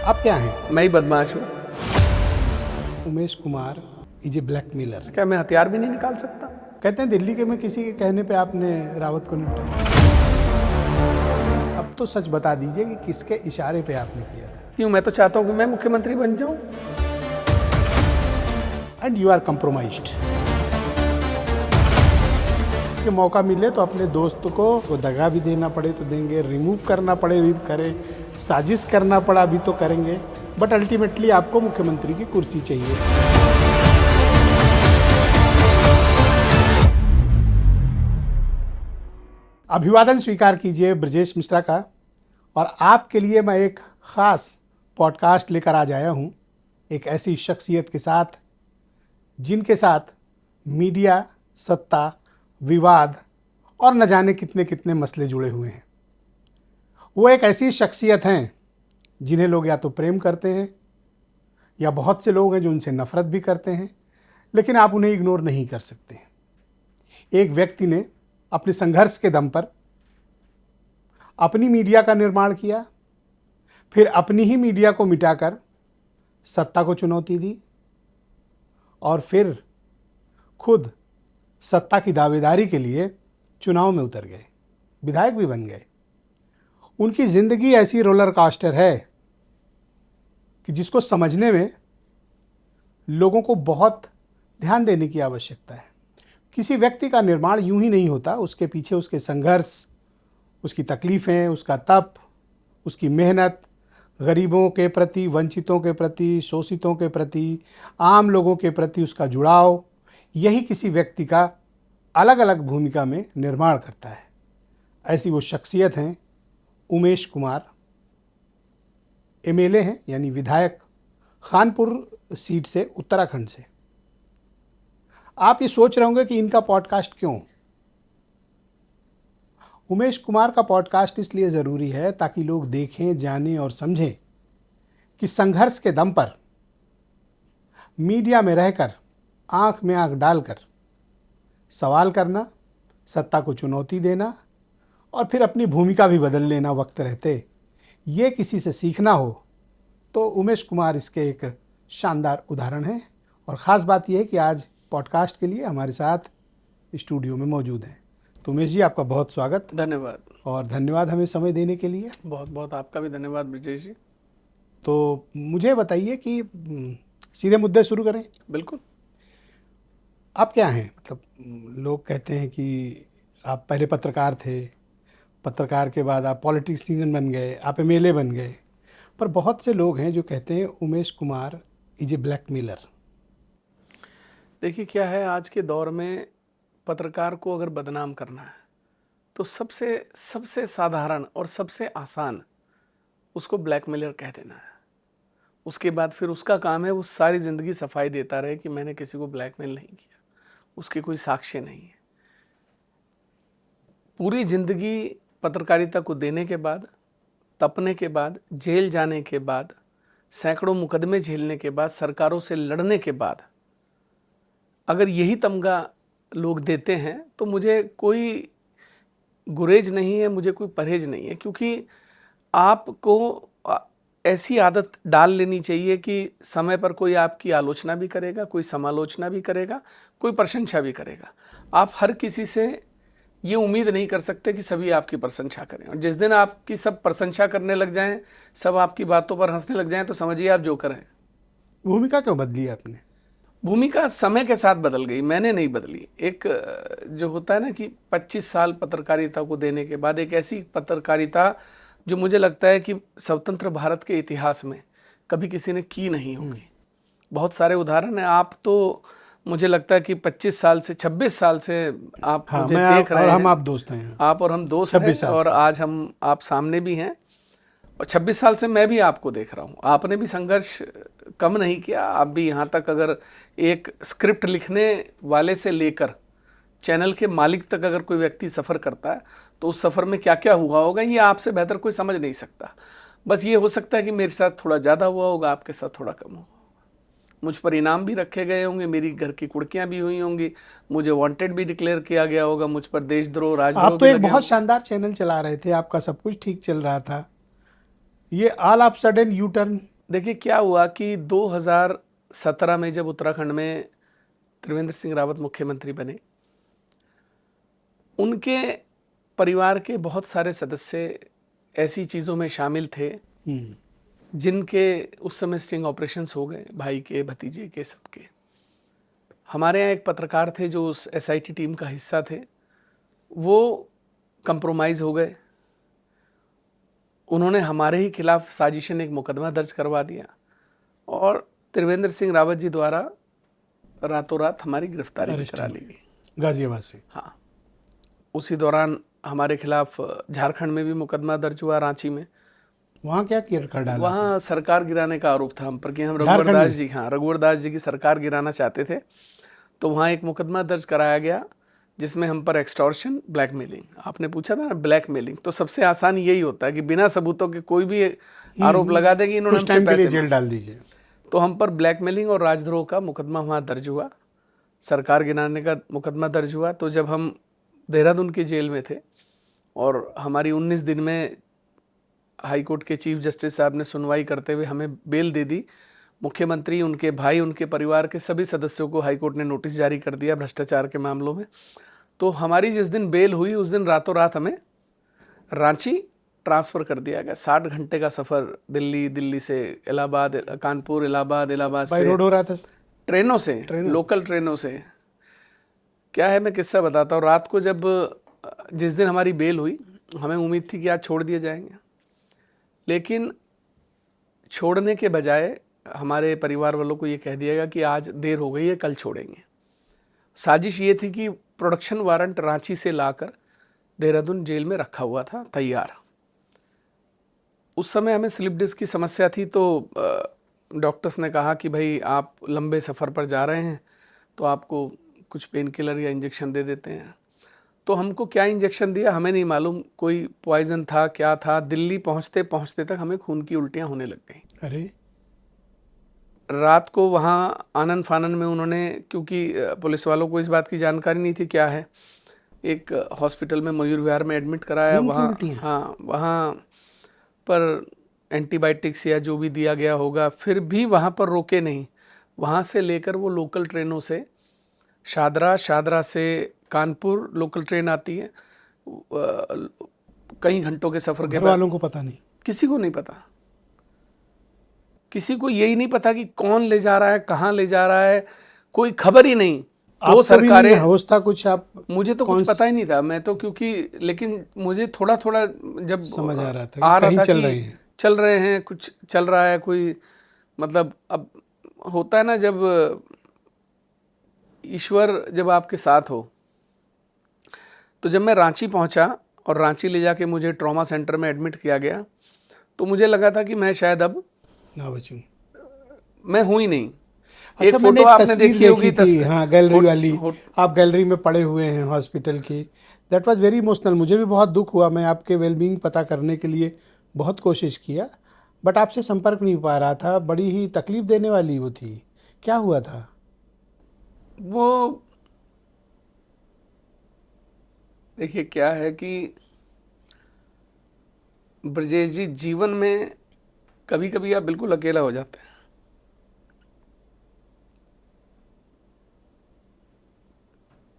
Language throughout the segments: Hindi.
आप क्या हैं? मैं ही बदमाश हूँ। Umesh Kumar is a blackmailer. क्या मैं हथियार भी नहीं निकाल सकता? कहते हैं दिल्ली के में किसी के कहने पे आपने रावत को निपटाया। अब तो सच बता दीजिए कि किसके इशारे पे आपने किया था। क्यों? मैं तो चाहता हूँ कि मैं मुख्यमंत्री बन जाऊँ। And you are compromised. कि मौका मिले तो अपने दोस्त को दगा भी देना पड़े तो देंगे, रिमूव करना पड़े भी करें, साजिश करना पड़ा भी तो करेंगे, बट अल्टीमेटली आपको मुख्यमंत्री की कुर्सी चाहिए। अभिवादन स्वीकार कीजिए ब्रजेश मिश्रा का। और आपके लिए मैं एक ख़ास पॉडकास्ट लेकर आ जाया हूँ, एक ऐसी शख्सियत के साथ जिनके साथ मीडिया, सत्ता, विवाद और न जाने कितने कितने मसले जुड़े हुए हैं। वो एक ऐसी शख्सियत हैं जिन्हें लोग या तो प्रेम करते हैं या बहुत से लोग हैं जो उनसे नफ़रत भी करते हैं, लेकिन आप उन्हें इग्नोर नहीं कर सकते। एक व्यक्ति ने अपने संघर्ष के दम पर अपनी मीडिया का निर्माण किया, फिर अपनी ही मीडिया को मिटाकर सत्ता को चुनौती दी और फिर खुद सत्ता की दावेदारी के लिए चुनाव में उतर गए, विधायक भी बन गए। उनकी ज़िंदगी ऐसी रोलर कोस्टर है कि जिसको समझने में लोगों को बहुत ध्यान देने की आवश्यकता है। किसी व्यक्ति का निर्माण यूं ही नहीं होता, उसके पीछे उसके संघर्ष, उसकी तकलीफ़ें, उसका तप, उसकी मेहनत, गरीबों के प्रति, वंचितों के प्रति, शोषितों के प्रति, आम लोगों के प्रति उसका जुड़ाव, यही किसी व्यक्ति का अलग अलग भूमिका में निर्माण करता है। ऐसी वो शख्सियत हैं उमेश कुमार। एमएलए हैं, यानी विधायक, खानपुर सीट से, उत्तराखंड से। आप ये सोच रहे होंगे कि इनका पॉडकास्ट क्यों? उमेश कुमार का पॉडकास्ट इसलिए ज़रूरी है ताकि लोग देखें, जानें और समझें कि संघर्ष के दम पर मीडिया में रहकर, आंख में आंख डालकर सवाल करना, सत्ता को चुनौती देना और फिर अपनी भूमिका भी बदल लेना वक्त रहते, ये किसी से सीखना हो तो उमेश कुमार इसके एक शानदार उदाहरण हैं। और ख़ास बात यह है कि आज पॉडकास्ट के लिए हमारे साथ स्टूडियो में मौजूद हैं। तो उमेश जी, आपका बहुत स्वागत। धन्यवाद। और धन्यवाद हमें समय देने के लिए। बहुत बहुत आपका भी धन्यवाद ब्रजेश जी। तो मुझे बताइए कि सीधे मुद्दे शुरू करें। बिल्कुल। आप क्या हैं? मतलब लोग कहते हैं कि आप पहले पत्रकार थे, पत्रकार के बाद आप पॉलिटिशियन बन गए, आप एमएलए बन गए, पर बहुत से लोग हैं जो कहते हैं Umesh Kumar is a blackmailer. देखिए क्या है, आज के दौर में पत्रकार को अगर बदनाम करना है तो सबसे साधारण और सबसे आसान उसको ब्लैकमेलर कह देना है। उसके बाद फिर उसका काम है वो सारी ज़िंदगी सफाई देता रहे कि मैंने किसी को ब्लैकमेल नहीं किया, उसके कोई साक्ष्य नहीं है। पूरी ज़िंदगी पत्रकारिता को देने के बाद, तपने के बाद, जेल जाने के बाद, सैकड़ों मुकदमे झेलने के बाद, सरकारों से लड़ने के बाद अगर यही तमगा लोग देते हैं तो मुझे कोई गुरेज नहीं है, मुझे कोई परहेज नहीं है। क्योंकि आपको ऐसी आदत डाल लेनी चाहिए कि समय पर कोई आपकी आलोचना भी करेगा, कोई समालोचना भी करेगा, कोई प्रशंसा भी करेगा। आप हर किसी से ये उम्मीद नहीं कर सकते कि सभी आपकी प्रशंसा करें। और जिस दिन आपकी सब प्रशंसा करने लग जाएं, सब आपकी बातों पर हंसने लग जाएं, तो समझिए आप जोकर हैं। भूमिका क्यों बदली आपने? भूमिका समय के साथ बदल गई, मैंने नहीं बदली। एक जो होता है ना कि 25 साल पत्रकारिता को देने के बाद एक ऐसी पत्रकारिता जो मुझे लगता है कि स्वतंत्र भारत के इतिहास में कभी किसी ने की नहीं होगी। बहुत सारे उदाहरण हैं। आप तो मुझे लगता है कि 26 साल से 26 साल से आप मुझे देख रहे हैं। हम आप दोस्त हैं। आप और हम दोस्त हैं और आज हम आप सामने भी हैं। और 26 साल से मैं भी आपको देख रहा हूँ। आपने भी संघर्ष कम नहीं किया। आप भी यहाँ तक, अगर एक स्क्रिप्ट लिखने वाले से लेकर चैनल के मालिक तक अगर कोई व्यक्ति सफ़र करता है तो उस सफ़र में क्या क्या हुआ होगा ये आपसे बेहतर कोई समझ नहीं सकता। बस ये हो सकता है कि मेरे साथ थोड़ा ज़्यादा हुआ होगा, आपके साथ थोड़ा कम होगा। मुझ पर इनाम भी रखे गए होंगे, मेरी घर की कुड़कियाँ भी हुई होंगी, मुझे वांटेड भी डिक्लेयर किया गया होगा, मुझ पर देशद्रोह, राजद्रोह। आप तो एक बहुत शानदार चैनल चला रहे थे, आपका सब कुछ ठीक चल रहा था, ये all of sudden U turn देखिए क्या हुआ कि 2017 में जब उत्तराखंड में त्रिवेंद्र सिंह रावत मुख्यमंत्री बने, उनके परिवार के बहुत सारे सदस्य ऐसी चीज़ों में शामिल थे जिनके उस समय स्टिंग ऑपरेशंस हो गए, भाई के, भतीजे के, सबके। हमारे यहाँ एक पत्रकार थे जो उस एसआईटी टीम का हिस्सा थे, वो कंप्रोमाइज़ हो गए। उन्होंने हमारे ही खिलाफ साजिशन एक मुकदमा दर्ज करवा दिया और त्रिवेंद्र सिंह रावत जी द्वारा रातों रात हमारी गिरफ्तारी भी करा ली गई, गाजियाबाद से। हाँ। उसी दौरान हमारे खिलाफ झारखंड में भी मुकदमा दर्ज हुआ, रांची में। वहाँ क्या कर डाला? वहाँ सरकार गिराने का आरोप था हम पर कि हम झारखंड रघुवर दास में? जी, हाँ, रघुवर दास जी की सरकार गिराना चाहते थे। तो वहाँ एक मुकदमा दर्ज कराया गया जिसमें हम पर एक्सटॉर्शन, ब्लैकमेलिंग, आपने पूछा था ना, ब्लैकमेलिंग, तो सबसे आसान यही होता है कि बिना सबूतों के कोई भी आरोप लगा दे कि इन्होंने कुछ हमसे टाइम के लिए पैसे जेल डाल दीजिए। तो हम पर ब्लैकमेलिंग और राजद्रोह का मुकदमा वहाँ दर्ज हुआ, सरकार गिराने का मुकदमा दर्ज हुआ। तो जब हम देहरादून की जेल में थे और हमारी 19 दिन में हाई कोर्ट के चीफ जस्टिस साहब ने सुनवाई करते हुए हमें बेल दे दी, मुख्यमंत्री, उनके भाई, उनके परिवार के सभी सदस्यों को हाई कोर्ट ने नोटिस जारी कर दिया भ्रष्टाचार के मामलों में। तो हमारी जिस दिन बेल हुई उस दिन रातों रात हमें रांची ट्रांसफ़र कर दिया गया। 60 घंटे का सफ़र, दिल्ली से इलाहाबाद, कानपुर, इलाहाबाद, इलाहाबाद बाई से रोड हो रहा था? ट्रेनों से, लोकल ट्रेनों से। क्या है, मैं किस्सा बताता हूँ। रात को जब जिस दिन हमारी बेल हुई, हमें उम्मीद थी कि आज छोड़ दिए जाएंगे, लेकिन छोड़ने के बजाय हमारे परिवार वालों को ये कह दिया गया कि आज देर हो गई है, कल छोड़ेंगे। साजिश ये थी कि प्रोडक्शन वारंट रांची से लाकर देहरादून जेल में रखा हुआ था तैयार। उस समय हमें स्लिप डिस्क की समस्या थी, तो डॉक्टर्स ने कहा कि भाई आप लंबे सफ़र पर जा रहे हैं तो आपको कुछ पेन किलर या इंजेक्शन दे देते हैं। तो हमको क्या इंजेक्शन दिया हमें नहीं मालूम, कोई पॉइजन था, क्या था। दिल्ली पहुंचते पहुंचते तक हमें खून की उल्टियां होने लग गई। अरे! रात को वहाँ आनन फानन में उन्होंने, क्योंकि पुलिस वालों को इस बात की जानकारी नहीं थी क्या है, एक हॉस्पिटल में मयूर विहार में एडमिट कराया। खून की वहाँ, उल्टियाँ? हाँ, वहाँ पर एंटीबायोटिक्स या जो भी दिया गया होगा, फिर भी वहाँ पर रोके नहीं। वहाँ से लेकर वो लोकल ट्रेनों से शादरा से कानपुर लोकल ट्रेन आती है, कई घंटों के सफ़र के घर बाद। वालों को पता नहीं? किसी को नहीं पता, किसी को यही नहीं पता कि कौन ले जा रहा है, कहाँ ले जा रहा है, कोई खबर ही नहीं। तो सरकारें होश था कुछ? आप मुझे तो कुछ पता ही नहीं था, मैं तो, क्योंकि, लेकिन मुझे थोड़ा थोड़ा जब समझ आ रहा था कि कहीं चल रहे हैं, चल रहे हैं, कुछ चल रहा है, कोई मतलब, अब होता है ना जब ईश्वर जब आपके साथ हो। तो जब मैं रांची पहुंचा और रांची ले जाके मुझे ट्रॉमा सेंटर में एडमिट किया गया, तो मुझे लगा था कि मैं शायद अब ना बचूं। मैं हूँ ही नहीं। अच्छा, एक फोटो आपने देखी होगी, हाँ, गैलरी वाली, आप गैलरी में पड़े हुए हैं हॉस्पिटल की। That was very emotional. मुझे भी बहुत दुख हुआ। मैं आपके वेलबींग पता करने के लिए बहुत कोशिश किया, बट आपसे संपर्क नहीं पा रहा था। बड़ी ही तकलीफ देने वाली वो थी। क्या हुआ था? वो देखिए क्या है कि ब्रजेश जी, जीवन में कभी कभी आप बिल्कुल अकेला हो जाते हैं।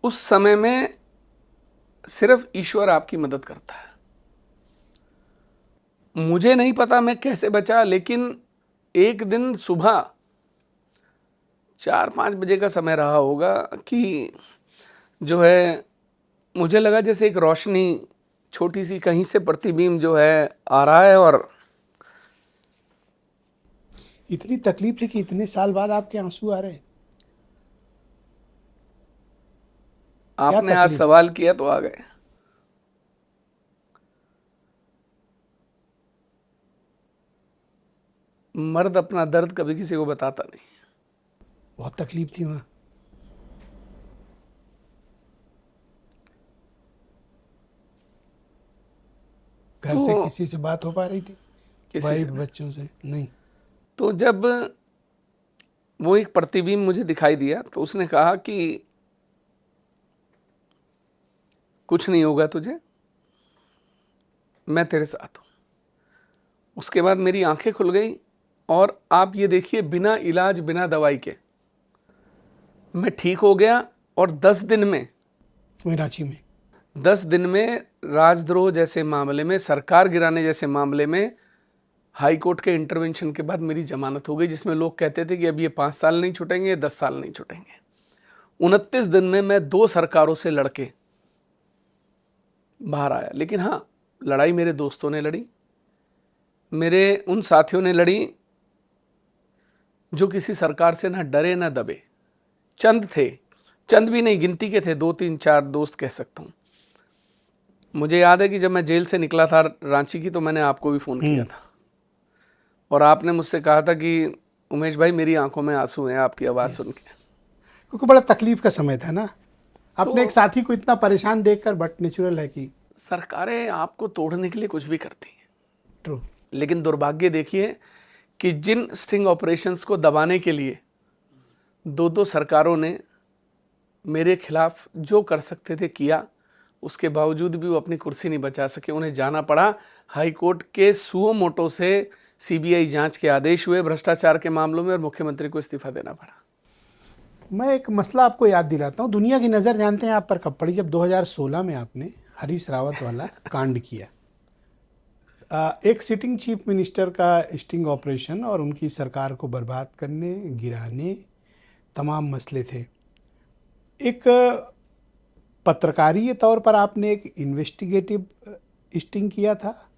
उस समय में सिर्फ ईश्वर आपकी मदद करता है। मुझे नहीं पता मैं कैसे बचा, लेकिन एक दिन सुबह 4-5 बजे का समय रहा होगा कि जो है, मुझे लगा जैसे एक रोशनी छोटी सी कहीं से प्रतिबिंब जो है आ रहा है। और इतनी तकलीफ थी कि इतने साल बाद आपके आंसू आ रहे हैं? आपने आज सवाल किया तो आ गए। मर्द अपना दर्द कभी किसी को बताता नहीं। बहुत तकलीफ थी वहाँ। घर तो से किसी से बात हो पा रही थी? किसी वाइफ, से बच्चों से नहीं? तो जब वो एक प्रतिबिंब मुझे दिखाई दिया तो उसने कहा कि कुछ नहीं होगा तुझे, मैं तेरे साथ हूँ। उसके बाद मेरी आंखें खुल गई और आप ये देखिए बिना इलाज बिना दवाई के मैं ठीक हो गया, और 10 दिन में, वही रांची में 10 दिन में राजद्रोह जैसे मामले में, सरकार गिराने जैसे मामले में हाई कोर्ट के इंटरवेंशन के बाद मेरी जमानत हो गई, जिसमें लोग कहते थे कि अब ये 5 साल नहीं छूटेंगे, 10 साल नहीं छूटेंगे। 29 दिन में मैं 2 सरकारों से लड़के बाहर आया। लेकिन हाँ, लड़ाई मेरे दोस्तों ने लड़ी, मेरे उन साथियों ने लड़ी जो किसी सरकार से ना डरे ना दबे। चंद थे, चंद भी नहीं, गिनती के थे, 2 3 4 दोस्त कह सकता हूँ। मुझे याद है कि जब मैं जेल से निकला था रांची की, तो मैंने आपको भी फ़ोन किया था, और आपने मुझसे कहा था कि उमेश भाई मेरी आंखों में आंसू हैं आपकी आवाज़ सुन के। क्योंकि बड़ा तकलीफ का समय था ना, अपने एक साथी को इतना परेशान देखकर, बट नेचुरल है कि सरकारें आपको तोड़ने के लिए कुछ भी करती हैं। ट्रू। लेकिन दुर्भाग्य देखिए कि जिन स्टिंग ऑपरेशंस को दबाने के लिए 2 सरकारों ने मेरे खिलाफ जो कर सकते थे किया, उसके बावजूद भी वो अपनी कुर्सी नहीं बचा सके। उन्हें जाना पड़ा हाई कोर्ट के सुओ मोटो से सीबीआई जांच के आदेश हुए भ्रष्टाचार के मामलों में, और मुख्यमंत्री को इस्तीफा देना पड़ा। मैं एक मसला आपको याद दिलाता हूँ। दुनिया की नज़र जानते हैं आप पर कब पड़ी? जब 2016 में आपने हरीश रावत वाला कांड किया। एक सिटिंग चीफ मिनिस्टर का स्टिंग ऑपरेशन और उनकी सरकार को बर्बाद करने, गिराने, तमाम मसले थे। एक पत्रकारीय तौर पर आपने एक इन्वेस्टिगेटिव स्टिंग किया था,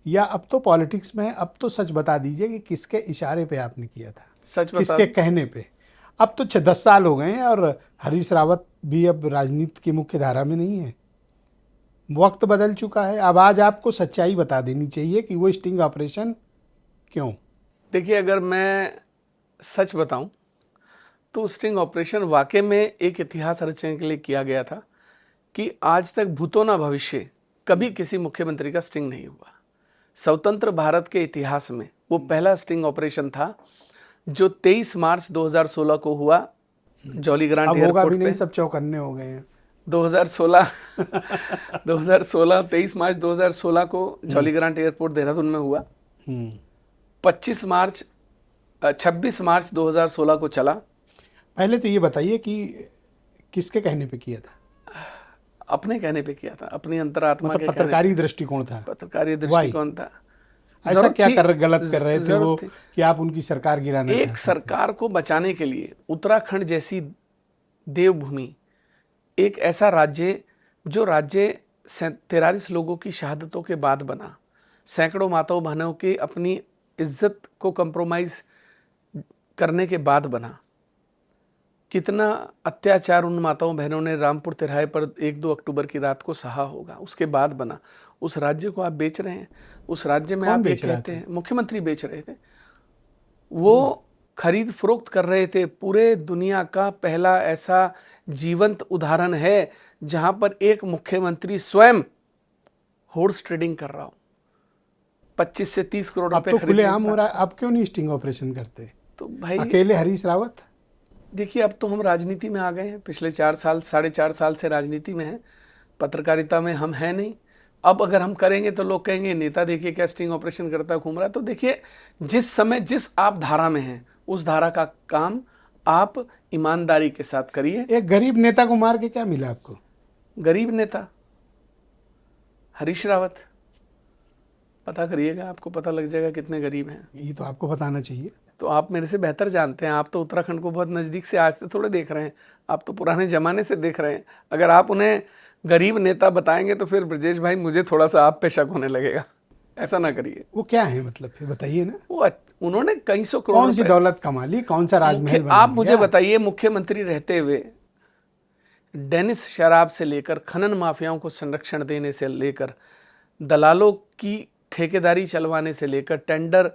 या अब तो पॉलिटिक्स में है, अब तो सच बता दीजिए कि किसके इशारे पे आपने किया था, सच किसके कहने पे? अब तो 10 साल हो गए हैं और हरीश रावत भी अब राजनीति की मुख्य धारा में नहीं है। वक्त बदल चुका है। अब आज आपको सच्चाई बता देनी चाहिए कि वो स्टिंग ऑपरेशन क्यों? देखिए, अगर मैं सच बताऊं तो स्टिंग ऑपरेशन वाकई में एक इतिहास रचने के लिए किया गया था कि आज तक भूतो ना भविष्य कभी किसी मुख्यमंत्री का स्टिंग नहीं हुआ। स्वतंत्र भारत के इतिहास में वो पहला स्टिंग ऑपरेशन था जो 23 मार्च 2016 को हुआ जॉली ग्रांट अब होगा भी एयरपोर्ट नहीं, पे। सब चौकन्ने हो गए हैं। 23 मार्च 2016 को जॉली ग्रांट एयरपोर्ट देहरादून में हुआ। 26 मार्च 2016 को चला। पहले तो ये बताइए कि किसके कहने पे किया था? अपने कहने पे किया था, अपनी अंतरात्मा मतलब के पत्रकारी दृष्टिकोण था? पत्रकारी दृष्टिकोण था। ऐसा जरूरत क्या थी, गलत कर रहे थे वो थी। कि आप उनकी सरकार गिराना चाहते एक सरकार को बचाने के लिए उत्तराखंड जैसी देवभूमि, एक ऐसा राज्य जो राज्य 43 लोगों की शहादतों के बाद बना, सैकड़ों माताओं बहनों की अपनी इज्जत को कंप्रोमाइज करने के बाद बना। कितना अत्याचार उन माताओं बहनों ने रामपुर तिराहे पर 1-2 अक्टूबर की रात को सहा होगा, उसके बाद बना। उस राज्य को आप बेच रहे हैं। उस राज्य में कौन आप ये बेच रहा कहते था? हैं, मुख्यमंत्री बेच रहे थे। वो खरीद फरोख्त कर रहे थे। पूरे दुनिया का पहला ऐसा जीवंत उदाहरण है जहां पर एक मुख्यमंत्री स्वयं हॉर्स ट्रेडिंग कर रहा हो, 25 से 30 करोड़ अब रुपए तो खरीद खुलेआम लेता। हो रहा है। अब क्यों नहीं स्टिंग ऑपरेशन करते? तो भाई अकेले हरीश रावत? देखिए, अब तो हम राजनीति में आ गए हैं। पिछले 4 साल 4.5 साल से राजनीति में हैं। पत्रकारिता में हम हैं नहीं। अब अगर हम करेंगे तो लोग कहेंगे नेता देखिए क्या स्टिंग ऑपरेशन करता घूम रहा है। तो देखिए, जिस समय जिस आप धारा में हैं उस धारा का काम आप ईमानदारी के साथ करिए। एक गरीब नेता को मार के क्या मिला आपको? गरीब नेता हरीश रावत, पता करिएगा, आपको पता लग जाएगा कितने गरीब हैं। ये तो आपको बताना चाहिए। तो आप मेरे से बेहतर जानते हैं। आप तो उत्तराखंड को बहुत नज़दीक से आज से थोड़े देख रहे हैं, आप तो पुराने ज़माने से देख रहे हैं। अगर आप उन्हें गरीब नेता बताएंगे तो फिर ब्रजेश भाई मुझे थोड़ा सा आप पे शक होने लगेगा। ऐसा ना करिए। वो क्या है मतलब, फिर बताइए ना। वो उन्होंने कई सौ करोड़ कौन सी रुपए- दौलत कमा ली? कौन सा राजमहल बना आप मुझे लिया? बताइए, मुख्यमंत्री रहते हुए डेनिस शराब से लेकर खनन माफियाओं को संरक्षण देने से लेकर दलालों की ठेकेदारी चलवाने से लेकर टेंडर,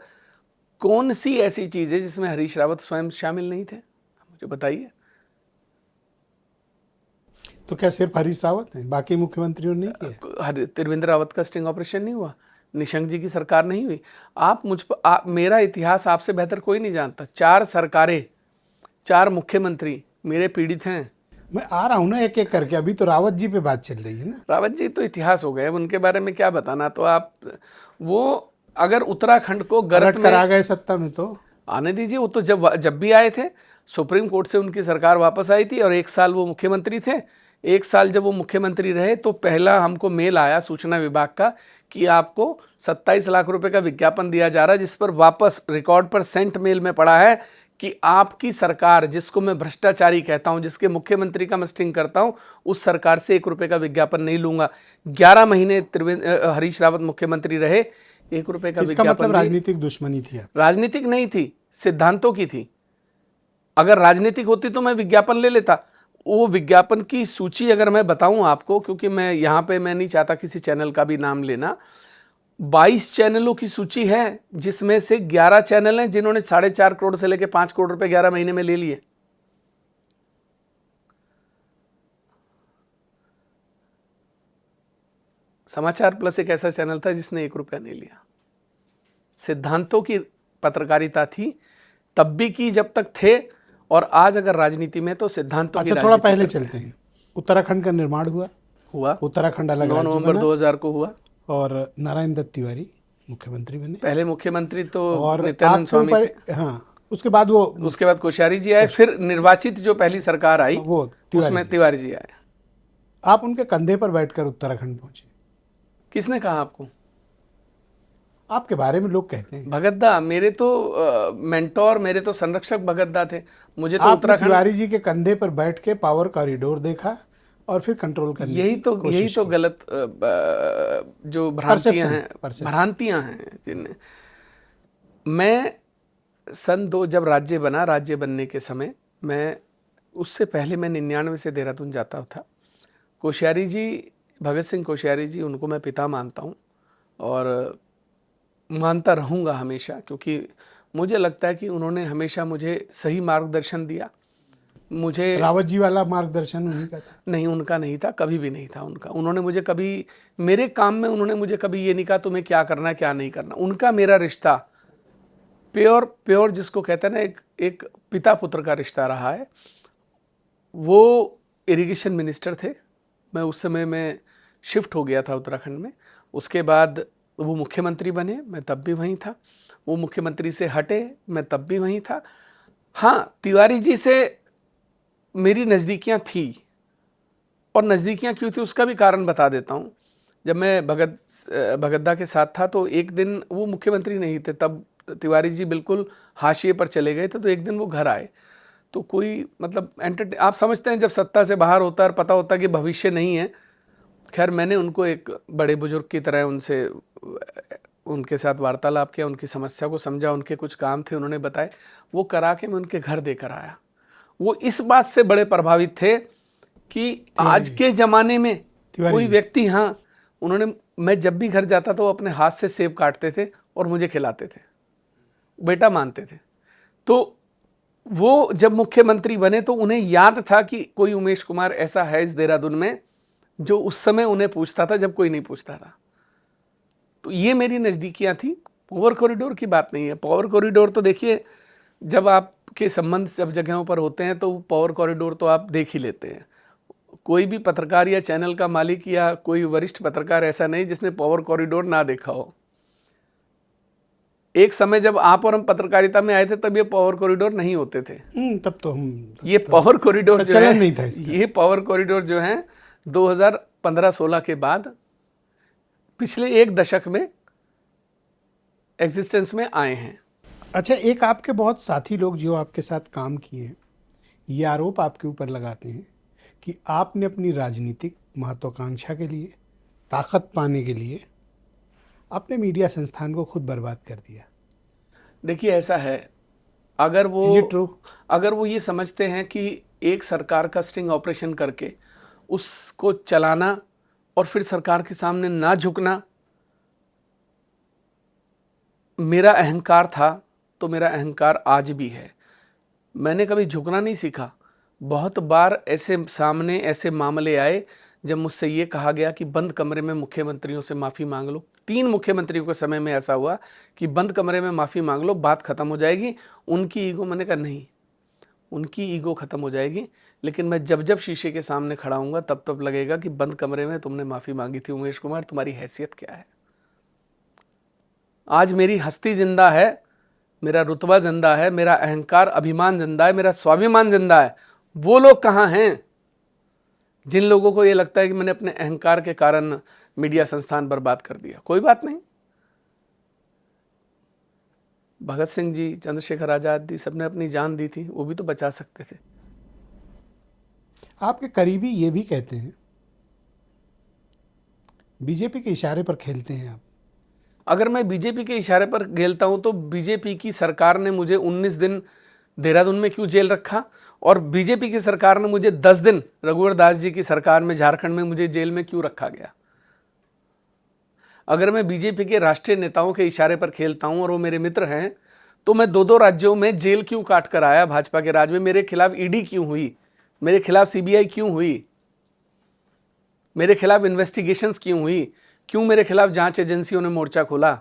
कौन सी ऐसी चीज है जिसमें हरीश रावत स्वयं शामिल नहीं थे? मुझे बताइए। तो क्या सिर्फ हरीश रावत हैं, बाकी मुख्यमंत्रियों ने नहीं किया? त्रिवेंद्र रावत का स्टिंग ऑपरेशन नहीं हुआ? निशंक जी की सरकार नहीं हुई? आप मुझ पर मेरा इतिहास आपसे बेहतर कोई नहीं जानता। 4 सरकारें, 4 मुख्यमंत्री मेरे पीड़ित हैं। मैं आ रहा हूँ ना एक एक करके। अभी तो रावत जी पे बात चल रही है ना। रावत जी तो इतिहास हो गए, अब उनके बारे में क्या बताना। तो आप वो अगर उत्तराखंड को गर्त पलट कर आ गए सत्ता में तो आने दीजिए। वो तो जब भी आए थे, सुप्रीम कोर्ट से उनकी सरकार वापस आई थी और 1 साल वो मुख्यमंत्री थे। 1 साल जब वो मुख्यमंत्री रहे तो पहला हमको मेल आया सूचना विभाग का कि आपको 27 लाख रुपए का विज्ञापन दिया जा रहा है, जिस पर वापस रिकॉर्ड पर सेंट मेल में पड़ा है कि आपकी सरकार, जिसको मैं भ्रष्टाचारी कहता हूं, जिसके मुख्यमंत्री का मैं स्टिंग करता हूं, उस सरकार से 1 रुपए का विज्ञापन नहीं लूंगा। 11 महीने हरीश रावत मुख्यमंत्री रहे, 1 रुपए का इसका विज्ञापन मतलब राजनीतिक दुश्मनी थी। राजनीतिक नहीं थी, सिद्धांतों की थी। अगर राजनीतिक होती तो मैं विज्ञापन ले लेता। वो विज्ञापन की सूची अगर मैं बताऊं आपको, क्योंकि मैं यहाँ पे मैं नहीं चाहता किसी चैनल का भी नाम लेना, 22 चैनलों की सूची है, जिसमें से 11 चैनल हैं जिन्होंने 4.5 करोड़ से लेकर 5 करोड़ रुपए 11 महीने में ले लिए। समाचार प्लस एक ऐसा चैनल था जिसने 1 रुपया नहीं लिया। सिद्धांतों की पत्रकारिता थी, तब भी की जब तक थे, और आज अगर राजनीति में तो सिद्धांतों की। अच्छा, थोड़ा पहले चलते हैं। उत्तराखंड का निर्माण हुआ। उत्तराखंड अलग 9 नवंबर 2000 को हुआ और नारायण दत्त तिवारी मुख्यमंत्री बने। पहले मुख्यमंत्री तो और नित्यानंद स्वामी थे। हाँ, उसके बाद कोश्यारी जी आए, फिर निर्वाचित जो पहली सरकार आई वो उसमें तिवारी जी आए। आप उनके कंधे पर बैठकर उत्तराखंड पहुंचे। किसने कहा आपको? आपके बारे में लोग कहते हैं। भगतदा मेरे तो मेंटोर, मेरे तो संरक्षक भगतदा थे। मुझे तो उत्तराखंड, तिवारी जी के कंधे पर बैठ के पावर कॉरिडोर देखा और फिर कंट्रोल करने यही तो गलत जो भ्रांतियां हैं जिनने। मैं सन 2 जब राज्य बनने के समय, मैं उससे पहले मैं 99 से देहरादून जाता था। कोश्यारी जी, भगत सिंह कोश्यारी जी, उनको मैं पिता मानता हूँ और मानता रहूँगा हमेशा, क्योंकि मुझे लगता है कि उन्होंने हमेशा मुझे सही मार्गदर्शन दिया। मुझे रावत जी वाला मार्गदर्शन उन्हीं का था? नहीं, उनका नहीं था, कभी भी नहीं था उनका। उन्होंने मुझे कभी, मेरे काम में उन्होंने मुझे कभी ये नहीं कहा तुम्हें क्या करना है क्या नहीं करना। उनका मेरा रिश्ता प्योर जिसको कहते हैं ना, एक पिता पुत्र का रिश्ता रहा है। वो इरिगेशन मिनिस्टर थे, मैं उस समय में शिफ्ट हो गया था उत्तराखंड में। उसके बाद वो मुख्यमंत्री बने, मैं तब भी वहीं था। वो मुख्यमंत्री से हटे, मैं तब भी वहीं था। हाँ, तिवारी जी से मेरी नज़दीकियाँ थी, और नज़दीकियाँ क्यों थी उसका भी कारण बता देता हूँ। जब मैं भगतदा के साथ था तो एक दिन, वो मुख्यमंत्री नहीं थे तब, तिवारी जी बिल्कुल हाशिए पर चले गए थे, तो एक दिन वो घर आए तो कोई मतलब आप समझते हैं जब सत्ता से बाहर होता है और पता होता है कि भविष्य नहीं है। खैर, मैंने उनको एक बड़े बुजुर्ग की तरह उनके साथ वार्तालाप किया, उनकी समस्या को समझा, उनके कुछ काम थे उन्होंने बताए, वो करा के मैं उनके घर देकर आया। वो इस बात से बड़े प्रभावित थे कि आज के ज़माने में कोई व्यक्ति, हाँ, उन्होंने, मैं जब भी घर जाता था वो अपने हाथ से सेब काटते थे और मुझे खिलाते थे, बेटा मानते थे। तो वो जब मुख्यमंत्री बने तो उन्हें याद था कि कोई उमेश कुमार ऐसा है इस देहरादून में जो उस समय उन्हें पूछता था जब कोई नहीं पूछता था। तो ये मेरी नज़दीकियाँ थी। पावर कॉरिडोर की बात नहीं है। पावर कॉरिडोर तो देखिए, जब आपके संबंध जब जगहों पर होते हैं तो पावर कॉरिडोर तो आप देख ही लेते हैं। कोई भी पत्रकार या चैनल का मालिक या कोई वरिष्ठ पत्रकार ऐसा नहीं जिसने पावर कॉरिडोर ना देखा हो। एक समय जब आप और हम पत्रकारिता में आए थे तब ये पावर कॉरिडोर नहीं होते थे। तब तो हम ये पावर कॉरिडोर जो है नहीं था इसका। ये पावर कॉरिडोर जो है 2015-16 के बाद पिछले 1 दशक में एग्जिस्टेंस में आए हैं। अच्छा, एक आपके बहुत साथी लोग जो आपके साथ काम किए हैं, ये आरोप आपके ऊपर लगाते हैं कि आपने अपनी राजनीतिक महत्वाकांक्षा के लिए, ताकत पाने के लिए अपने मीडिया संस्थान को खुद बर्बाद कर दिया। देखिए, ऐसा है, अगर वो ये समझते हैं कि एक सरकार का स्टिंग ऑपरेशन करके उसको चलाना और फिर सरकार के सामने ना झुकना मेरा अहंकार था, तो मेरा अहंकार आज भी है। मैंने कभी झुकना नहीं सीखा। बहुत बार ऐसे मामले आए जब मुझसे ये कहा गया कि बंद कमरे में मुख्यमंत्रियों से माफ़ी मांग लो। 3 मुख्यमंत्रियों के समय में ऐसा हुआ कि बंद कमरे में माफ़ी मांग लो, बात ख़त्म हो जाएगी। उनकी ईगो, मैंने कहा नहीं, उनकी ईगो ख़त्म हो जाएगी, लेकिन मैं जब शीशे के सामने खड़ा हूँगा तब लगेगा कि बंद कमरे में तुमने माफ़ी मांगी थी उमेश कुमार, तुम्हारी हैसियत क्या है। आज मेरी हस्ती जिंदा है, मेरा रुतबा जिंदा है, मेरा अहंकार अभिमान जिंदा है, मेरा स्वाभिमान जिंदा है। वो लोग कहाँ हैं जिन लोगों को ये लगता है कि मैंने अपने अहंकार के कारण मीडिया संस्थान बर्बाद कर दिया? कोई बात नहीं, भगत सिंह जी, चंद्रशेखर आजाद जी, सबने अपनी जान दी थी, वो भी तो बचा सकते थे। आपके करीबी ये भी कहते हैं बीजेपी के इशारे पर खेलते हैं आप। अगर मैं बीजेपी के इशारे पर खेलता हूं तो बीजेपी की सरकार ने मुझे 19 दिन देहरादून में क्यों जेल रखा, और बीजेपी की सरकार ने मुझे 10 दिन रघुवर दास जी की सरकार में झारखंड में मुझे जेल में क्यों रखा गया? अगर मैं बीजेपी के राष्ट्रीय नेताओं के इशारे पर खेलता हूं और वो मेरे मित्र हैं, तो मैं 2-2 राज्यों में जेल क्यों काट कर आया? भाजपा के राज में मेरे खिलाफ ईडी क्यों हुई, मेरे खिलाफ सीबीआई क्यों हुई, मेरे खिलाफ इन्वेस्टिगेशंस क्यों हुई, क्यों मेरे खिलाफ जांच एजेंसियों ने मोर्चा खोला?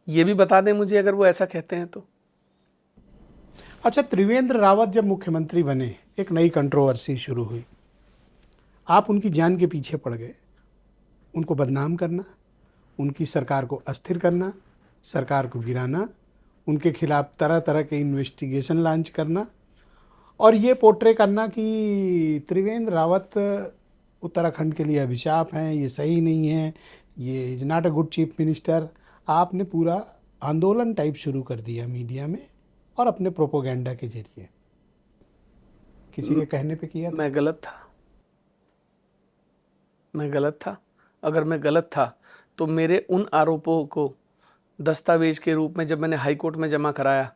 ये भी बता दें मुझे, अगर वो ऐसा कहते हैं तो। अच्छा, त्रिवेंद्र रावत जब मुख्यमंत्री बने, एक नई कंट्रोवर्सी शुरू हुई। आप उनकी जान के पीछे पड़ गए, उनको बदनाम करना, उनकी सरकार को अस्थिर करना, सरकार को गिराना, उनके खिलाफ तरह तरह के इन्वेस्टिगेशन लॉन्च करना, और ये पोर्ट्रे करना कि त्रिवेंद्र रावत उत्तराखंड के लिए अभिशाप हैं, ये सही नहीं है, ये is not a good chief minister. आपने पूरा आंदोलन टाइप शुरू कर दिया मीडिया में और अपने प्रोपोगेंडा के जरिए। किसी के कहने पे किया था? मैं गलत था। अगर मैं गलत था तो मेरे उन आरोपों को दस्तावेज के रूप में जब मैंने हाई कोर्ट में जमा कराया,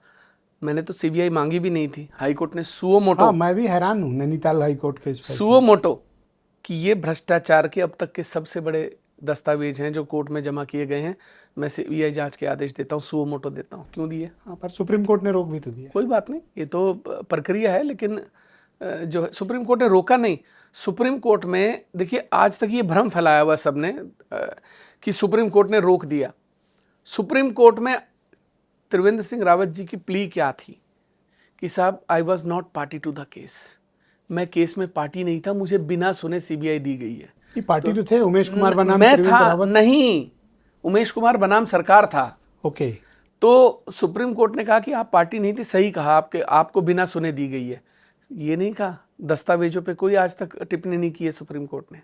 मैंने तो सीबीआई मांगी भी नहीं थी। हाई कोर्ट ने सुओ मोटो, हाँ, मैं भी हैरान हूँ नैनीताल हाई कोर्ट के सुओ मोटो कि ये भ्रष्टाचार के अब तक के सबसे बड़े दस्तावेज हैं जो कोर्ट में जमा किए गए हैं, मैं सीबीआई जांच के आदेश देता हूँ, सुओ मोटो देता हूँ। क्यों दिए? हाँ, पर सुप्रीम कोर्ट ने रोक भी तो दिया। कोई बात नहीं, ये तो प्रक्रिया है, लेकिन जो है सुप्रीम कोर्ट ने रोका नहीं। सुप्रीम कोर्ट में देखिए, आज तक ये भ्रम फैलाया हुआ सबने कि सुप्रीम कोर्ट ने रोक दिया। सुप्रीम कोर्ट में त्रिवेंद्र सिंह रावत जी की प्ली क्या थी कि साहब, I was not party to the case, मैं केस में पार्टी नहीं था, मुझे बिना सुने सीबीआई दी गई है। ये पार्टी तो थे, उमेश कुमार बनाम मैं त्रिवेंद्र था रावत। नहीं, उमेश कुमार बनाम सरकार था। ओके, तो सुप्रीम कोर्ट ने कहा कि आप पार्टी नहीं थी, सही कहा, आपको बिना सुने दी गई है। ये नहीं कहा, दस्तावेजों पे कोई आज तक टिप्पणी नहीं की है सुप्रीम कोर्ट ने।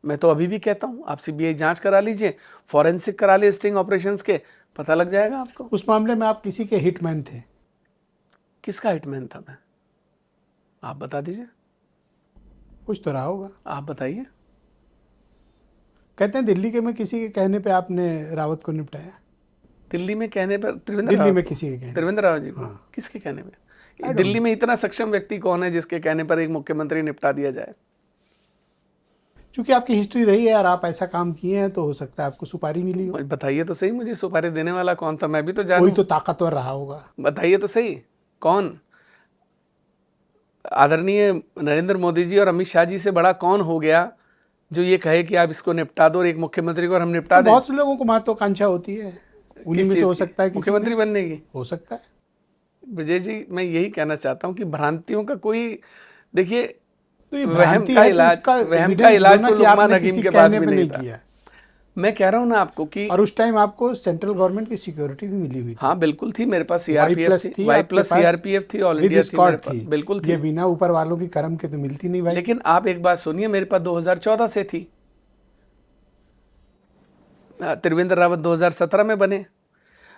मैं तो अभी भी कहता हूं, आप सीबीआई जांच करा लीजिए, फॉरेंसिक करा लीजिए स्टिंग ऑपरेशंस के, पता लग जाएगा आपको। उस मामले में आप किसी के हिटमैन थे? किसका हिटमैन था मैं? आप बता दीजिए। कुछ तो रहा होगा। आप बताइए। कहते हैं दिल्ली के में किसी के कहने पे आपने रावत को निपटाया। दिल्ली में कहने पर दिल्ली में किसी के कहने? त्रिवेंद्र रावत जी को? किसके कहने पे? दिल्ली में इतना सक्षम व्यक्ति कौन है जिसके कहने पर एक मुख्यमंत्री निपटा दिया जाए? क्योंकि आपकी हिस्ट्री रही है और आप ऐसा काम किए हैं, तो हो सकता है आपको सुपारी मिली हो। बताइए तो सही, मुझे सुपारी देने वाला कौन था, मैं भी तो जानूं। कोई तो ताकतवर रहा होगा। बताइए तो सही, कौन? आदरणीय नरेंद्र मोदी जी और अमित शाह जी से बड़ा कौन हो गया जो ये कहे कि आप इसको निपटा दो और एक मुख्यमंत्री को और हम निपटा दें? बहुत से लोगों को महत्वाकांक्षा होती है, उन्हीं में से हो सकता है मुख्यमंत्री बनने की। हो सकता है। ब्रजेश जी, मैं यही कहना चाहता हूं कि भ्रांतियों का कोई, देखिए, तो ये वहम का इलाज तो लुकमान हकीम के पास भी नहीं था। मैं कह रहा हूं ना आपको कि, और उस टाइम आपको सेंट्रल गवर्नमेंट की सिक्योरिटी भी मिली हुई थी। हाँ बिल्कुल थी, मेरे पास सीआरपीएफ थी, वाई प्लस सीआरपीएफ थी, ऑल इंडिया थी, मेरे पास बिल्कुल थी। ये बिना ऊपर वालों की करम के तो मिलती नहीं भाई। लेकिन आप एक बात सुनिए, मेरे पास 2014 से थी। त्रिवेंद्र रावत 2017 में बने।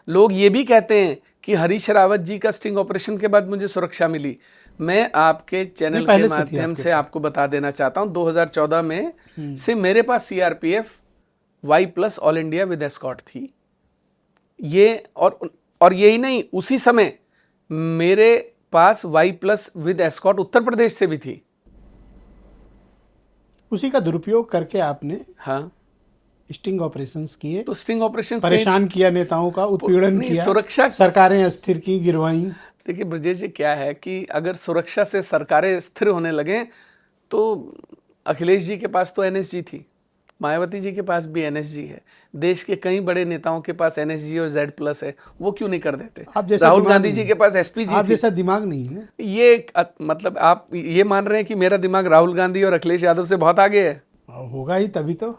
लोग ये भी कहते हैं कि हरीश रावत जी का स्टिंग ऑपरेशन के बाद मुझे सुरक्षा मिली। मैं आपके चैनल के माध्यम से आपको बता देना चाहता हूं, 2014 में से मेरे पास CRPF Y plus all India with escort थी। ये और यही नहीं, उसी समय मेरे पास Y plus with escort Uttar Pradesh से भी थी। उसी का दुरुपयोग करके आपने हाँ स्टिंग ऑपरेशंस किए, तो स्टिंग ऑपरेशन परेशान किया नेताओं का, उत्पीड़न किया, सुरक्षा, सरकारें अस्थिर की, गिरवाई। देखिए ब्रजेश जी, क्या है कि अगर सुरक्षा से सरकारें स्थिर होने लगे तो अखिलेश जी के पास तो एनएसजी थी, मायावती जी के पास भी एनएसजी है, देश के कई बड़े नेताओं के पास एनएसजी और जेड प्लस है, वो क्यों नहीं कर देते? राहुल गांधी जी के पास एसपीजी आप जैसा दिमाग नहीं है ना। ये मतलब आप ये मान रहे हैं कि मेरा दिमाग राहुल गांधी और अखिलेश यादव से बहुत आगे है? होगा ही, तभी तो।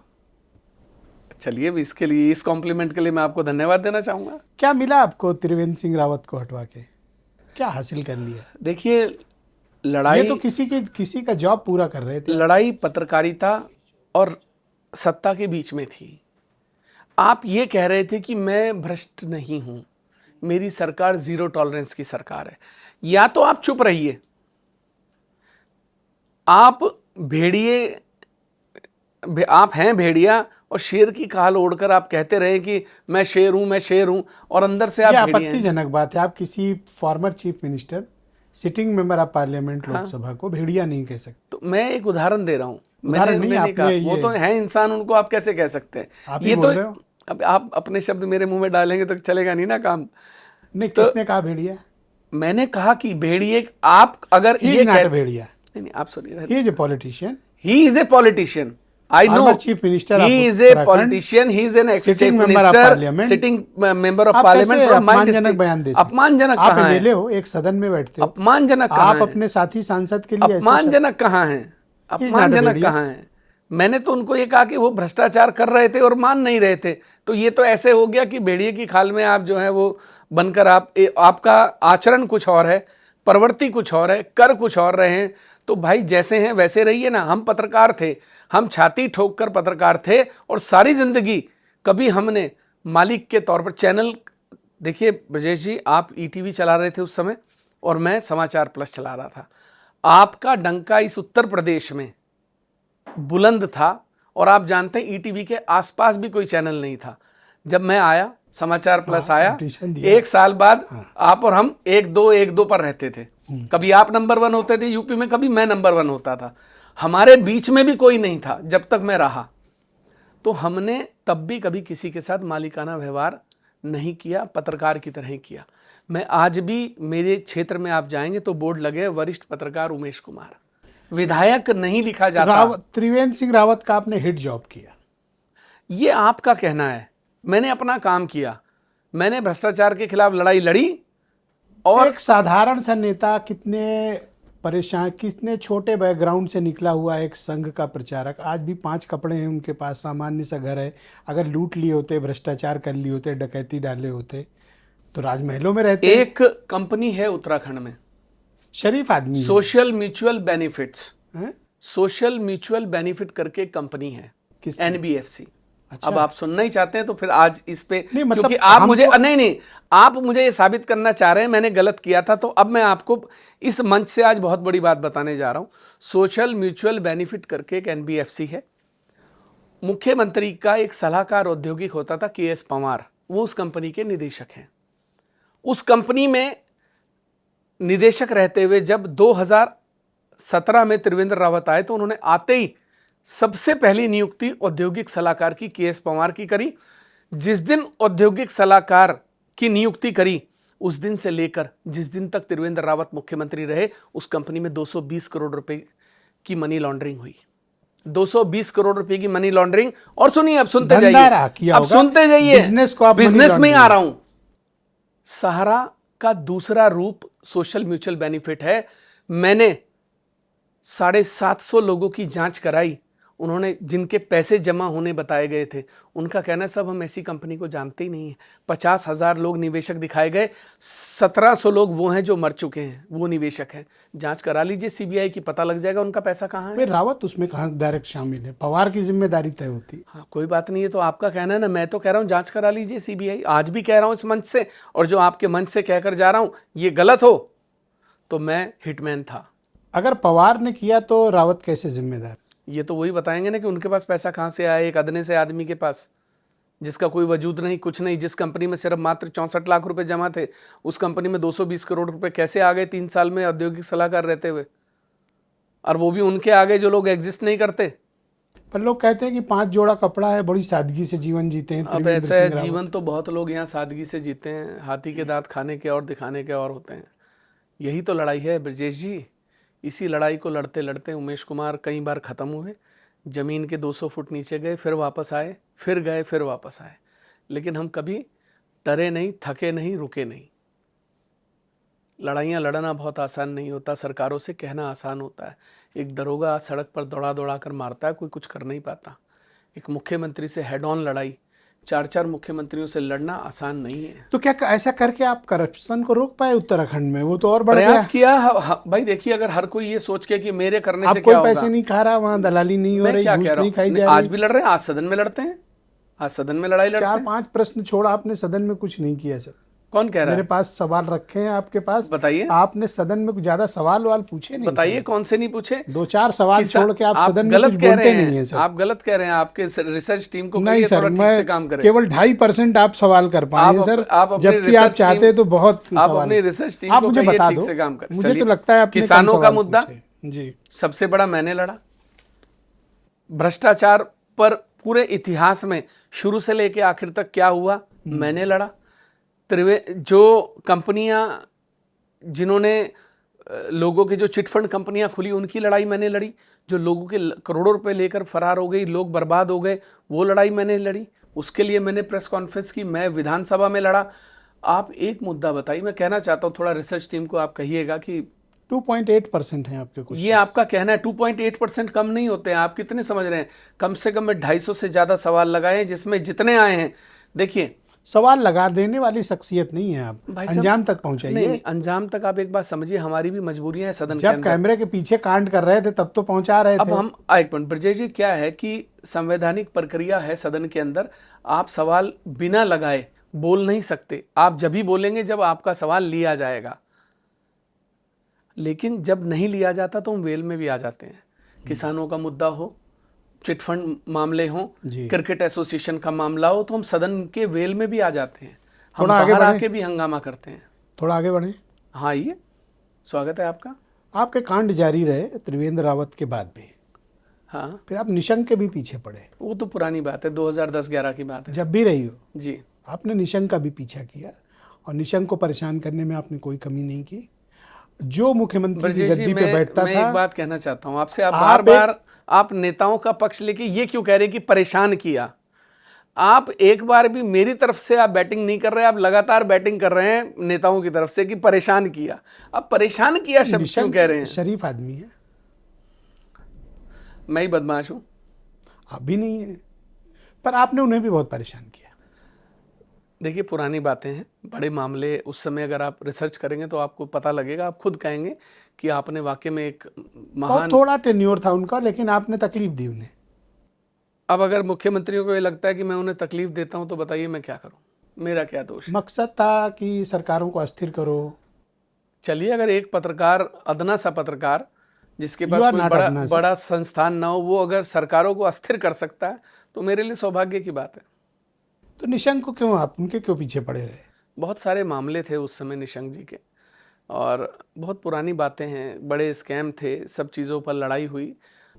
चलिए, इसके लिए, इस कॉम्प्लीमेंट के लिए मैं आपको धन्यवाद देना चाहूँगा। क्या मिला आपको त्रिवेंद्र सिंह रावत को हटवा के, क्या हासिल कर लिया? देखिए, ये लड़ाई तो किसी का जॉब पूरा कर रहे थे। लड़ाई पत्रकारिता और सत्ता के बीच में थी। आप ये कह रहे थे कि मैं भ्रष्ट नहीं हूं, मेरी सरकार जीरो टॉलरेंस की सरकार है। या तो आप चुप रहिए, आप आप हैं भेड़िया और शेर की खाल ओढ़कर आप कहते रहे कि मैं शेर हूं, और अंदर से आप ये भेड़िया हैं। आपत्तिजनक बात है। आप किसी former chief minister, sitting member of parliament Lok Sabha को भेड़िया नहीं कह सकते। तो मैं एक उदाहरण दे रहा हूं। उदाहरण नहीं, मैंने कहा, आपने वो तो है इंसान, उनको आप कैसे कह सकते हैं? आप ही ये बोल तो रहे हो। अब आप अपने शब्द मेरे मुंह में डालेंगे तो चलेगा नहीं ना काम। नहीं, किसने कहा भेड़िया? मैंने कहा कि भेड़िए, आप अगर He ये is not a कहते, भेड़िया। नहीं, आप सुनिए, He is a politician. he is a politician, I know, Former chief minister he of is a Uttarakhand, politician, he is an ex sitting chief member of minister, parliament. sitting member of आप parliament कैसे from my अपमानजनक district। बयान दे सकते? अपमानजनक आप कहाँ एमएलए है? हो, एक सदन में बैठते हो, अपमानजनक कहाँ आप है? अपने साथी सांसद के लिए ऐसे अपमानजनक कहाँ है? अपमानजनक भेड़िया। कहाँ है? मैंने तो उनको ये कहा कि वो भ्रष्टाचार कर रहे थे और मान नहीं रहे थे। तो ये तो ऐसे हो गया कि भेड़िए की खाल में आप जो है वो बनकर आपका आचरण कुछ और है, प्रवृत्ति कुछ और है, कर कुछ और रहे हैं। तो भाई जैसे हैं वैसे रहिए ना। हम पत्रकार थे, हम छाती ठोक कर पत्रकार थे, और सारी जिंदगी कभी हमने मालिक के तौर पर चैनल, देखिए ब्रजेश जी, आप ईटीवी चला रहे थे उस समय और मैं समाचार प्लस चला रहा था। आपका डंका इस उत्तर प्रदेश में बुलंद था, और आप जानते हैं ईटीवी के आसपास भी कोई चैनल नहीं था। जब मैं आया, समाचार प्लस आया, एक साल बाद आप और हम एक दो पर रहते थे। कभी आप नंबर 1 होते थे यूपी में, कभी मैं नंबर 1 होता था। हमारे बीच में भी कोई नहीं था जब तक मैं रहा। तो हमने तब भी कभी किसी के साथ मालिकाना व्यवहार नहीं किया, पत्रकार की तरह ही किया। मैं आज भी, मेरे क्षेत्र में आप जाएंगे तो बोर्ड लगे हैं, वरिष्ठ पत्रकार उमेश कुमार, विधायक नहीं लिखा जाता। त्रिवेंद्र सिंह रावत का आपने हिट जॉब किया, ये आपका कहना है। मैंने अपना काम किया, मैंने भ्रष्टाचार के खिलाफ लड़ाई लड़ी। और एक साधारण सा नेता, कितने परेशान, कितने छोटे बैकग्राउंड से निकला हुआ एक संघ का प्रचारक, आज भी 5 कपड़े हैं उनके पास, सामान्य सा घर है। अगर लूट लिए होते, भ्रष्टाचार कर लिए होते, डकैती डाले होते तो राजमहलों में रहते। एक कंपनी है उत्तराखंड में, शरीफ आदमी, सोशल म्यूचुअल बेनिफिट्स, है? सोशल म्यूचुअल बेनिफिट करके कंपनी है, किसकी? एनबीएफसी। अच्छा। अब आप सुनना ही चाहते हैं तो फिर आज इस पे, नहीं, मतलब क्योंकि आप मुझे नहीं, आप मुझे ये साबित करना चाह रहे हैं मैंने गलत किया था, तो अब मैं आपको इस मंच से आज बहुत बड़ी बात बताने जा रहा हूं। सोशल म्यूचुअल बेनिफिट करके एक एनबीएफसी है। मुख्यमंत्री का एक सलाहकार औद्योगिक होता था केएस पंवार, वो उस कंपनी के निदेशक हैं। उस कंपनी में निदेशक रहते हुए जब 2017 में त्रिवेंद्र रावत आए तो उन्होंने आते ही सबसे पहली नियुक्ति औद्योगिक सलाहकार की केएस पंवार की करी। जिस दिन औद्योगिक सलाहकार की नियुक्ति करी, उस दिन से लेकर जिस दिन तक त्रिवेंद्र रावत मुख्यमंत्री रहे, उस कंपनी में 220 करोड़ रुपए की मनी लॉन्ड्रिंग हुई। 220 करोड़ रुपए की मनी लॉन्ड्रिंग। और सुनिए, अब सुनते जाइए, अब सुनते जाइए, बिजनेस में ही आ रहा हूं। सहारा का दूसरा रूप सोशल म्यूचुअल बेनिफिट है। मैंने 750 लोगों की जांच कराई, उन्होंने जिनके पैसे जमा होने बताए गए थे, उनका कहना है सब हम ऐसी कंपनी को जानते ही नहीं है। 50,000 लोग निवेशक दिखाए गए, 1700 लोग वो हैं जो मर चुके हैं, वो निवेशक हैं। जांच करा लीजिए सीबीआई की, पता लग जाएगा उनका पैसा कहाँ है। रावत उसमें कहाँ डायरेक्ट शामिल है? पवार की जिम्मेदारी तय होती। हाँ, कोई बात नहीं है, तो आपका कहना है ना, मैं तो कह रहा हूँ जांच करा लीजिए सीबीआई। आज भी कह रहा हूँ इस मंच से, और जो आपके मंच से कहकर जा रहा हूँ ये गलत हो तो मैं हिटमैन था। अगर पवार ने किया तो रावत कैसे जिम्मेदार? ये तो वही बताएंगे ना कि उनके पास पैसा कहाँ से आया। एक अदने से आदमी के पास, जिसका कोई वजूद नहीं, कुछ नहीं, जिस कंपनी में सिर्फ मात्र 64 लाख रुपए जमा थे, उस कंपनी में 220 करोड़ रुपए कैसे आ गए 3 साल में औद्योगिक सलाहकार रहते हुए? और वो भी उनके आगे जो लोग एग्जिस्ट नहीं करते। पर लोग कहते हैं कि 5 जोड़ा कपड़ा है, बड़ी सादगी से जीवन जीते हैं। अब ऐसा है, जीवन तो बहुत लोग यहाँ सादगी से जीते हैं। हाथी के दांत खाने के और दिखाने के और होते हैं। यही तो लड़ाई है ब्रजेश जी। इसी लड़ाई को लड़ते लड़ते उमेश कुमार कई बार ख़त्म हुए, ज़मीन के 200 फुट नीचे गए, फिर वापस आए, फिर गए, फिर वापस आए। लेकिन हम कभी डरे नहीं, थके नहीं, रुके नहीं। लड़ाइयाँ लड़ना बहुत आसान नहीं होता, सरकारों से कहना आसान होता है। एक दरोगा सड़क पर दौड़ा दौड़ा कर मारता है, कोई कुछ कर नहीं पाता। एक मुख्यमंत्री से हेड ऑन लड़ाई, 4-4 मुख्यमंत्रियों से लड़ना आसान नहीं है। तो क्या ऐसा करके आप करप्शन को रोक पाए उत्तराखंड में? वो तो और बढ़ गया। प्रयास किया भाई। देखिए, अगर हर कोई ये सोच के कि मेरे करने आप से कोई क्या होगा, पैसे नहीं खा रहा, वहां दलाली नहीं हो मैं रही, क्या घूस कह रहा नहीं खाई हूँ, जा आज रही। भी लड़ रहे हैं, आज सदन में लड़ते हैं, आज सदन में लड़ाई लड़ते हैं। 4-5 प्रश्न छोड़ा आपने, सदन में कुछ नहीं किया सर। कौन कह रहा मेरे है? पास सवाल रखे हैं आपके पास, बताइए, आपने सदन में कुछ ज्यादा सवाल वाल पूछे नहीं बताइए सर। कौन से नहीं पूछे? 2-4 सवाल छोड़ के आप सदन में गलत कुछ कह बोलते रहे नहीं है हैं, सर। आप गलत कह रहे हैं। आपके रिसर्च टीम को नहीं कहिए सर, थोड़ा ठीक मैं से काम करे। केवल 2.5% आप सवाल कर पाए हैं सर, जबकि आप चाहते तो बहुत आप सवाल। अपनी रिसर्च टीम आप को मुझे कहिए बता ठीक दो, से काम करे। मुझे चलिए, तो लगता है आपने कम किसानों का सवाल मुद्दा पूछे। जी, सबसे बड़ा मैंने लड़ा। भ्रष्टाचार पर पूरे इतिहास में शुरू से लेके आखिर तक क्या हुआ, मैंने लड़ा। जो कंपनियां, जिन्होंने लोगों की जो चिटफंड कंपनियां खुली, उनकी लड़ाई मैंने लड़ी। जो लोगों के करोड़ों रुपए लेकर फरार हो गई, लोग बर्बाद हो गए, वो लड़ाई मैंने लड़ी। उसके लिए मैंने प्रेस कॉन्फ्रेंस की, मैं विधानसभा में लड़ा। आप एक मुद्दा बताइए, मैं कहना चाहता हूं, थोड़ा रिसर्च टीम को आप कहिएगा कि 2.8% है आपके कुछ। ये आपका कहना है 2.8% कम नहीं होते हैं। आप कितने समझ रहे हैं? कम से कम मैं 250 से ज्यादा सवाल लगाए हैं, जिसमें जितने आए हैं, देखिए, सवाल लगा देने वाली शख्सियत नहीं है आप, भाई साहब, अंजाम तक पहुंचाइए। नहीं, अंजाम तक आप एक बात समझिए, हमारी भी मजबूरियां हैं सदन के जब अंदर। कैमरे के पीछे कांड कर रहे थे तब तो पहुंचा रहे अब थे। हम एक मिनट, ब्रजेश जी, क्या है कि संवैधानिक प्रक्रिया है सदन के अंदर, आप सवाल बिना लगाए बोल नहीं सकते। आप जब ही बोलेंगे जब आपका सवाल लिया जाएगा, लेकिन जब नहीं लिया जाता तो हम वेल में भी आ जाते हैं। किसानों का मुद्दा हो, चिटफंड मामले हो, क्रिकेट एसोसिएशन का मामला हो, तो हम सदन के वेल में भी आ जाते हैं। हम बाहर आके भी हंगामा करते हैं। थोड़ा आगे बढ़े। हाँ, ये स्वागत है आपका। आपके कांड जारी रहे त्रिवेंद्र रावत के बाद भी। हाँ, फिर आप निशंक के भी पीछे पड़े। वो तो पुरानी बात है, 2010-11 की बात है। जब भी रही हो जी, आपने निशंक का भी पीछा किया, और निशंक को परेशान करने में आपने कोई कमी नहीं की। जो मुख्यमंत्री की गद्दी पे बैठता मैं था। एक बात कहना चाहता हूं आपसे, आप बार बार आप नेताओं का पक्ष लेके ये क्यों कह रहे हैं कि परेशान किया? आप एक बार भी मेरी तरफ से आप बैटिंग नहीं कर रहे, आप लगातार बैटिंग कर रहे हैं नेताओं की तरफ से कि परेशान किया। आप परेशान किया शब्द क्यों कह रहे हैं? शरीफ आदमी है। मैं ही बदमाश हूं? आप भी नहीं है, पर आपने उन्हें भी बहुत परेशान किया। देखिए, पुरानी बातें हैं, बड़े मामले उस समय अगर आप रिसर्च करेंगे तो आपको पता लगेगा, आप खुद कहेंगे कि आपने वाकई में एक महान, थोड़ा टेन्योर था उनका, लेकिन आपने तकलीफ दी उन्हें। अब अगर मुख्यमंत्रियों को ये लगता है कि मैं उन्हें तकलीफ देता हूं तो बताइए मैं क्या करूं? मेरा क्या दोष? मकसद था कि सरकारों को अस्थिर करो। चलिए, अगर एक पत्रकार, अदना सा पत्रकार जिसके पास कोई बड़ा संस्थान ना हो, वो अगर सरकारों को अस्थिर कर सकता है तो मेरे लिए सौभाग्य की बात है। तो निशंक को क्यों, आप उनके क्यों पीछे पड़े रहे? बहुत सारे मामले थे उस समय निशंक जी के, और बहुत पुरानी बातें हैं, बड़े स्कैम थे, सब चीज़ों पर लड़ाई हुई।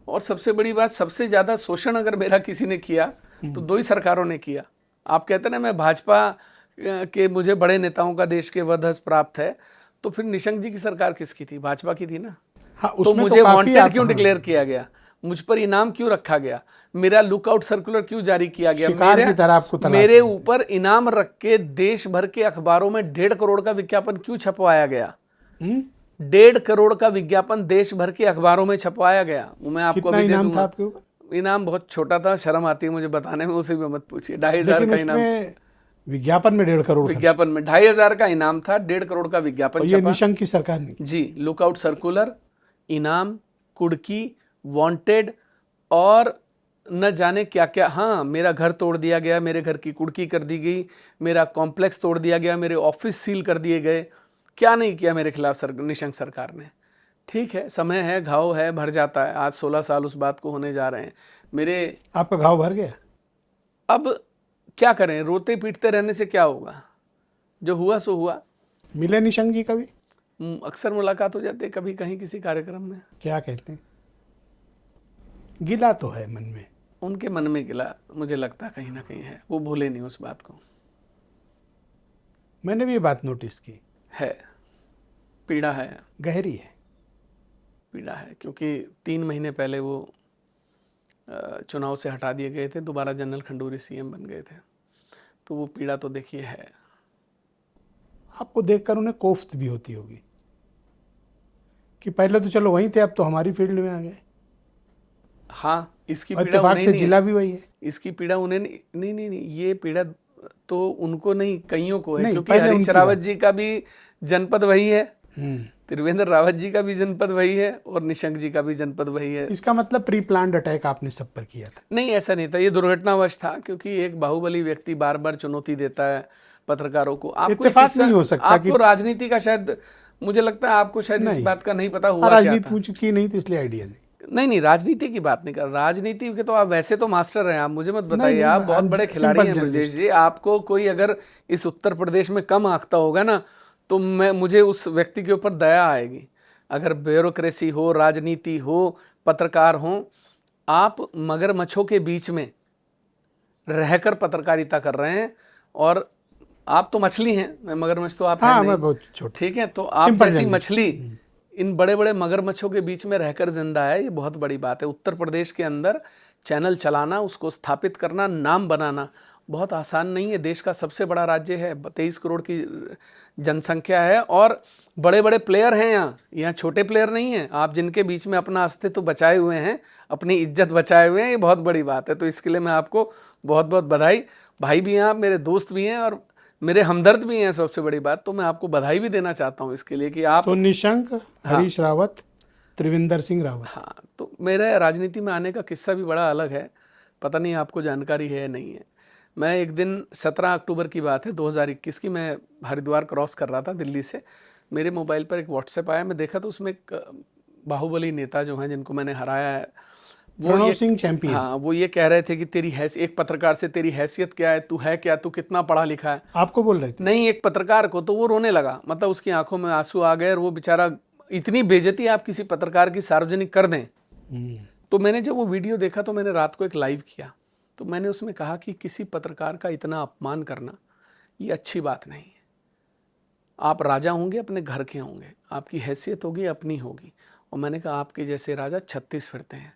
और सबसे बड़ी बात, सबसे ज़्यादा शोषण अगर मेरा किसी ने किया तो 2 ही सरकारों ने किया। आप कहते ना मैं भाजपा के, मुझे बड़े नेताओं का देश के वधस प्राप्त है, तो फिर निशंक जी की सरकार किसकी थी? भाजपा की थी ना। हाँ, तो मुझे वांटेड क्यों डिक्लेयर किया गया? मुझ पर इनाम क्यों रखा गया? मेरा लुकआउट सर्कुलर क्यों जारी किया गया? मेरे ऊपर इनाम रख के देश भर के अखबारों में 1.5 करोड़ का विज्ञापन क्यों छपवाया गया? 1.5 करोड़ का विज्ञापन देश भर के अखबारों में छपवाया गया। वो मैं आपको अभी दे दूंगा। इनाम बहुत छोटा था, शर्म आती है मुझे बताने में, उसे भी मत पूछिए। 2,500 का इनाम, विज्ञापन में 1.5 करोड़, विज्ञापन में 2,500 का इनाम था, 1.5 करोड़ का विज्ञापन छपा। ये निशंक की सरकार ने जी। लुकआउट सर्कुलर, इनाम, कुड़की, वांटेड, और न जाने क्या क्या। हाँ, मेरा घर तोड़ दिया गया, मेरे घर की कुड़की कर दी गई, मेरा कॉम्प्लेक्स तोड़ दिया गया, मेरे ऑफिस सील कर दिए गए। क्या नहीं किया मेरे खिलाफ निशंक सरकार ने? ठीक है, समय है, घाव है, भर जाता है। आज 16 साल उस बात को होने जा रहे हैं। मेरे, आपका घाव भर गया। अब क्या करें, रोते पीटते रहने से क्या होगा? जो हुआ सो हुआ। मिले निशंक जी कभी? अक्सर मुलाकात हो जाती है, कभी कहीं किसी कार्यक्रम में। क्या कहते हैं? गिला तो है मन में, उनके मन में गिला मुझे लगता है कहीं ना कहीं है, वो भूले नहीं उस बात को। मैंने भी ये बात नोटिस की है, पीड़ा है, गहरी है पीड़ा है, क्योंकि 3 महीने पहले वो चुनाव से हटा दिए गए थे, दोबारा जनरल खंडूरी सीएम बन गए थे, तो वो पीड़ा तो देखिए है। आपको देखकर उन्हें कोफ्त भी होती होगी कि पहले तो चलो वहीं थे, अब तो हमारी फील्ड में आ गए। हाँ, इसकी और पीड़ा इत्तेफाक उन्हें से नहीं जिला भी वही है। इसकी पीड़ा उन्हें नहीं, ये पीड़ा तो उनको नहीं, कईयों को है, नहीं, क्योंकि पहले हरीश उनकी रावत बात। जी का भी जनपद वही है, हम्म। त्रिवेंद्र रावत जी का भी जनपद वही है, और निशंक जी का भी जनपद वही है। इसका मतलब प्री प्लान्ड अटैक आपने सब पर किया था। नहीं, ऐसा नहीं था, ये दुर्घटनावश था, क्योंकि एक बाहुबली व्यक्ति बार बार चुनौती देता है पत्रकारों को। आपको एक इत्तेफाक किस्सा, नहीं हो सकता आपको कि राजनीति का शायद, मुझे लगता है आपको शायद इस नहीं। बात का नहीं पता हाँ, हुआ क्या राजनीति था। मुझे की नहीं तो इसलिए आइडिया नहीं। नहीं, राजनीति की बात नहीं कर, राजनीति के तो आप वैसे तो मास्टर हैं, आप मुझे मत नहीं, बताइए, नहीं, आप बहुत I'm बड़े just खिलाड़ी simple हैं ब्रजेश journalist। जी। आपको कोई अगर इस उत्तर प्रदेश में कम आंकता होगा ना, तो मुझे उस व्यक्ति के ऊपर दया आएगी। अगर ब्यूरोक्रेसी हो, राजनीति हो, पत्रकार हो, आप मगरमच्छों के बीच में रहकर पत्रकारिता कर रहे हैं, और आप तो मछली हैं, मैं मगरमच्छ तो आप हैं हाँ, नहीं, मैं बहुत छोटा, ठीक है। तो आप सिंपल जैसी जर्नलिस्ट। मछली इन बड़े बड़े मगरमच्छों के बीच में रहकर जिंदा है, ये बहुत बड़ी बात है। उत्तर प्रदेश के अंदर चैनल चलाना, उसको स्थापित करना, नाम बनाना बहुत आसान नहीं है। देश का सबसे बड़ा राज्य है, 23 करोड़ की जनसंख्या है, और बड़े बड़े प्लेयर हैं यहाँ छोटे प्लेयर नहीं हैं। आप जिनके बीच में अपना अस्तित्व बचाए हुए हैं, अपनी इज्जत बचाए हुए हैं, ये बहुत बड़ी बात है। तो इसके लिए मैं आपको बहुत बहुत बधाई, भाई भी हैं आप, मेरे दोस्त भी हैं, और मेरे हमदर्द भी हैं। सबसे बड़ी बात तो मैं आपको बधाई भी देना चाहता हूँ इसके लिए कि आप तो निशंक, हरीश रावत, त्रिवेंद्र सिंह रावत। हाँ, तो मेरा राजनीति में आने का किस्सा भी बड़ा अलग है, पता नहीं आपको जानकारी है या नहीं है। मैं एक दिन 17 अक्टूबर की बात है 2021 की, मैं हरिद्वार क्रॉस कर रहा था दिल्ली से, मेरे मोबाइल पर एक व्हाट्सएप आया, मैं देखा तो उसमें एक बाहुबली नेता जो हैं जिनको मैंने हराया है, प्रणव सिंह चैंपियन। हाँ, वो ये कह रहे थे कि तेरी एक पत्रकार से तेरी हैसियत क्या है, तू है क्या, तू कितना पढ़ा लिखा है। आपको बोल रहे थे? नहीं, एक पत्रकार को। तो वो रोने लगा, मतलब उसकी आंखों में आंसू आ गए, और वो बेचारा, इतनी बेइज्जती आप किसी पत्रकार की सार्वजनिक कर दें। तो मैंने जब वो वीडियो देखा तो मैंने रात को एक लाइव किया, तो मैंने उसमें कहा कि किसी पत्रकार का इतना अपमान करना ये अच्छी बात नहीं है। आप राजा होंगे, अपने घर के होंगे, आपकी हैसियत होगी, अपनी होगी। और मैंने कहा आपके जैसे राजा 36 फिरते हैं,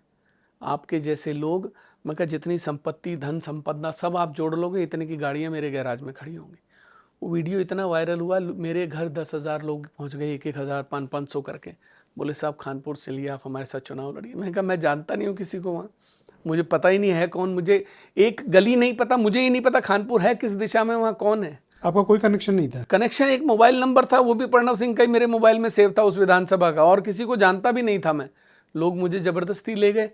आपके जैसे लोग, मैं कहा जितनी संपत्ति, धन संपदा सब आप जोड़ लोगे, इतने की गाड़ियाँ मेरे गैराज में खड़ी होंगी। वो वीडियो इतना वायरल हुआ, मेरे घर 10,000 लोग पहुंच गए, 1,000, 500 करके। बोले साहब खानपुर से लिए, आप हमारे साथ चुनाव लड़िए। मैंने कहा मैं जानता नहीं हूँ किसी को वहाँ, मुझे पता ही नहीं है कौन, मुझे एक गली नहीं पता, मुझे ही नहीं पता खानपुर है किस दिशा में, वहाँ कौन है। आपका कोई कनेक्शन नहीं था? कनेक्शन एक मोबाइल नंबर था, वो भी प्रणव सिंह का ही मेरे मोबाइल में सेव था उस विधानसभा का, और किसी को जानता भी नहीं था मैं। लोग मुझे ज़बरदस्ती ले गए।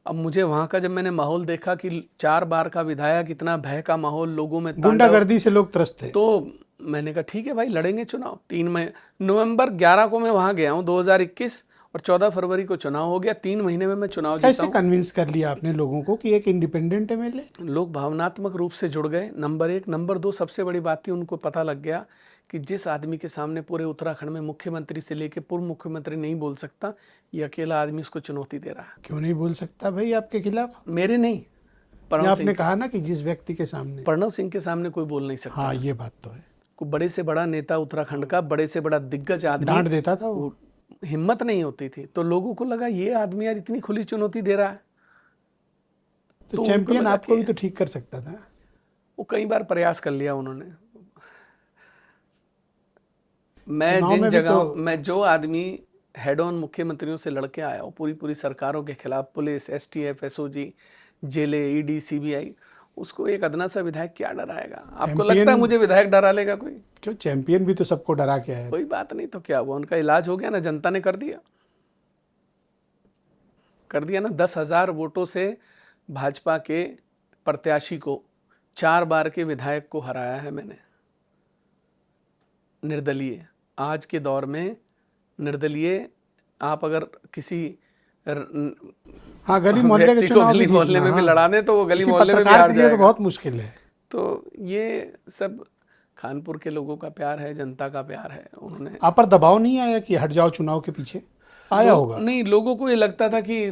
अब मुझे वहाँ का जब मैंने माहौल देखा कि 4 बार का विधायक, इतना भय का माहौल लोगों में, गुंडागर्दी से लोग त्रस्त थे, तो मैंने कहा ठीक है भाई, लड़ेंगे चुनाव। 3 नवंबर 11 को मैं वहाँ गया हूँ 2021, और 14 फरवरी को चुनाव हो गया। 3 महीने में मैं चुनाव जीता कैसे हूँ। कन्विंस कर लिया आपने लोगों को कि एक इंडिपेंडेंट एमएलए? लोग भावनात्मक रूप से जुड़ गए, नंबर 1। नंबर 2, सबसे बड़ी बात थी, उनको पता लग गया कि जिस आदमी के सामने पूरे उत्तराखंड में मुख्यमंत्री से लेकर पूर्व मुख्यमंत्री नहीं बोल सकता, ये अकेला आदमी उसको चुनौती दे रहा है। क्यों नहीं बोल सकता भाई आपके खिलाफ? मेरे नहीं, आपने कहा ना कि जिस व्यक्ति के सामने, प्रणव सिंह के सामने कोई बोल नहीं सकता। हाँ, ये बात तो है। कोई बड़े से बड़ा नेता उत्तराखंड का, बड़े से बड़ा दिग्गज आदमी डांट देता था वो। हिम्मत नहीं होती थी। तो लोगों को लगा ये आदमी यार इतनी खुली चुनौती दे रहा है, तो चैंपियन आपको भी तो ठीक कर सकता था। वो कई बार प्रयास कर लिया उन्होंने। मैं जिन जगहों, मैं जो आदमी हेड ऑन मुख्यमंत्रियों से लड़के आया हूँ, पूरी सरकारों के खिलाफ, पुलिस, एसटीएफ, एसओजी, जेले, ईडी, सीबीआई, उसको एक अदना सा विधायक क्या डराएगा? आपको लगता है मुझे विधायक डरा लेगा कोई? क्यों, चैंपियन भी तो सबको डरा के आया। कोई बात नहीं, तो क्या हुआ, उनका इलाज हो गया ना, जनता ने कर दिया ना। 10,000 वोटों से भाजपा के प्रत्याशी को, 4 बार के विधायक को हराया है मैंने, निर्दलीय। आज के दौर में निर्दलीय, आप अगर किसी हाँ, गली मोहल्ले के चुनाव गली मोहल्ले में भी लड़ा दें तो वो गली मोहल्ले में भी हार जाएगा। तो बहुत मुश्किल है। तो ये सब खानपुर के लोगों का प्यार है, जनता का प्यार है। उन्होंने, आप पर दबाव नहीं आया कि हट जाओ चुनाव के पीछे? आया होगा। नहीं, लोगों को ये लगता था कि ये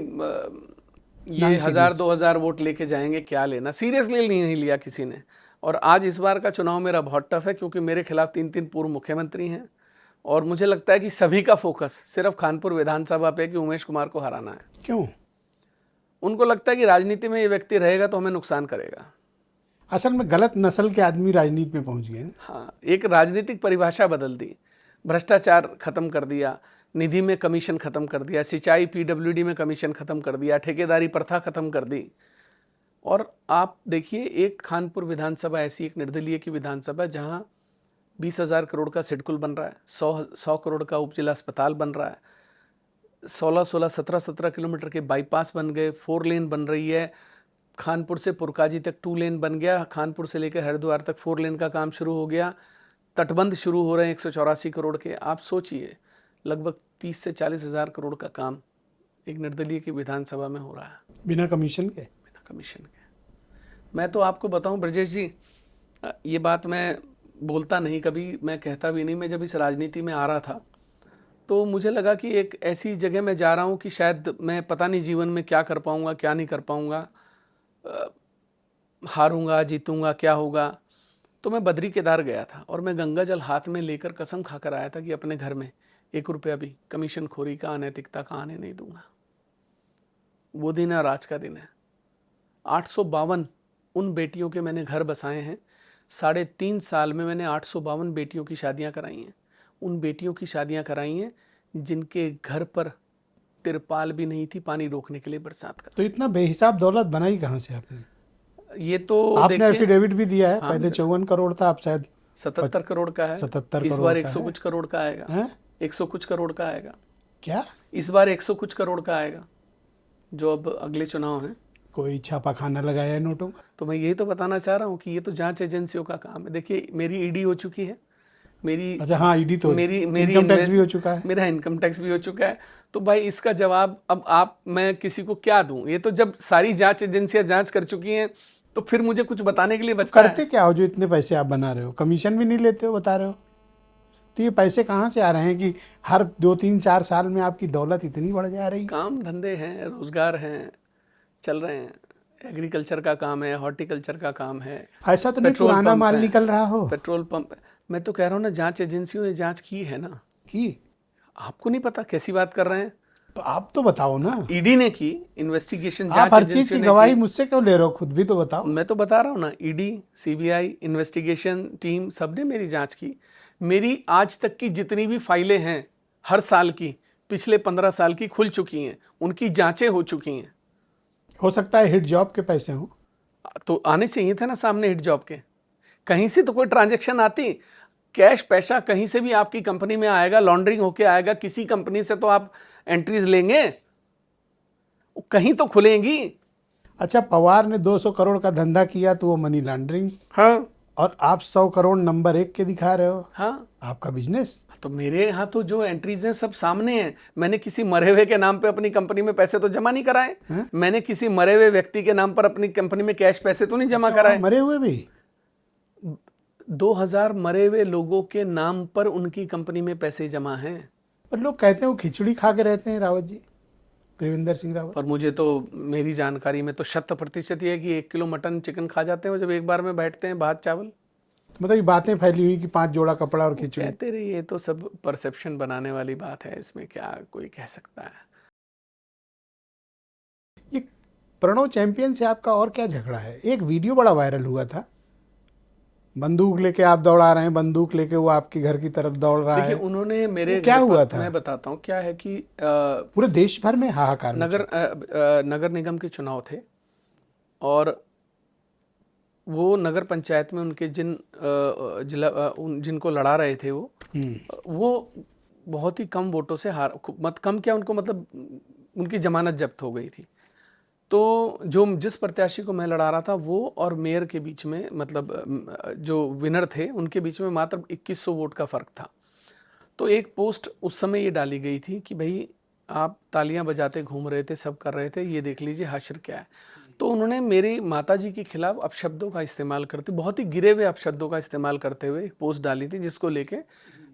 1,000-2,000 वोट लेके जाएंगे, क्या लेना, सीरियसली नहीं लिया किसी ने। और आज इस बार का चुनाव मेरा बहुत टफ है, क्योंकि मेरे खिलाफ 3 पूर्व मुख्यमंत्री हैं, और मुझे लगता है कि सभी का फोकस सिर्फ खानपुर विधानसभा पे कि उमेश कुमार को हराना है। क्यों? उनको लगता है कि राजनीति में ये व्यक्ति रहेगा तो हमें नुकसान करेगा। असल में गलत नस्ल के आदमी राजनीति में पहुंच गए। हाँ, एक राजनीतिक परिभाषा बदल दी, भ्रष्टाचार खत्म कर दिया, निधि में कमीशन ख़त्म कर दिया, सिंचाई पीडब्ल्यूडी में कमीशन ख़त्म कर दिया, ठेकेदारी प्रथा ख़त्म कर दी। और आप देखिए, एक खानपुर विधानसभा ऐसी एक निर्दलीय की विधानसभा जहाँ 20,000 करोड़ का सिडकुल बन रहा है, 100 करोड़ का उपजिला अस्पताल बन रहा है, 17 किलोमीटर के बाईपास बन गए, 4 लेन बन रही है, खानपुर से पुरकाजी तक 2 लेन बन गया, खानपुर से लेकर हरिद्वार तक 4 लेन का काम शुरू हो गया, तटबंध शुरू हो रहे हैं 184 करोड़ के। आप सोचिए, लगभग 30 से 40,000 करोड़ का काम एक निर्दलीय की विधानसभा में हो रहा है, बिना कमीशन के। बिना कमीशन के। मैं तो आपको बताऊं ब्रजेश जी, ये बात मैं बोलता नहीं कभी, मैं कहता भी नहीं। मैं जब इस राजनीति में आ रहा था तो मुझे लगा कि एक ऐसी जगह में जा रहा हूँ कि शायद मैं पता नहीं जीवन में क्या कर पाऊँगा, क्या नहीं कर पाऊँगा, हारूंगा जीतूंगा, क्या होगा। तो मैं बद्री केदार गया था और मैं गंगा जल हाथ में लेकर कसम खाकर आया था कि अपने घर में 1 रुपया भी कमीशन खोरी का, अनैतिकता का आने नहीं दूंगा। वो दिन है, आज का दिन है। 852 उन बेटियों के मैंने घर बसाए हैं। 3.5 साल में मैंने 852 बेटियों की शादियां कराई हैं। उन बेटियों की शादियां कराई हैं जिनके घर पर तिरपाल भी नहीं थी पानी रोकने के लिए बरसात का। तो इतना बेहिसाब दौलत बनाई कहाँ से आपने? ये तो आपने एफिडेविट भी दिया है। हाँ, पहले 54 करोड़ था, अब शायद 77 करोड़ का है। 77 इस करोड़ बार का 100 है। कुछ करोड़ का आएगा। हैं? 100 कुछ करोड़ का आएगा। क्या? इस बार 100 कुछ करोड़ का आएगा, जो अब अगले चुनाव हैं। कोई छापा खाना लगाया है नोटों का? तो मैं यही तो बताना चाह रहा हूँ कि ये तो जांच एजेंसियों का काम है। देखिए, मेरी ईडी हो चुकी है, मेरी अच्छा हाँ, ईडी तो मेरी इनकम टैक्स भी हो चुका है। मेरा इनकम टैक्स भी हो चुका है। तो भाई इसका जवाब अब मैं किसी को क्या दूं? ये तो जब सारी जांच एजेंसियां जांच कर चुकी हैं तो फिर मुझे कुछ बताने के लिए बचता करते क्या हो जो इतने पैसे आप बना रहे हो? कमीशन भी नहीं लेते हो, बता रहे हो। तो ये पैसे कहाँ से आ रहे हैं कि हर 2-3-4 साल में आपकी दौलत इतनी बढ़ जा रही? काम धंधे हैं, रोजगार हैं, चल रहे हैं। एग्रीकल्चर का काम है, हॉर्टिकल्चर का काम है। ऐसा तो नहीं पुराना माल निकल रहा हो? Petrol pump. मैं तो कह रहा हूँ ना, जांच एजेंसियों ने जांच की है ना। की? आपको नहीं पता? कैसी बात कर रहे हैं? तो आप तो बताओ ना। ईडी ने की इन्वेस्टिगेशन, आप हर चीज की गवाही मुझसे क्यों ले रहे हो? खुद भी तो बताओ। मैं तो बता रहा हूँ ना, ईडी, सीबीआई, इन्वेस्टिगेशन टीम, सबने मेरी जांच की। मेरी आज तक की जितनी भी फाइलें हैं, हर साल की, पिछले 15 साल की खुल चुकी हैं, उनकी जांचें हो चुकी हैं। हो सकता है हिट जॉब के पैसे हों, तो आने चाहिए थे ना सामने हिट जॉब के। कहीं से तो कोई ट्रांजैक्शन आती। कैश पैसा कहीं से भी आपकी कंपनी में आएगा, लॉन्ड्रिंग होके आएगा। किसी कंपनी से तो आप एंट्रीज लेंगे, कहीं तो खुलेंगी। अच्छा, पवार ने 200 करोड़ का धंधा किया तो वो मनी लॉन्ड्रिंग, हाँ, और आप 100 करोड़ नंबर 1 के दिखा रहे हो। हाँ। आपका बिजनेस। तो मेरे यहाँ तो जो एंट्रीज हैं सब सामने हैं। मैंने किसी मरे हुए के नाम पे अपनी कंपनी में पैसे तो जमा नहीं कराए। मैंने किसी मरे हुए व्यक्ति के नाम पर अपनी कंपनी में कैश पैसे तो नहीं जमा कराए। मरे हुए भी 2000 मरे हुए लोगों के नाम पर उनकी कंपनी में पैसे जमा हैं। पर लोग कहते हैं वो खिचड़ी खा के रहते हैं रावत जी, त्रिवेंद्र सिंह रावत। पर मुझे तो, मेरी जानकारी में तो 100% ये है कि 1 किलो मटन चिकन खा जाते हैं वो जब एक बार में बैठते हैं, भात चावल। मतलब ये बातें फैली हुई कि 5 जोड़ा कपड़ा और खिचड़ी। कहते रहिए, ये तो सब परसेप्शन बनाने वाली बात है, इसमें क्या कोई कह सकता है। ये प्रणव चैंपियन से आपका और क्या झगड़ा है? एक वीडियो बड़ा वायरल हुआ था, बंदूक लेके आप दौड़ा रहे हैं, बंदूक लेके वो आपके घर की तरफ दौड़ रहा है। देखिए, उन्होंने मेरे क्या हुआ था? मैं बताता हूँ क्या है कि पूरे देश भर में हाहाकार नगर निगम के चुनाव थे और वो नगर पंचायत में उनके जिनको लड़ा रहे थे वो बहुत ही कम वोटों से हार, कम क्या, उनको मतलब उनकी जमानत जब्त हो गई थी। तो जिस प्रत्याशी को मैं लड़ा रहा था, वो और मेयर के बीच में, मतलब जो विनर थे उनके बीच में मात्र 2100 वोट का फ़र्क था। तो एक पोस्ट उस समय ये डाली गई थी कि भाई आप तालियां बजाते घूम रहे थे, सब कर रहे थे, ये देख लीजिए हाशिर क्या है। तो उन्होंने मेरी माताजी के खिलाफ अपशब्दों का इस्तेमाल करते, बहुत ही गिरे हुए अपशब्दों का इस्तेमाल करते हुए एक पोस्ट डाली थी, जिसको लेके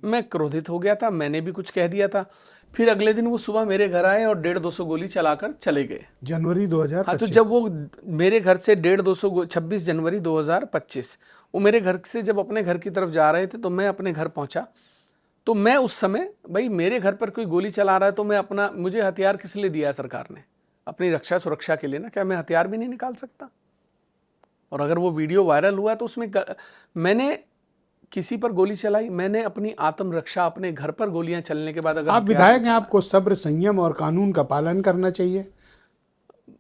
मैं क्रोधित हो गया था। मैंने भी कुछ कह दिया था। फिर अगले दिन वो सुबह मेरे घर आए और 150-200 गोली चलाकर चले गए। जनवरी 2025। हाँ, तो जब वो मेरे घर से 150-200 26 जनवरी 2025 वो मेरे घर से जब अपने घर की तरफ जा रहे थे, तो मैं अपने घर पहुंचा। तो मैं उस समय, भाई मेरे घर पर कोई गोली चला रहा है तो मैं मुझे हथियार किस लिए दिया सरकार ने? अपनी रक्षा सुरक्षा के लिए ना। क्या मैं हथियार भी नहीं निकाल सकता? और अगर वो वीडियो वायरल हुआ तो उसमें मैंने किसी पर गोली चलाई, मैंने अपनी आत्मरक्षा, अपने घर पर गोलियां चलने के बाद अगर आप विधायक हैं, आपको सब्र, संयम और कानून का पालन करना चाहिए।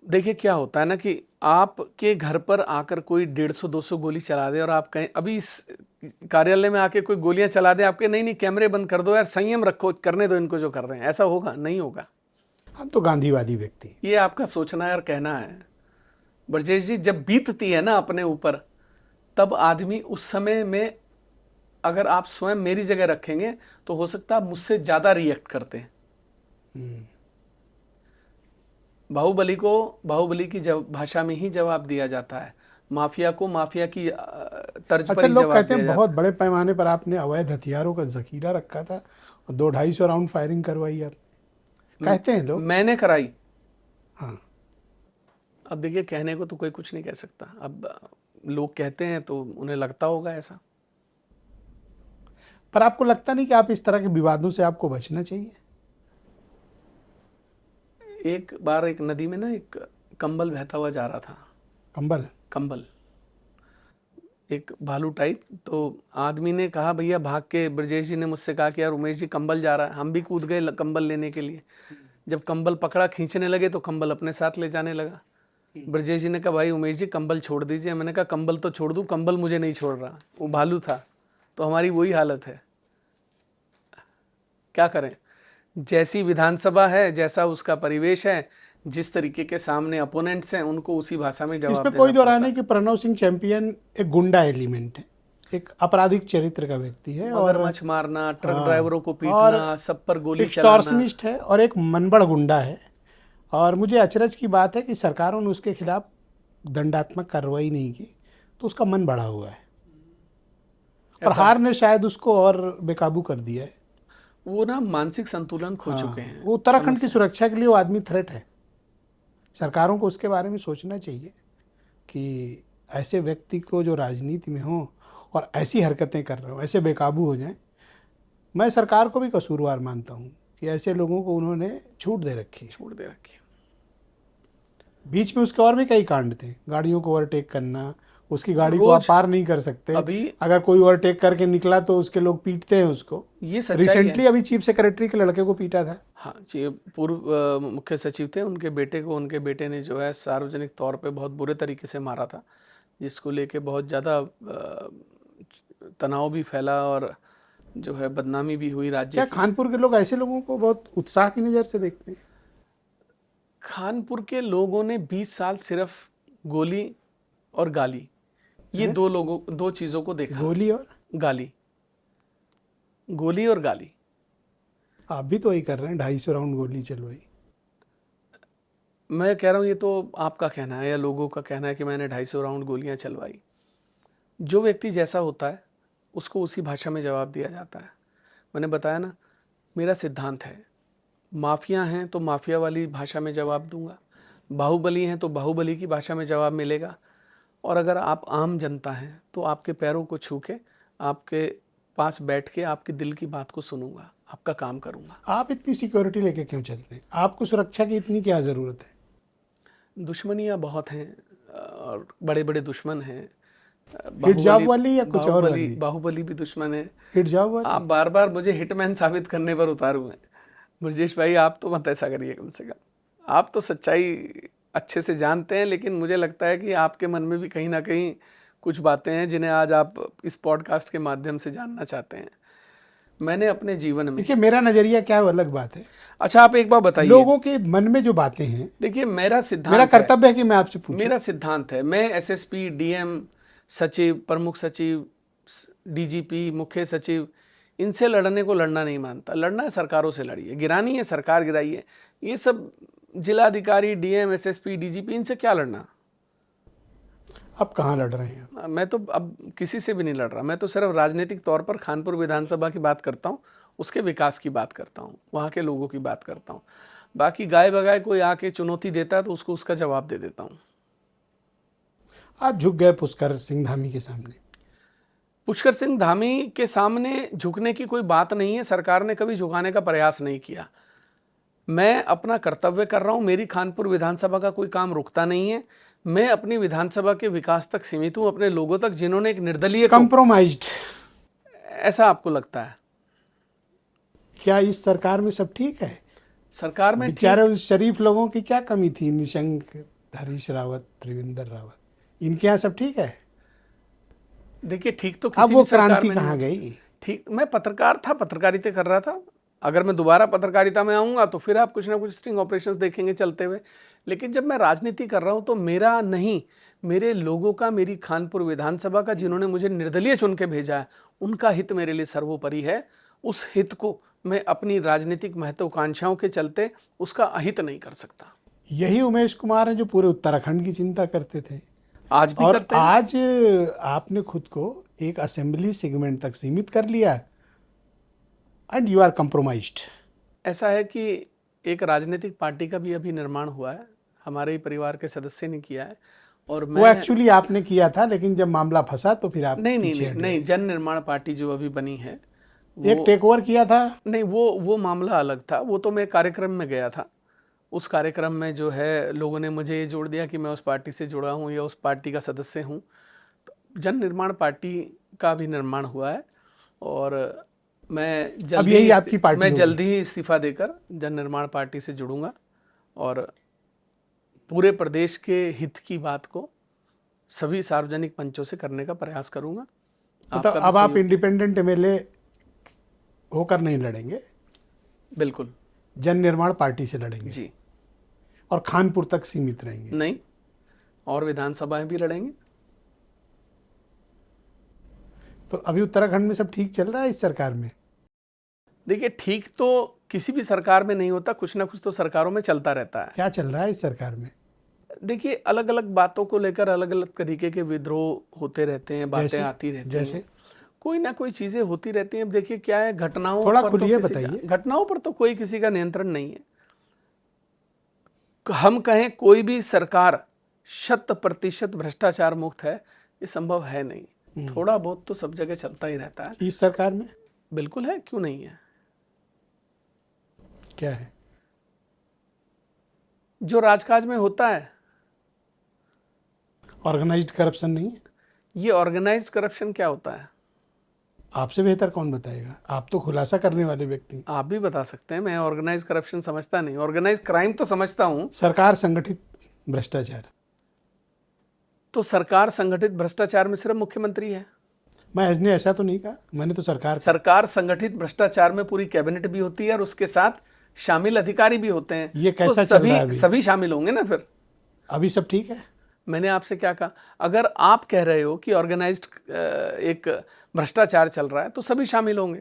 देखिए क्या होता है ना कि आपके घर पर आकर कोई 150-200 गोली चला दे और आप कहें अभी इस कार्यालय में आके कोई गोलियां चला दे, आपके नहीं कैमरे बंद कर दो यार, संयम रखो, करने दो इनको जो कर रहे हैं, ऐसा होगा? नहीं होगा। हम तो गांधीवादी व्यक्ति। ये आपका सोचना है और कहना है। ब्रजेश जी, जब बीतती है ना अपने ऊपर, तब आदमी उस समय में, अगर आप स्वयं मेरी जगह रखेंगे तो हो सकता है आप मुझसे ज्यादा रिएक्ट करते हैं। बाहुबली की भाषा में ही जवाब दिया जाता है, माफिया को माफिया की तर्ज पर ही लोग जवाब कहते हैं दिया बहुत बड़े पैमाने पर आपने अवैध हथियारों का जखीरा रखा था और 200-250 राउंड फायरिंग करवाई आप, कहते हैं लोग। मैंने कराई। हाँ, अब देखिए, कहने को तो कोई कुछ नहीं कह सकता, अब लोग कहते हैं तो उन्हें लगता होगा ऐसा। पर आपको लगता नहीं कि आप इस तरह के विवादों से आपको बचना चाहिए? एक बार एक नदी में ना एक कंबल बहता हुआ जा रहा था। कंबल एक भालू टाइप। तो आदमी ने कहा भैया भाग के, ब्रजेश जी ने मुझसे कहा कि यार उमेश जी कंबल जा रहा है। हम भी कूद गए कंबल लेने के लिए। जब कंबल पकड़ा, खींचने लगे तो कंबल अपने साथ ले जाने लगा। ब्रजेश जी ने कहा भाई उमेश जी कंबल छोड़ दीजिए। मैंने कहा कंबल तो छोड़ दूं, कंबल मुझे नहीं छोड़ रहा। वो भालू था। तो हमारी वही हालत है, क्या करें? जैसी विधानसभा है, जैसा उसका परिवेश है, जिस तरीके के सामने अपोनेंट्स हैं, उनको उसी भाषा में जवाब इसमें कोई दो राय नहीं कि प्रणव सिंह चैंपियन एक गुंडा एलिमेंट है, एक आपराधिक चरित्र का व्यक्ति है और मगरमच्छ मारना, ट्रक ड्राइवरों को पीटना, सब पर गोली चलाना, एक्सटॉर्शनिस्ट है और एक मनबड़ गुंडा है। और मुझे अचरज की बात है कि सरकारों ने उसके खिलाफ दंडात्मक कार्रवाई नहीं की, तो उसका मन बढ़ा हुआ है और हार ने शायद उसको और बेकाबू कर दिया है। वो ना मानसिक संतुलन खो चुके हैं। वो उत्तराखंड की सुरक्षा के लिए वो आदमी थ्रेट है। सरकारों को उसके बारे में सोचना चाहिए कि ऐसे व्यक्ति को जो राजनीति में हो और ऐसी हरकतें कर रहे हो, ऐसे बेकाबू हो जाएं। मैं सरकार को भी कसूरवार मानता हूं कि ऐसे लोगों को उन्होंने छूट दे रखी। बीच में उसके और भी कई कांड थे, गाड़ियों को ओवरटेक करना, उसकी गाड़ी को आप पार नहीं कर सकते, अगर कोई ओवरटेक करके निकला तो उसके लोग पीटते हैं उसको। ये सच्चाई रिसेंटली अभी चीफ सेक्रेटरी के लड़के को पीटा था। हाँ, पूर्व मुख्य सचिव थे, उनके बेटे को उनके बेटे ने जो है सार्वजनिक तौर पे बहुत बुरे तरीके से मारा था, जिसको लेके बहुत ज़्यादा तनाव भी फैला और जो है बदनामी भी हुई राज्य। क्या खानपुर के लोग ऐसे लोगों को बहुत उत्साह की नज़र से देखते हैं? खानपुर के लोगों ने 20 साल सिर्फ गोली और गाली, ये दो चीज़ों को देखा। गोली और गाली। आप भी तो वही कर रहे हैं, 250 राउंड गोली चलवाई। मैं कह रहा हूँ ये तो आपका कहना है या लोगों का कहना है कि मैंने 250 राउंड गोलियां चलवाई। जो व्यक्ति जैसा होता है उसको उसी भाषा में जवाब दिया जाता है। मैंने बताया ना, मेरा सिद्धांत है, माफिया हैं तो माफिया वाली भाषा में जवाब दूंगा, बाहुबली हैं तो बाहुबली की भाषा में जवाब मिलेगा, और अगर आप आम जनता हैं तो आपके पैरों को छू के, आपके पास बैठ के आपके दिल की बात को सुनूंगा, आपका काम करूंगा। आप इतनी सिक्योरिटी लेके क्यों चलते हैं? आपको सुरक्षा की इतनी क्या ज़रूरत है? दुश्मनियाँ बहुत हैं और बड़े बड़े दुश्मन हैं। हिटजॉब वाली या कुछ और वाली? बाहुबली भी दुश्मन है। हिटजॉब वाली? आप बार बार मुझे हिटमैन साबित करने पर उतार हुए हैं ब्रजेश भाई, आप तो मत ऐसा करिए। कम से कम आप तो सच्चाई अच्छे से जानते हैं, लेकिन मुझे लगता है कि आपके मन में भी कहीं ना कहीं कुछ बातें हैं जिन्हें आज आप इस पॉडकास्ट के माध्यम से जानना चाहते हैं। मैंने अपने जीवन में, देखिए मेरा नजरिया क्या है वो अलग बात है। अच्छा, आप एक बात बताइए, लोगों के मन में जो बातें हैं, देखिए मेरा सिद्धांत, मेरा कर्तव्य है कि मैं आपसे पूछूं। मेरा सिद्धांत है, मैं एसएसपी, डीएम, सचिव, प्रमुख सचिव, डीजीपी, मुख्य सचिव, इनसे लड़ना नहीं मानता। लड़ना है सरकारों से लड़िए, गिरानी है सरकार गिराइए। ये सब जिलाधिकारी, डीएम, एसएसपी, डीजीपी, इनसे क्या लड़ना? अब कहाँ लड़ रहे हैं? मैं तो अब किसी से भी नहीं लड़ रहा। मैं तो सिर्फ राजनीतिक तौर पर खानपुर विधानसभा की बात करता हूँ, उसके विकास की बात करता हूँ, वहाँ के लोगों की बात करता हूँ। बाकी गाय बगाए कोई आके चुनौती देता है तो उसको उसका जवाब दे देता हूँ। आप झुक गए पुष्कर सिंह धामी के सामने। पुष्कर सिंह धामी के सामने झुकने की कोई बात नहीं है। सरकार ने कभी झुकाने का प्रयास नहीं किया। मैं अपना कर्तव्य कर रहा हूँ। मेरी खानपुर विधानसभा का कोई काम रुकता नहीं है। मैं अपनी विधानसभा के विकास तक सीमित हूँ, अपने लोगों तक, जिन्होंने एक निर्दलीय कंप्रोमाइज्ड ऐसा आपको लगता है? क्या इस सरकार में सब ठीक है? सरकार में बेचारे उस शरीफ लोगों की क्या कमी थी? निशंक, हरीश रावत, त्रिवेंद्र रावत, इनके यहाँ सब ठीक है? देखिए, ठीक तो अब किसी वो भी सरकार क्रांति में नहीं कहाँ होती। गई? ठीक, मैं पत्रकार था, पत्रकारिता कर रहा था। अगर मैं दोबारा पत्रकारिता में आऊँगा तो फिर आप कुछ ना कुछ स्टिंग ऑपरेशंस देखेंगे चलते हुए। लेकिन जब मैं राजनीति कर रहा हूँ तो मेरा नहीं, मेरे लोगों का, मेरी खानपुर विधानसभा का, जिन्होंने मुझे निर्दलीय चुन के भेजा है, उनका हित मेरे लिए सर्वोपरि है। उस हित को मैं अपनी राजनीतिक महत्वाकांक्षाओं के चलते उसका अहित नहीं कर सकता। यही उमेश कुमार हैं जो पूरे उत्तराखंड की चिंता करते थे, आज भी और करते हैं। आज आपने खुद को एक असेंबली सेगमेंट तक सीमित कर लिया एंड यू आर कंप्रोमाइज्ड। ऐसा है कि एक राजनीतिक पार्टी का भी अभी निर्माण हुआ है, हमारे ही परिवार के सदस्य ने किया है। और वो मैं एक्चुअली आपने किया था, लेकिन जब मामला फंसा तो फिर आप नहीं नहीं पीछे नहीं, हट नहीं गए। जन निर्माण पार्टी जो अभी बनी है एक टेक ओवर किया था। नहीं, वो मामला अलग था। वो तो मैं कार्यक्रम में गया था। उस कार्यक्रम में जो है लोगों ने मुझे ये जोड़ दिया कि मैं उस पार्टी से जुड़ा हूँ या उस पार्टी का सदस्य हूँ। तो जन निर्माण पार्टी का भी निर्माण हुआ है और अब यही आपकी पार्टी मैं होगी। जल्दी ही इस्तीफा देकर जन निर्माण पार्टी से जुड़ूंगा और पूरे प्रदेश के हित की बात को सभी सार्वजनिक मंचों से करने का प्रयास करूंगा। मतलब अब आप इंडिपेंडेंट एमएलए होकर नहीं लड़ेंगे, बिल्कुल जन निर्माण पार्टी से लड़ेंगे जी। और खानपुर तक सीमित रहेंगे? नहीं, और विधानसभाएं भी लड़ेंगे। तो अभी उत्तराखंड में सब ठीक चल रहा है इस सरकार में? देखिए, ठीक तो किसी भी सरकार में नहीं होता, कुछ ना कुछ तो सरकारों में चलता रहता है। क्या चल रहा है इस सरकार में? देखिए, अलग अलग बातों को लेकर अलग अलग तरीके के विद्रोह होते रहते हैं, बातें आती रहती जैसे हैं, कोई ना कोई चीजें होती रहती हैं। अब देखिए क्या है, घटनाओं थोड़ा पर खुलिए तो बताइए। घटनाओं पर तो कोई किसी का नियंत्रण नहीं है। हम कहें कोई भी सरकार 100% भ्रष्टाचार मुक्त है, ये संभव है नहीं। थोड़ा बहुत तो सब जगह चलता ही रहता है। इस सरकार में बिल्कुल है, क्यों नहीं है। क्या है? जो राजकाज में होता है, ऑर्गेनाइज्ड करप्शन नहीं है? ये ऑर्गेनाइज्ड करप्शन क्या होता है आपसे बेहतर कौन बताएगा? आप तो खुलासा करने वाले व्यक्ति हैं। आप भी बता सकते हैं। मैं ऑर्गेनाइज करप्शन समझता नहीं, ऑर्गेनाइज क्राइम तो समझता हूं। सरकार संगठित भ्रष्टाचार। तो सरकार संगठित भ्रष्टाचार में सिर्फ मुख्यमंत्री है। मैंने ऐसा तो नहीं कहा, मैंने तो सरकार संगठित भ्रष्टाचार में पूरी कैबिनेट भी होती है और उसके साथ शामिल अधिकारी भी होते हैं। ये कैसा तो चल रहा है अभी? सभी शामिल होंगे ना फिर। अभी सब ठीक है? मैंने आपसे क्या कहा? अगर आप कह रहे हो कि ऑर्गेनाइज्ड एक भ्रष्टाचार चल रहा है तो सभी शामिल होंगे।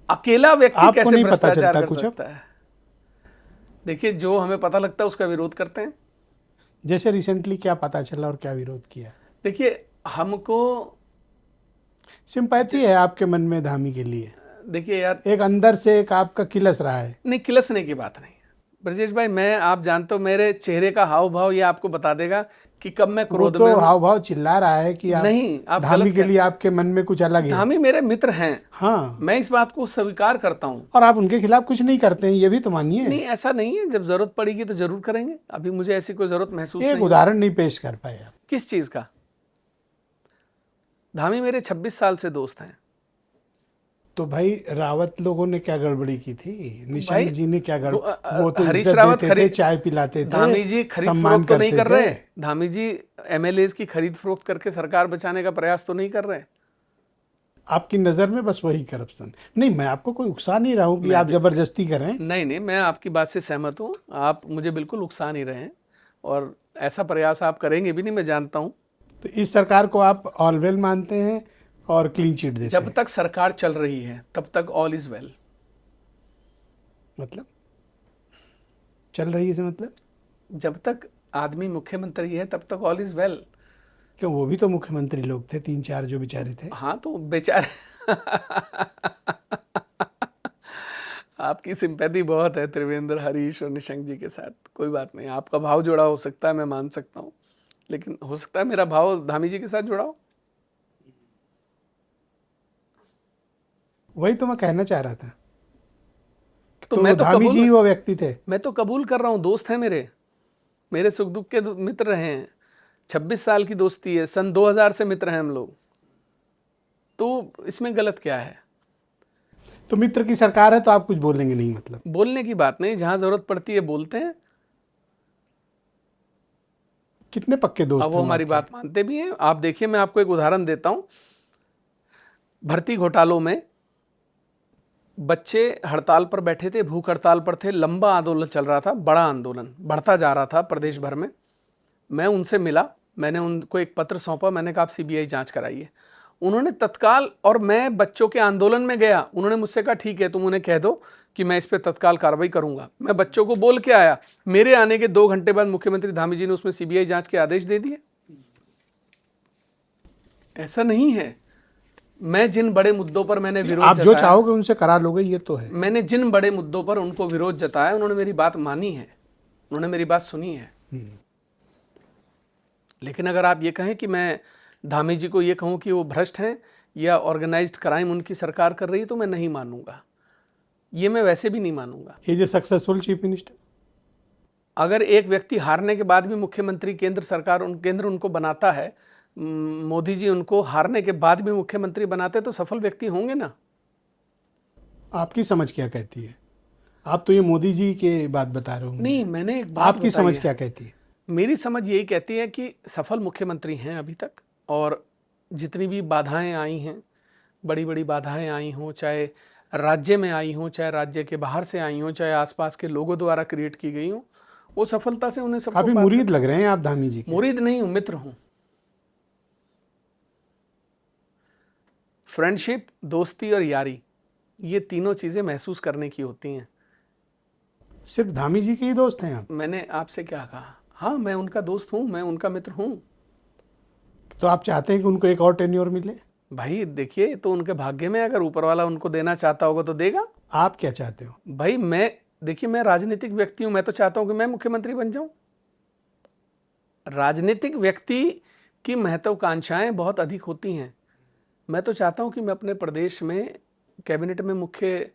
अकेला व्यक्ति कैसे भ्रष्टाचार कर सकता है? देखिए, जो हमें पता लगता है उसका विरोध करते हैं। जैसे रिसेंटली क्या पता चला और क्या विरोध किया? देखिए, हमको सिंपैथी है आपके मन में धामी के लिए? देखिए यार, एक अंदर से एक आपका किलस रहा है? नहीं, किलसने की बात नहीं। ब्रजेश भाई, मैं, आप जानते हो, मेरे चेहरे का हाव भाव ये आपको बता देगा कि कब मैं क्रोध में हूं। हाव भाव चिल्ला रहा है कि आप नहीं, आप धामी के लिए आपके मन में कुछ अलग है। धामी मेरे मित्र हैं, हाँ, मैं इस बात को स्वीकार करता हूं। और आप उनके खिलाफ कुछ नहीं करते हैं, ये भी तो मानिए। नहीं, ऐसा नहीं है। जब जरूरत पड़ेगी तो जरूर करेंगे। अभी मुझे ऐसी कोई जरूरत महसूस एक नहीं। उदाहरण नहीं पेश कर पाए आप? किस चीज का? धामी मेरे 26 साल से दोस्त हैं। तो भाई रावत लोगों ने क्या गड़बड़ी की थी? निशंक जी ने क्या वो तो हरीश इज्जत रावत देते थे, चाय पिलाते थे, धामी जी खरीद सम्मान फरोख्त तो नहीं करते कर रहे। थे। धामी जी एमएलए की खरीद फरोख्त करके सरकार बचाने का प्रयास तो नहीं कर रहे। आपकी नजर में बस वही करप्शन? नहीं, मैं आपको कोई उकसा नहीं रहा हूँ कि आप जबरदस्ती करें। नहीं नहीं, मैं आपकी बात से सहमत हूँ। आप मुझे बिल्कुल उकसा नहीं रहे हैं और ऐसा प्रयास आप करेंगे भी नहीं, मैं जानता हूँ। तो इस सरकार को आप ऑल वेल मानते हैं और क्लीन चिट देते जब हैं? तक सरकार चल रही है तब तक ऑल इज वेल। मतलब चल रही है से मतलब? जब तक आदमी मुख्यमंत्री है तब तक ऑल इज वेल। क्यों, वो भी तो मुख्यमंत्री लोग थे, 3-4 जो बेचारे थे। हाँ, तो बेचारे आपकी सिंपैथी बहुत है त्रिवेंद्र, हरीश और निशंक जी के साथ। कोई बात नहीं, आपका भाव जुड़ा हो सकता है, मैं मान सकता हूँ, लेकिन हो सकता है मेरा भाव धामी जी के साथ जुड़ा हो। वही तो मैं कहना चाह रहा था। तो तो मैं तो धामी जी वो व्यक्ति थे? मैं तो कबूल कर रहा हूँ, दोस्त हैं मेरे सुख दुख के मित्र रहे हैं। 26 साल की दोस्ती है, सन 2000 से मित्र हैं हम लोग। तो इसमें गलत क्या है? तो मित्र की सरकार है तो आप कुछ बोलेंगे नहीं, मतलब बोलने की बात नहीं, जहां जरूरत पड़ती है बोलते हैं। कितने पक्के दोस्त अब वो हैं हमारी आपके? बात मानते भी हैं। आप देखिए, मैं आपको एक उदाहरण देता हूं। भर्ती घोटालों में बच्चे हड़ताल पर बैठे थे, भूख हड़ताल पर थे, लंबा आंदोलन चल रहा था, बड़ा आंदोलन बढ़ता जा रहा था प्रदेश भर में। मैं उनसे मिला, मैंने उनको एक पत्र सौंपा, मैंने कहा आप सीबीआई जांच कराइए। उन्होंने तत्काल, और मैं बच्चों के आंदोलन में गया, उन्होंने मुझसे कहा ठीक है तुम उन्हें कह दो कि मैं इस पर तत्काल कार्रवाई करूंगा। मैं बच्चों को बोल के आया, मेरे आने के 2 घंटे बाद मुख्यमंत्री धामी जी ने उसमें सीबीआई जांच के आदेश दे दिए। ऐसा नहीं है। मैं जिन बड़े मुद्दों पर मैंने विरोध आप जो जताया, चाहोगे उनसे करा लोगे, ये तो है। मैंने जिन बड़े मुद्दों पर उनको विरोध जताया, उन्होंने मेरी बात मानी है, उन्होंने मेरी बात सुनी है। लेकिन अगर आप ये कहें कि मैं धामी जी को ये कहूं कि वो भ्रष्ट हैं या ऑर्गेनाइज्ड क्राइम उनकी सरकार कर रही है, तो मैं नहीं मानूंगा। ये मैं वैसे भी नहीं मानूंगा। ये जो सक्सेसफुल चीफ मिनिस्टर, अगर एक व्यक्ति हारने के बाद भी मुख्यमंत्री, केंद्र सरकार केंद्र उनको बनाता है, मोदी जी उनको हारने के बाद भी मुख्यमंत्री बनाते, तो सफल व्यक्ति होंगे ना। आपकी समझ क्या कहती है? आप तो ये मोदी जी के बात बता रहे हो। नहीं, मैंने एक बात आपकी बताई समझ है। क्या कहती है? मेरी समझ यही कहती है कि सफल मुख्यमंत्री हैं अभी तक, और जितनी भी बाधाएं आई हैं, बड़ी बड़ी बाधाएं आई हों, चाहे राज्य में आई हों, चाहे राज्य के बाहर से आई हों, चाहे आसपास के लोगों द्वारा क्रिएट की गई हों, वो सफलता से उन्हें सबको काफी मुरीद लग रहे हैं आप धामी जी के। मुरीद नहीं हूं, मित्र हूं। फ्रेंडशिप, दोस्ती और यारी, ये तीनों चीजें महसूस करने की होती हैं। सिर्फ धामी जी के ही दोस्त हैं आप? मैंने आपसे क्या कहा? हाँ, मैं उनका दोस्त हूं, मैं उनका मित्र हूं। तो आप चाहते हैं कि उनको एक और टेन्योर मिले? भाई देखिए, तो उनके भाग्य में, अगर ऊपर वाला उनको देना चाहता होगा तो देगा। आप क्या चाहते हो? भाई देखिए, मैं राजनीतिक व्यक्ति हूं, मैं तो चाहता हूं कि मैं मुख्यमंत्री बन जाऊं। राजनीतिक व्यक्ति की महत्वाकांक्षाएं बहुत अधिक होती हैं। मैं तो चाहता हूं कि मैं अपने प्रदेश में कैबिनेट में मुख्य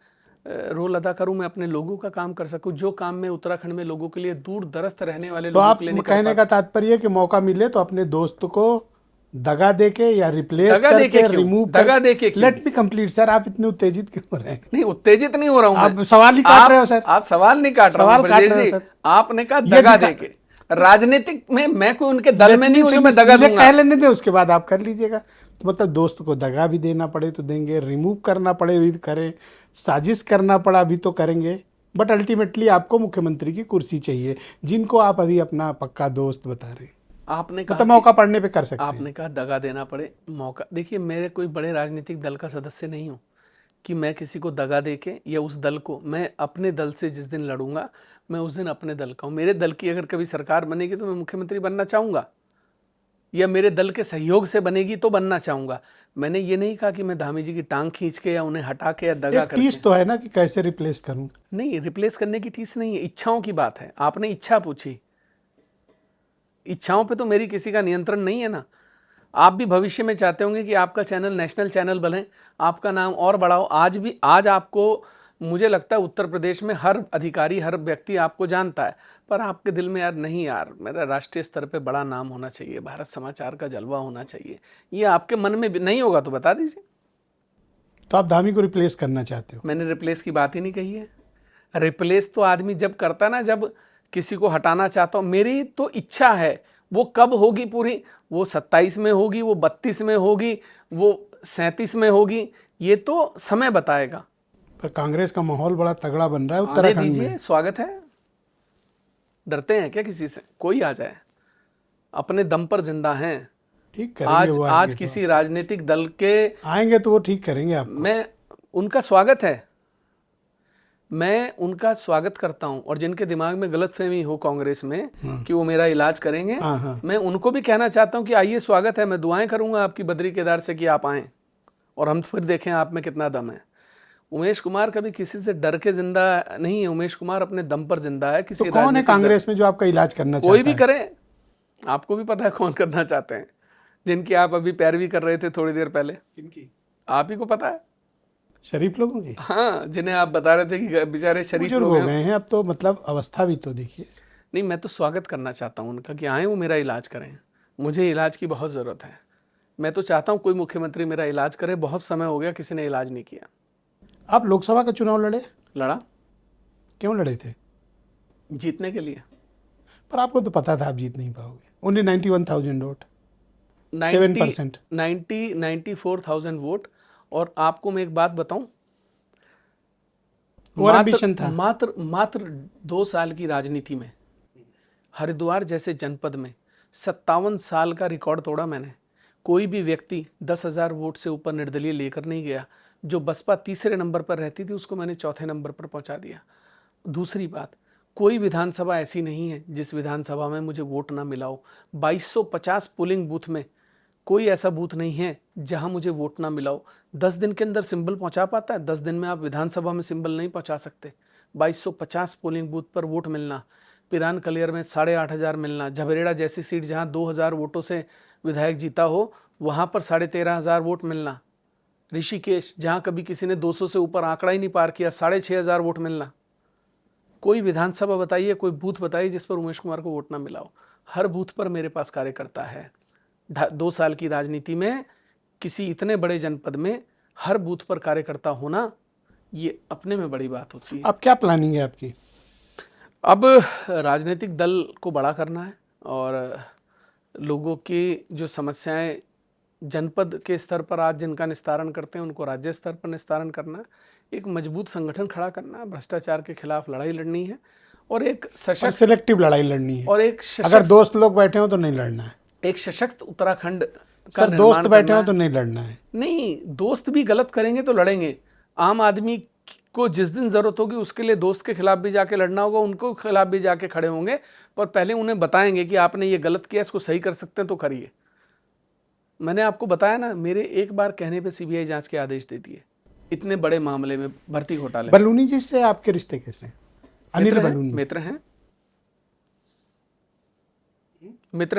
रोल अदा करूं, मैं अपने लोगों का काम कर सकूं, जो काम मैं उत्तराखंड में लोगों के लिए, दूर दरस्त रहने वाले तो लोगों आप के लिए नहीं कर कहने का तात्पर्य कि मौका मिले तो अपने दोस्त को दगा देके या रिप्लेस दगा देके करके, क्यों? रिमूव दगा देके क्यों? लेट मी कंप्लीट सर, आप इतने उत्तेजित क्यों हो रहे हैं? नहीं, उत्तेजित नहीं हो रहा हूं आप मैं। सवाल ही काट रहे हो सर। आप सवाल नहीं काट रहा हूं, सवाल काट ब्रजेश रहे हो जी। सर। आपने कहा ये दगा दिखा- देके। राजनीतिक में मैं कोई उनके दल में नहीं हूं जो मैं दगा मुझे दूंगा। कह लेने दे, उसके बाद आप कर लीजिएगा। तो मतलब दोस्त को दगा भी देना पड़े तो देंगे, रिमूव करना पड़े भी करें, साजिश करना पड़ा भी तो करेंगे, बट अल्टीमेटली आपको मुख्यमंत्री की कुर्सी चाहिए, जिनको आप अभी अपना पक्का दोस्त बता रहे हैं। आपने कहा मतलब मौका पड़ने पे कर सकते हैं। आपने कहा दगा देना पड़े, मौका। देखिए, मेरे कोई बड़े राजनीतिक दल का सदस्य नहीं हूं कि मैं किसी को दगा देके, या उस दल को, मैं अपने दल से जिस दिन लड़ूंगा, मैं उस दिन अपने दल का हूं। मेरे दल की अगर कभी सरकार बनेगी तो मैं मुख्यमंत्री बनना चाहूंगा, या मेरे दल के सहयोग से बनेगी तो बनना चाहूंगा। मैंने ये नहीं कहा कि मैं धामी जी की टांग खींच के या उन्हें हटा के या दगा एक करके। टीस तो है ना कि कैसे रिप्लेस करूं। नहीं, रिप्लेस करने की टीस नहीं है, इच्छाओं की बात है। आपने इच्छा पूछी, इच्छाओं पे तो मेरी किसी का नियंत्रण नहीं है ना। आप भी भविष्य में चाहते होंगे कि आपका चैनल नेशनल चैनल बने, आपका नाम और बढ़ाओ। आज आपको, मुझे लगता है उत्तर प्रदेश में हर अधिकारी, हर व्यक्ति आपको जानता है, पर आपके दिल में यार नहीं, यार मेरा राष्ट्रीय स्तर पे बड़ा नाम होना चाहिए, भारत समाचार का जलवा होना चाहिए, ये आपके मन में नहीं होगा तो बता दीजिए। तो आप धामी को रिप्लेस करना चाहते हो? मैंने रिप्लेस की बात ही नहीं कही है। रिप्लेस तो आदमी जब करता ना, जब किसी को हटाना चाहता हूं, मेरी तो इच्छा है। वो कब होगी पूरी? वो 27 में होगी, वो 32 में होगी, वो 37 में होगी, ये तो समय बताएगा। पर कांग्रेस का माहौल बड़ा तगड़ा बन रहा है आने उत्तराखंड दीजिए, में। स्वागत है। डरते हैं क्या किसी से? कोई आ जाए, अपने दम पर जिंदा हैं। ठीक करेंगे वो आज आएंगे किसी राजनीतिक दल के, आएंगे तो वो ठीक करेंगे आपको। मैं उनका स्वागत है, मैं उनका स्वागत करता हूं। और जिनके दिमाग में गलतफहमी हो कांग्रेस में कि वो मेरा इलाज करेंगे, मैं उनको भी कहना चाहता हूं कि आइए, स्वागत है। मैं दुआएं करूंगा आपकी बद्री केदार से कि आप आएं और हम फिर देखें आप में कितना दम है। उमेश कुमार कभी किसी से डर के जिंदा नहीं है। उमेश कुमार अपने दम पर जिंदा है। किसी तो कौन है राजनीतिक कांग्रेस में जो आपका इलाज करना चाहता है? कोई भी करे, आपको भी पता है कौन करना चाहते हैं, जिनकी आप अभी पैरवी कर रहे थे थोड़ी देर पहले। किनकी? आप ही को पता है। शरीफ लोगों की? हाँ, जिन्हें आप बता रहे थे कि बेचारे शरीफ बुजुर्ग लोग हो हैं। गए हैं अब तो, मतलब अवस्था भी तो देखिए। नहीं, मैं तो स्वागत करना चाहता हूं उनका कि आए, वो मेरा इलाज करें। मुझे इलाज की बहुत ज़रूरत है। मैं तो चाहता हूं कोई मुख्यमंत्री मेरा इलाज करे, बहुत समय हो गया किसी ने इलाज नहीं किया। आप लोकसभा का चुनाव लड़े, लड़ा, क्यों लड़े थे? जीतने के लिए। पर आपको तो पता था आप जीत नहीं पाओगे। Only 91,000 vote, 7%। 94,000 वोट। और आपको मैं एक बात बताऊं, और एम्बिशन था। मात्र 2 साल की राजनीति में हरिद्वार जैसे जनपद में 57 साल का रिकॉर्ड तोड़ा मैंने। कोई भी व्यक्ति 10,000 वोट से ऊपर निर्दलीय लेकर नहीं गया। जो बसपा तीसरे नंबर पर रहती थी उसको मैंने चौथे नंबर पर पहुंचा दिया। दूसरी बात, कोई विधानसभा ऐसी नहीं है जिस विधानसभा में मुझे वोट ना मिला हो। 2250 पोलिंग बूथ में कोई ऐसा बूथ नहीं है जहां मुझे वोट ना मिला हो। 10 दिन के अंदर सिंबल पहुंचा पाता है? 10 दिन में आप विधानसभा में सिंबल नहीं पहुंचा सकते। 2250 पोलिंग बूथ पर वोट मिलना, पिरान कलियर में 8,500 मिलना, झबरेड़ा जैसी सीट जहां 2,000 वोटों से विधायक जीता हो वहां पर 13,500 वोट मिलना, ऋषिकेश जहां कभी किसी ने 200 से ऊपर आंकड़ा ही नहीं पार किया 6,500 वोट मिलना। कोई विधानसभा बताइए, कोई बूथ बताइए जिस पर उमेश कुमार को वोट ना मिला हो। हर बूथ पर मेरे पास कार्यकर्ता है। 2 साल की राजनीति में किसी इतने बड़े जनपद में हर बूथ पर कार्यकर्ता होना, ये अपने में बड़ी बात होती है। अब क्या प्लानिंग है आपकी? अब राजनीतिक दल को बड़ा करना है और लोगों की जो समस्याएं जनपद के स्तर पर आज जिनका निस्तारण करते हैं उनको राज्य स्तर पर निस्तारण करना है। एक मजबूत संगठन खड़ा करना है, भ्रष्टाचार के खिलाफ लड़ाई लड़नी है और एक सशक्त सिलेक्टिव लड़ाई लड़नी है। और एक अगर दोस्त लोग बैठे हो तो नहीं लड़ना है। एक सशक्त उत्तराखंड का सर, निर्माण दोस्त बैठे करना हो है। तो नहीं लड़ना है। नहीं, दोस्त भी गलत करेंगे तो लड़ेंगे। आम आदमी को जिस दिन जरूरत होगी उसके लिए दोस्त के खिलाफ भी जाके लड़ना होगा, उनको खिलाफ भी जाके खड़े होंगे, पर पहले उन्हें बताएंगे कि आपने ये गलत किया, इसको सही कर सकते हैं तो करिए। मैंने आपको बताया ना, मेरे एक बार कहने पे सीबीआई जांच के आदेश देती है इतने बड़े मामले में, भर्ती घोटाले में। बलूनी जी से आपके रिश्ते कैसे? अनिल बलूनी मित्र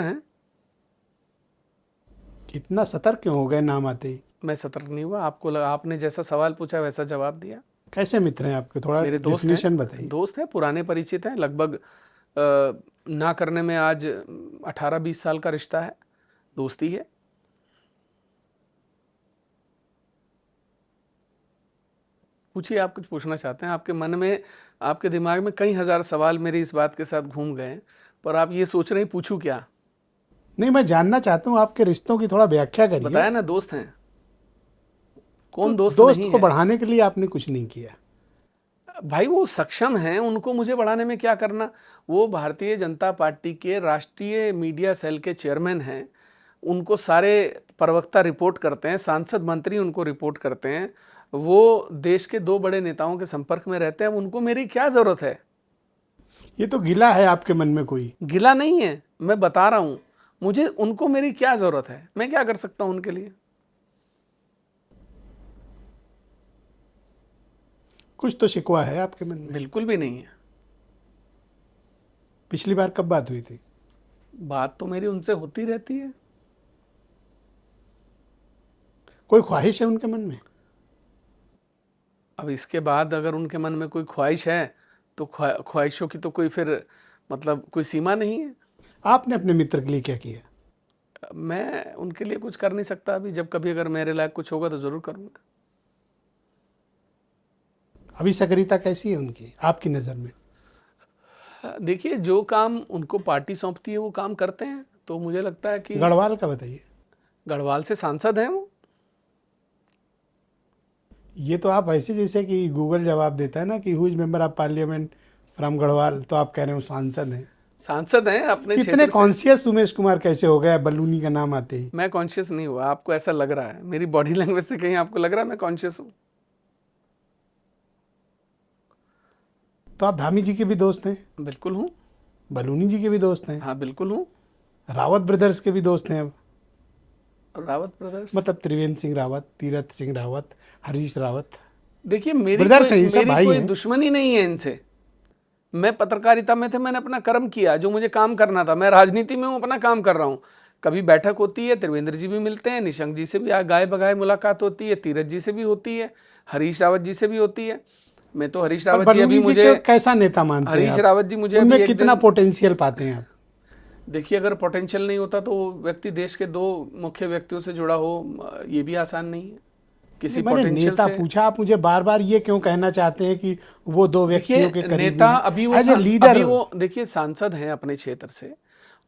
हैं। इतना सतर्क क्यों हो गए नाम आते ही? मैं सतर्क नहीं हुआ, आपको आपने जैसा सवाल पूछा वैसा जवाब दिया। कैसे मित्र हैं आपके? थोड़ा मेरे दोस्त डेफिनेशन बताइए। दोस्त हैं, पुराने परिचित हैं, लगभग ना करने में आज 18-20 साल का रिश्ता है, दोस्ती है। पूछिए, आप कुछ पूछना चाहते हैं? आपके मन में, आपके दिमाग में कई हजार सवाल मेरी इस बात के साथ घूम गए, पर आप ये सोच रहे हैं पूछूं क्या? नहीं, मैं जानना चाहता हूँ आपके रिश्तों की थोड़ा व्याख्या करिए। बताया ना, दोस्त हैं। कौन दोस्त दोस्त नहीं को है? बढ़ाने के लिए आपने कुछ नहीं किया। भाई वो सक्षम हैं, उनको मुझे बढ़ाने में क्या करना। वो भारतीय जनता पार्टी के राष्ट्रीय मीडिया सेल के चेयरमैन हैं। उनको सारे प्रवक्ता रिपोर्ट करते हैं, सांसद मंत्री उनको रिपोर्ट करते हैं। वो देश के 2 बड़े नेताओं के संपर्क में रहते हैं। उनको मेरी क्या जरूरत है? ये तो गिला है आपके मन में कोई? गिला नहीं है, मैं बता रहा हूं, मुझे उनको मेरी क्या जरूरत है, मैं क्या कर सकता हूं उनके लिए? कुछ तो शिकवा है आपके मन में। बिल्कुल भी नहीं है। पिछली बार कब बात हुई थी? बात तो मेरी उनसे होती रहती है। कोई ख्वाहिश है उनके मन में? अब इसके बाद अगर उनके मन में कोई ख्वाहिश है तो ख्वाहिशों की तो कोई फिर मतलब कोई सीमा नहीं है। आपने अपने मित्र के लिए क्या किया? मैं उनके लिए कुछ कर नहीं सकता अभी। जब कभी अगर मेरे लायक कुछ होगा तो जरूर करूंगा। अभी सक्रियता कैसी है उनकी आपकी नज़र में? देखिए, जो काम उनको पार्टी सौंपती है वो काम करते हैं, तो मुझे लगता है कि गढ़वाल का बताइए। गढ़वाल से सांसद हैं वो। ये तो आप ऐसे जैसे कि गूगल जवाब देता है ना कि who's member of parliament from Garhwal, तो आप कह रहे हो सांसद हैं। सांसद हैं अपने क्षेत्र इतने से। कॉन्शियस उमेश कुमार कैसे हो गया बलूनी का नाम आते ही? मैं कॉन्शियस नहीं हुआ, आपको ऐसा लग रहा है। मेरी बॉडी लैंग्वेज से कहीं आपको लग रहा है मैं कॉन्शियस हूँ? तो आप धामी जी के भी दोस्त हैं? बिल्कुल हूँ। बलूनी जी के भी दोस्त हैं? हाँ बिल्कुल हूँ। रावत ब्रदर्स के भी दोस्त हैं अब? रावत ब्रदर्स मतलब त्रिवेंद्र सिंह रावत, तीरथ सिंह रावत, हरीश रावत। देखिए, मेरी ब्रदर्स हैं, ये सब मेरी भाई कोई हैं। दुश्मनी नहीं है इनसे। मैं पत्रकारिता में थे, मैंने अपना कर्म किया, जो मुझे काम करना था। मैं राजनीति में हूँ, अपना काम कर रहा हूँ। कभी बैठक होती है, त्रिवेंद्र जी भी मिलते हैं, निशंक जी से भी गाय बगाए मुलाकात होती है, तीरथ जी से भी होती है, हरीश रावत जी से भी होती है। मैं तो हरीश रावत जी अभी मुझे कैसा नेता मानते हैं हरीश आप? रावत जी मुझे उनमें अभी कितना पोटेंशियल पाते हैं आप? देखिए, अगर पोटेंशियल नहीं होता तो वो व्यक्ति देश के 2 मुख्य व्यक्तियों से जुड़ा हो, ये भी आसान नहीं है। किसी मैंने पोटेंशियल नेता से पूछा, आप मुझे बार बार ये क्यों कहना चाहते हैं कि वो 2 व्यक्तियों के देखिए, करीबी नेता हैं? अभी वो एज ए लीडर, अभी वो देखिए सांसद हैं अपने क्षेत्र से,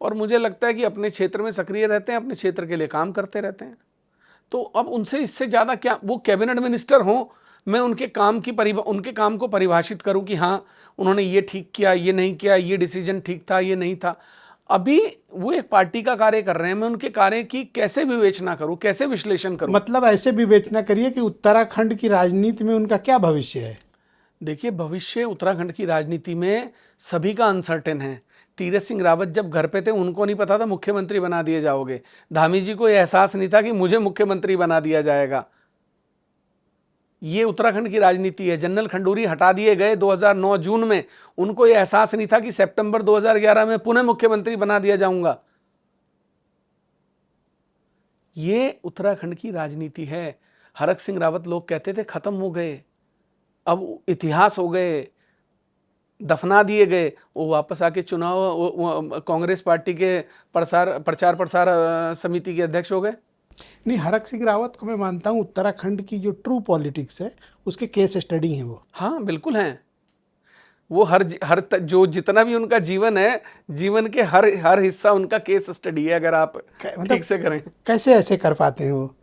और मुझे लगता है कि अपने क्षेत्र में सक्रिय रहते हैं, अपने क्षेत्र के लिए काम करते रहते हैं। तो अब उनसे इससे ज़्यादा क्या, वो कैबिनेट मिनिस्टर हों, मैं उनके काम को परिभाषित करूं कि हाँ उन्होंने ये ठीक किया, ये नहीं किया, ये डिसीजन ठीक था, ये नहीं था। अभी वो एक पार्टी का कार्य कर रहे हैं, मैं उनके कार्य की कैसे विवेचना करूं, कैसे विश्लेषण करूं? मतलब ऐसे विवेचना करिए कि उत्तराखंड की राजनीति में उनका क्या भविष्य है? देखिए, भविष्य उत्तराखंड की राजनीति में सभी का अनसर्टेन है। तीरथ सिंह रावत जब घर पे थे, उनको नहीं पता था मुख्यमंत्री बना दिए जाओगे। धामी जी को यह एहसास नहीं था कि मुझे मुख्यमंत्री बना दिया जाएगा। ये उत्तराखंड की राजनीति है। जनरल खंडूरी हटा दिए गए 2009 जून में, उनको यह एहसास नहीं था कि सितंबर 2011 में पुनः मुख्यमंत्री बना दिया जाऊंगा। ये उत्तराखंड की राजनीति है। हरक सिंह रावत लोग कहते थे खत्म हो गए, अब इतिहास हो गए, दफना दिए गए। वो वापस आके चुनाव कांग्रेस पार्टी के प्रचार प्रसार समिति के अध्यक्ष हो गए। नहीं, हरक सिंह रावत को मैं मानता हूँ उत्तराखंड की जो ट्रू पॉलिटिक्स है उसके केस स्टडी हैं वो। हाँ बिल्कुल हैं। वो जो जितना भी उनका जीवन है, जीवन के हर हिस्सा उनका केस स्टडी है, अगर आप ठीक से करें। कैसे ऐसे कर पाते हैं वो?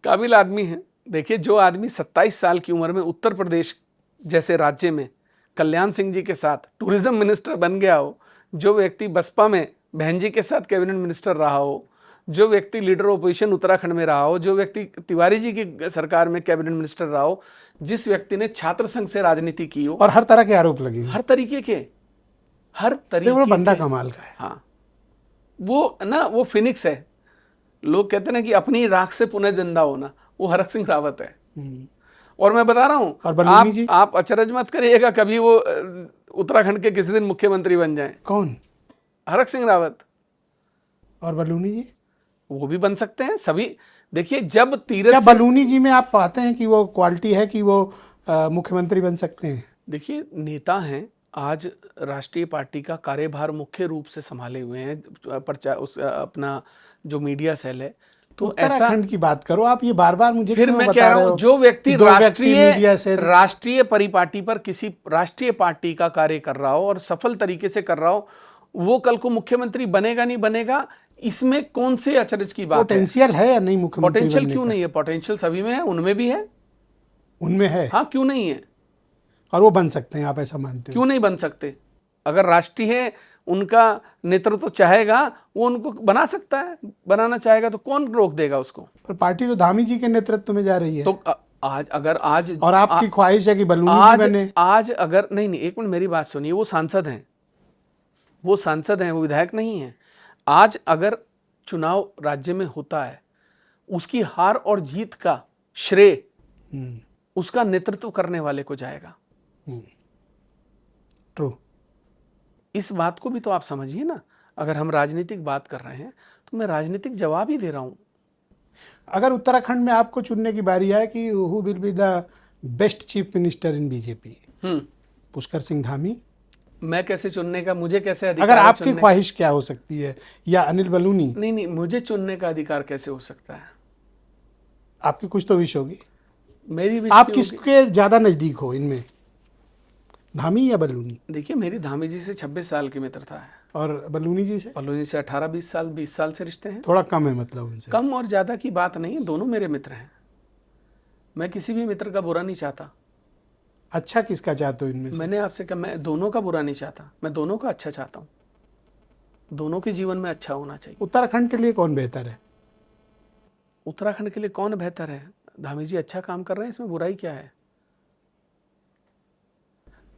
काबिल आदमी है। देखिए, जो आदमी 27 साल की उम्र में उत्तर प्रदेश जैसे राज्य में कल्याण सिंह जी के साथ टूरिज्म मिनिस्टर बन गया हो, जो व्यक्ति बसपा में बहन जी के साथ कैबिनेट मिनिस्टर रहा हो, जो व्यक्ति लीडर ऑपोजिशन उत्तराखंड में रहा हो, जो व्यक्ति तिवारी जी की सरकार में कैबिनेट मिनिस्टर रहा हो, जिस व्यक्ति ने छात्र संघ से राजनीति की हो, और हर तरह के आरोप लगे, हर तरीके वो बंदा कमाल का है। हाँ, वो फिनिक्स है। लोग कहते हैं ना कि अपनी राख से पुनः जिंदा होना, वो हरक सिंह रावत है। और मैं बता रहा हूं, आप अचरज मत करिएगा कभी वो उत्तराखंड के किसी दिन मुख्यमंत्री बन जाएं। कौन? हरक सिंह रावत। और बलूनी जी? वो भी बन सकते हैं सभी। देखिए, जब क्या बलूनी जी में आप पाते हैं कि वो क्वालिटी है कि वो मुख्यमंत्री बन सकते हैं? देखिए, नेता हैं, आज राष्ट्रीय पार्टी का कार्यभार मुख्य रूप से संभाले हुए हैं, अपना जो मीडिया सेल है। तो उत्तराखंड की बात करो आप, ये बार बार मुझे फिर मैं कह रहा हूं, जो व्यक्ति राष्ट्रीय परिपाटी पर किसी राष्ट्रीय पार्टी का कार्य कर रहा हो और सफल तरीके से कर रहा हो, वो कल को मुख्यमंत्री बनेगा नहीं बनेगा, इसमें कौन से अचरज की बात है? पोटेंशियल है या नहीं मुख्यमंत्री? पोटेंशियल क्यों नहीं है? पोटेंशियल सभी में है, उनमें भी है। उनमें है? हाँ, क्यों नहीं है? और वो बन सकते हैं, आप ऐसा मानते हो? क्यों नहीं बन सकते? अगर राष्ट्रीय उनका नेतृत्व चाहेगा, वो उनको बना सकता है, बनाना चाहेगा तो कौन रोक देगा उसको? पर पार्टी तो धामी जी के नेतृत्व में जा रही है। तो आज और आपकी ख्वाहिश है कि बलूनी जी बने? आज अगर नहीं, एक मिनट मेरी बात सुनिए। वो सांसद हैं, वो विधायक नहीं है। आज अगर चुनाव राज्य में होता है, उसकी हार और जीत का श्रेय उसका नेतृत्व करने वाले को जाएगा। ट्रू। इस बात को भी तो आप समझिए ना। अगर हम राजनीतिक बात कर रहे हैं तो मैं राजनीतिक जवाब ही दे रहा हूं। अगर उत्तराखंड में आपको चुनने की बारी आए कि who will be the best chief minister in BJP, Pushkar Singh Dhami? मैं कैसे चुनने का, मुझे कैसे अधिकार? अगर आपकी ख्वाहिश क्या हो सकती है? या अनिल बलूनी? नहीं, मुझे चुनने का अधिकार कैसे हो सकता है? आपकी कुछ तो विश होगी। मेरी विश आप किसके ज्यादा नजदीक हो इनमें, धामी या बलूनी? देखिए, मेरी धामी जी से 26 साल की मित्रता है। और बलूनी जी से? बलूनी से 18-20 साल से रिश्ते हैं। थोड़ा कम है मतलब उनसे? कम और ज्यादा की बात नहीं है, दोनों मेरे मित्र हैं। मैं किसी भी मित्र का बुरा नहीं चाहता। अच्छा किसका चाहते हो इनमें से? मैंने आपसे कहा, मैं दोनों का बुरा नहीं चाहता, मैं दोनों का अच्छा चाहता हूँ। दोनों के जीवन में अच्छा होना चाहिए। उत्तराखंड के लिए कौन बेहतर है? उत्तराखंड के लिए कौन बेहतर है? धामी जी अच्छा काम कर रहे हैं, इसमें बुराई क्या है?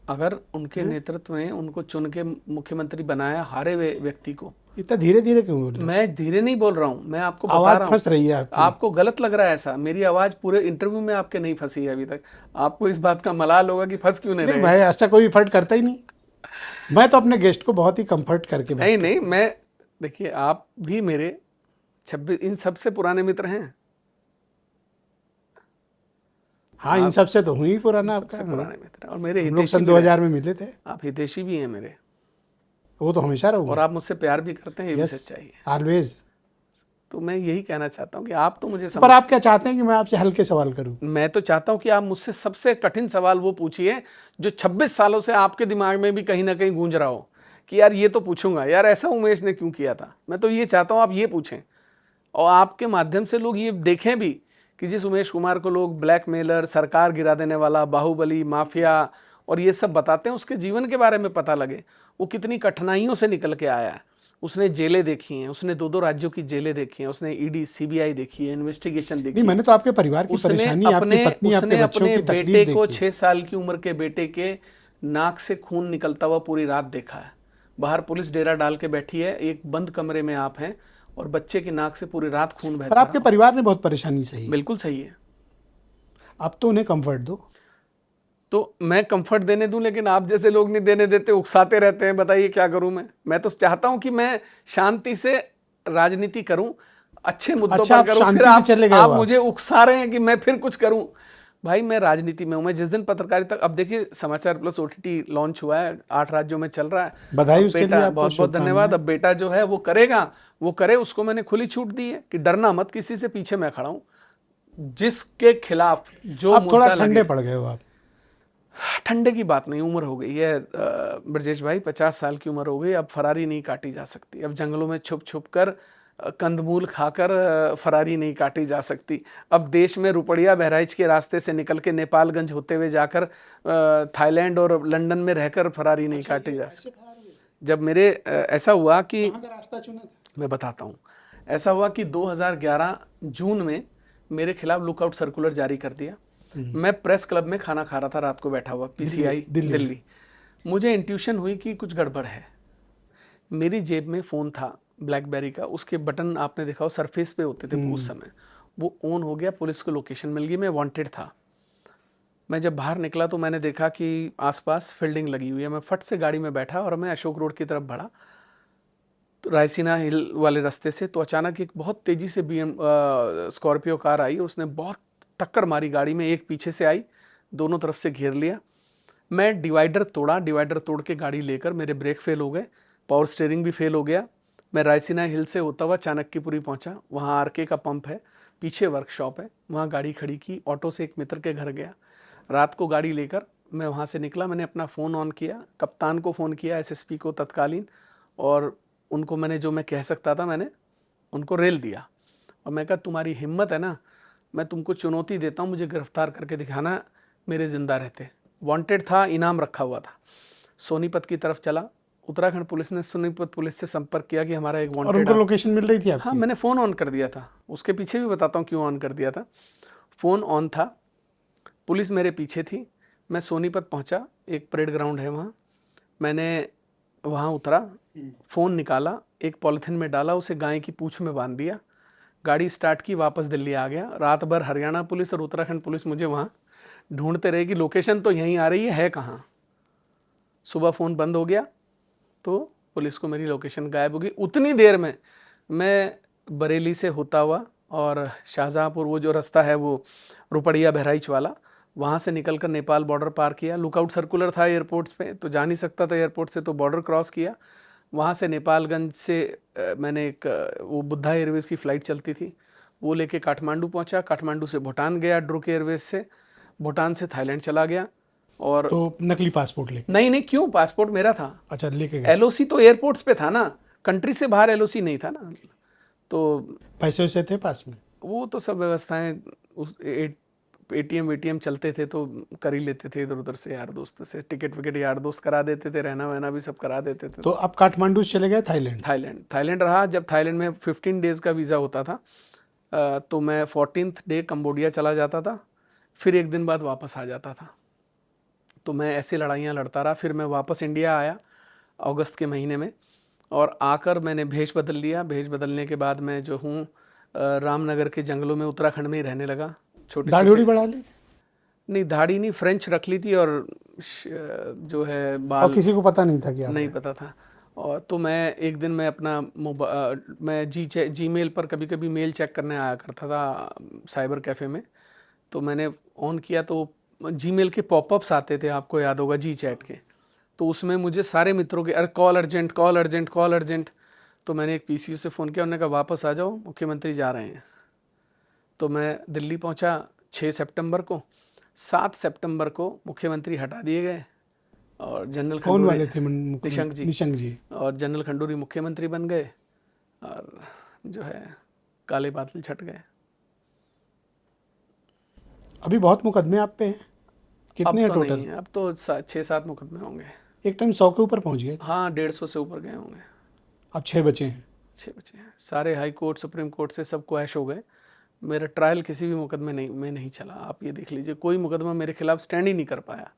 अगर उनके नेतृत्व में उनको चुन के मुख्यमंत्री बनाया हारे हुए व्यक्ति को, इतना धीरे धीरे क्यों बोल रहे? मैं धीरे नहीं बोल रहा हूँ, मैं आपको बता आवाज रहा हूँ। फंस रही है आपकी। आपको गलत लग रहा है ऐसा। मेरी आवाज पूरे इंटरव्यू में आपके नहीं फंसी है अभी तक। आपको इस बात का मलाल होगा कि फंस क्यों नहीं रहे। भाई ऐसा कोई इफर्ट करता ही नहीं। मैं तो अपने गेस्ट को बहुत ही कंफर्ट करके नहीं, मैं देखिए, आप भी मेरे 26 इन सबसे पुराने मित्र हैं। हाँ, इन सबसे तो हुई पुराना आपका। पुराने मित्र और मेरे हम लोग सन 2000 में मिले थे। आप हितैषी भी हैं मेरे। वो तो हमेशा और रहूंगा। आप मुझसे प्यार भी करते हैं, ये भी सच्चाई है। ऑलवेज। तो मैं यही कहना चाहता हूँ कि आप तो मुझे पर आप क्या चाहते हैं कि मैं आपसे हल्के सवाल करूं? मैं तो चाहता हूं कि आप मुझसे सबसे कठिन सवाल वो पूछिए जो 26 सालों से आपके दिमाग में भी कहीं ना कहीं गूंज रहा हो कि यार ये तो पूछूंगा, यार ऐसा उमेश ने क्यों किया था। मैं तो ये चाहता हूं आप ये पूछें और आपके माध्यम से लोग ये देखें भी कि जिस उमेश कुमार को लोग ब्लैकमेलर, सरकार गिरा देने वाला, बाहुबली, माफिया और ये सब बताते हैं, उसके जीवन के बारे में पता लगे, वो कितनी कठिनाइयों से निकल के आया है। उसने जेलें देखी हैं, उसने 2-2 राज्यों की जेलें देखी हैं, उसने ईडी सीबीआई देखी है, इन्वेस्टिगेशन देखी नहीं, है। मैंने तो आपके परिवार की परेशानी, आपकी पत्नी, आपके बच्चों की बेटे तकलीफ को, देखी। 6 साल की उम्र के बेटे के नाक से खून निकलता हुआ पूरी रात देखा है। बाहर पुलिस डेरा डाल के बैठी है, एक बंद कमरे में आप हैं और बच्चे की नाक से पूरी रात खून पर बहता आपके रहा। परिवार ने बहुत परेशानी सही है। बिल्कुल सही है। आप तो उन्हें कंफर्ट दो। तो मैं कंफर्ट देने दूं, लेकिन आप जैसे लोग नहीं देने देते, उकसाते रहते हैं। बताइए क्या करूं मैं तो चाहता हूं कि मैं शांति से राजनीति करूं, अच्छे मुद्दों अच्छा, पर आप करूं। फिर शांति में चले गए हो आप मुझे उकसा रहे हैं कि मैं फिर कुछ करूं। भाई मैं राजनीति में हूं। मैं जिस दिन पत्रकारिता, अब देखिए समाचार प्लस ओटीटी लॉन्च हुआ है, 8 राज्यों में चल रहा है। बधाई अब उसके लिए, बेटा, आपको बहुत बहुत धन्यवाद। अब बेटा जो है वो करेगा, वो करे, उसको मैंने खुली छूट दी है कि डरना मत किसी से, पीछे मैं खड़ा हूं। जिसके खिलाफ जो आप थोड़ा मुद्दा ठंडे लगे। पड़ गए हो आप। ठंडे की बात नहीं, उम्र हो गई है ब्रजेश भाई, 50 साल की उम्र हो गई। अब फरारी नहीं काटी जा सकती। अब जंगलों में छुप छुप कर कंदमूल खाकर फरारी नहीं काटी जा सकती। अब देश में रुपड़िया बहराइच के रास्ते से निकल के नेपालगंज होते हुए जाकर थाईलैंड और लंदन में रहकर फरारी नहीं काटी जा सकती। जब मेरे ऐसा हुआ कि रास्ता चुना था? मैं बताता हूँ। ऐसा हुआ कि 2011 जून में मेरे खिलाफ लुकआउट सर्कुलर जारी कर दिया। मैं प्रेस क्लब में खाना खा रहा था रात को बैठा हुआ, पीसीआई दिल्ली। मुझे इंट्यूशन हुई कि कुछ गड़बड़ है। मेरी जेब में फ़ोन था ब्लैकबेरी का, उसके बटन आपने देखा हो सरफेस पे होते थे उस समय, वो ऑन हो गया, पुलिस को लोकेशन मिल गई, मैं वांटेड था। मैं जब बाहर निकला तो मैंने देखा कि आसपास फील्डिंग लगी हुई है। मैं फट से गाड़ी में बैठा और मैं अशोक रोड की तरफ बढ़ा, तो रायसीना हिल वाले रास्ते से। तो अचानक एक बहुत तेज़ी से स्कॉर्पियो कार आई, उसने बहुत टक्कर मारी गाड़ी में, एक पीछे से आई, दोनों तरफ से घेर लिया। मैं डिवाइडर तोड़ा, डिवाइडर तोड़ के गाड़ी लेकर, मेरे ब्रेक फेल हो गए, पावर स्टीयरिंग भी फेल हो गया। मैं रायसीना हिल से होता हुआ चाणक्यपुरी पहुंचा। वहाँ आरके का पंप है, पीछे वर्कशॉप है, वहाँ गाड़ी खड़ी की, ऑटो से एक मित्र के घर गया। रात को गाड़ी लेकर मैं वहाँ से निकला। मैंने अपना फ़ोन ऑन किया, कप्तान को फ़ोन किया, एसएसपी को तत्कालीन, और उनको मैंने जो मैं कह सकता था मैंने उनको रेल दिया। और मैं कहा तुम्हारी हिम्मत है ना, मैं तुमको चुनौती देता हूँ, मुझे गिरफ्तार करके दिखाना, मेरे ज़िंदा रहते। वांटेड था, इनाम रखा हुआ था। सोनीपत की तरफ चला। उत्तराखंड पुलिस ने सोनीपत पुलिस से संपर्क किया कि हमारा एक और वांटेड। उनको लोकेशन मिल रही थी आपकी? हाँ, मैंने फ़ोन ऑन कर दिया था। उसके पीछे भी बताता हूँ क्यों ऑन कर दिया था। फ़ोन ऑन था, पुलिस मेरे पीछे थी। मैं सोनीपत पहुँचा, एक परेड ग्राउंड है वहाँ। मैंने वहाँ उतरा, फ़ोन निकाला, एक पॉलिथीन में डाला, उसे गाय की पूँछ में बांध दिया, गाड़ी स्टार्ट की, वापस दिल्ली आ गया। रात भर हरियाणा पुलिस और उत्तराखंड पुलिस मुझे वहाँ ढूंढते रहे कि लोकेशन तो यहीं आ रही है कहाँ। सुबह फ़ोन बंद हो गया तो पुलिस को मेरी लोकेशन गायब हो गई। उतनी देर में मैं बरेली से होता हुआ और शाहजहाँपुर, वो जो रास्ता है वो रुपड़िया बहराइच वाला, वहाँ से निकल कर नेपाल बॉर्डर पार किया। लुकआउट सर्कुलर था एयरपोर्ट्स पे, तो जा नहीं सकता था एयरपोर्ट से, तो बॉर्डर क्रॉस किया। वहाँ से नेपालगंज से मैंने एक वो बुद्धा एयरवेज़ की फ़्लाइट चलती थी, वो लेके काठमांडू पहुँचा। काठमांडू से भूटान गया ड्रूक एयरवेज़ से, भूटान से थाईलैंड चला गया। और तो नकली पासपोर्ट लेके? नहीं, क्यों, पासपोर्ट मेरा था। अच्छा, लेके गए? एलओसी तो एयरपोर्ट्स पे था ना, कंट्री से बाहर एलओसी नहीं था ना। तो पैसे वैसे थे पास में? वो तो सब व्यवस्थाएं, उस एटीएम चलते थे तो कर ही लेते थे इधर उधर से, यार दोस्त से टिकट विकेट यार दोस्त करा देते थे, रहना वहना भी सब करा देते थे। तो आप काठमांडू से चले गए थाईलैंड? थाईलैंड रहा। जब थाईलैंड में 15 डेज़ का वीज़ा होता था, तो मैं 14th डे कंबोडिया चला जाता था, फिर एक दिन बाद वापस आ जाता था। तो मैं ऐसे लड़ाइयाँ लड़ता रहा। फिर मैं वापस इंडिया आया अगस्त के महीने में, और आकर मैंने भेष बदल लिया। भेष बदलने के बाद मैं जो हूँ रामनगर के जंगलों में उत्तराखंड में ही रहने लगा। दाढ़ी उड़ी बढ़ा ली? नहीं, दाढ़ी नहीं, फ्रेंच रख ली थी, और जो है बाल, और किसी को पता नहीं था कि आप? नहीं पता था। और तो मैं एक दिन मैं अपना मैं जीमेल पर कभी कभी मेल चेक करने आया करता था साइबर कैफ़े में। तो मैंने ऑन किया तो जीमेल के पॉपअप्स आते थे, आपको याद होगा, जी चैट के। तो उसमें मुझे सारे मित्रों के अरे call urgent call urgent call urgent. तो मैंने एक पीसीओ से फ़ोन किया, उन्होंने कहा वापस आ जाओ, मुख्यमंत्री जा रहे हैं। तो मैं दिल्ली पहुंचा 6 सितंबर को। 7 सितंबर को मुख्यमंत्री हटा दिए गए और जनरल कौन वाले थे? निशंक जी। निशंक जी। और जनरल खंडूरी मुख्यमंत्री बन गए और जो है काले बादल छट गए। अभी बहुत मुकदमे आप पे हैं, अब कितने हैं तो टोटल? नहीं है, अब तो 6-7 मुकदमे होंगे। एक टाइम 100 के ऊपर पहुंच गए थे, हाँ 150 से ऊपर गए होंगे। अब 6 बचे हैं। 6 बचे हैं। सारे हाई कोर्ट सुप्रीम कोर्ट से सब क्वैश हो गए। मेरा ट्रायल किसी भी मुकदमे में नहीं चला। आप ये देख लीजिए, कोई मुकदमा मेरे खिलाफ स्टैंड ही नहीं कर पाया।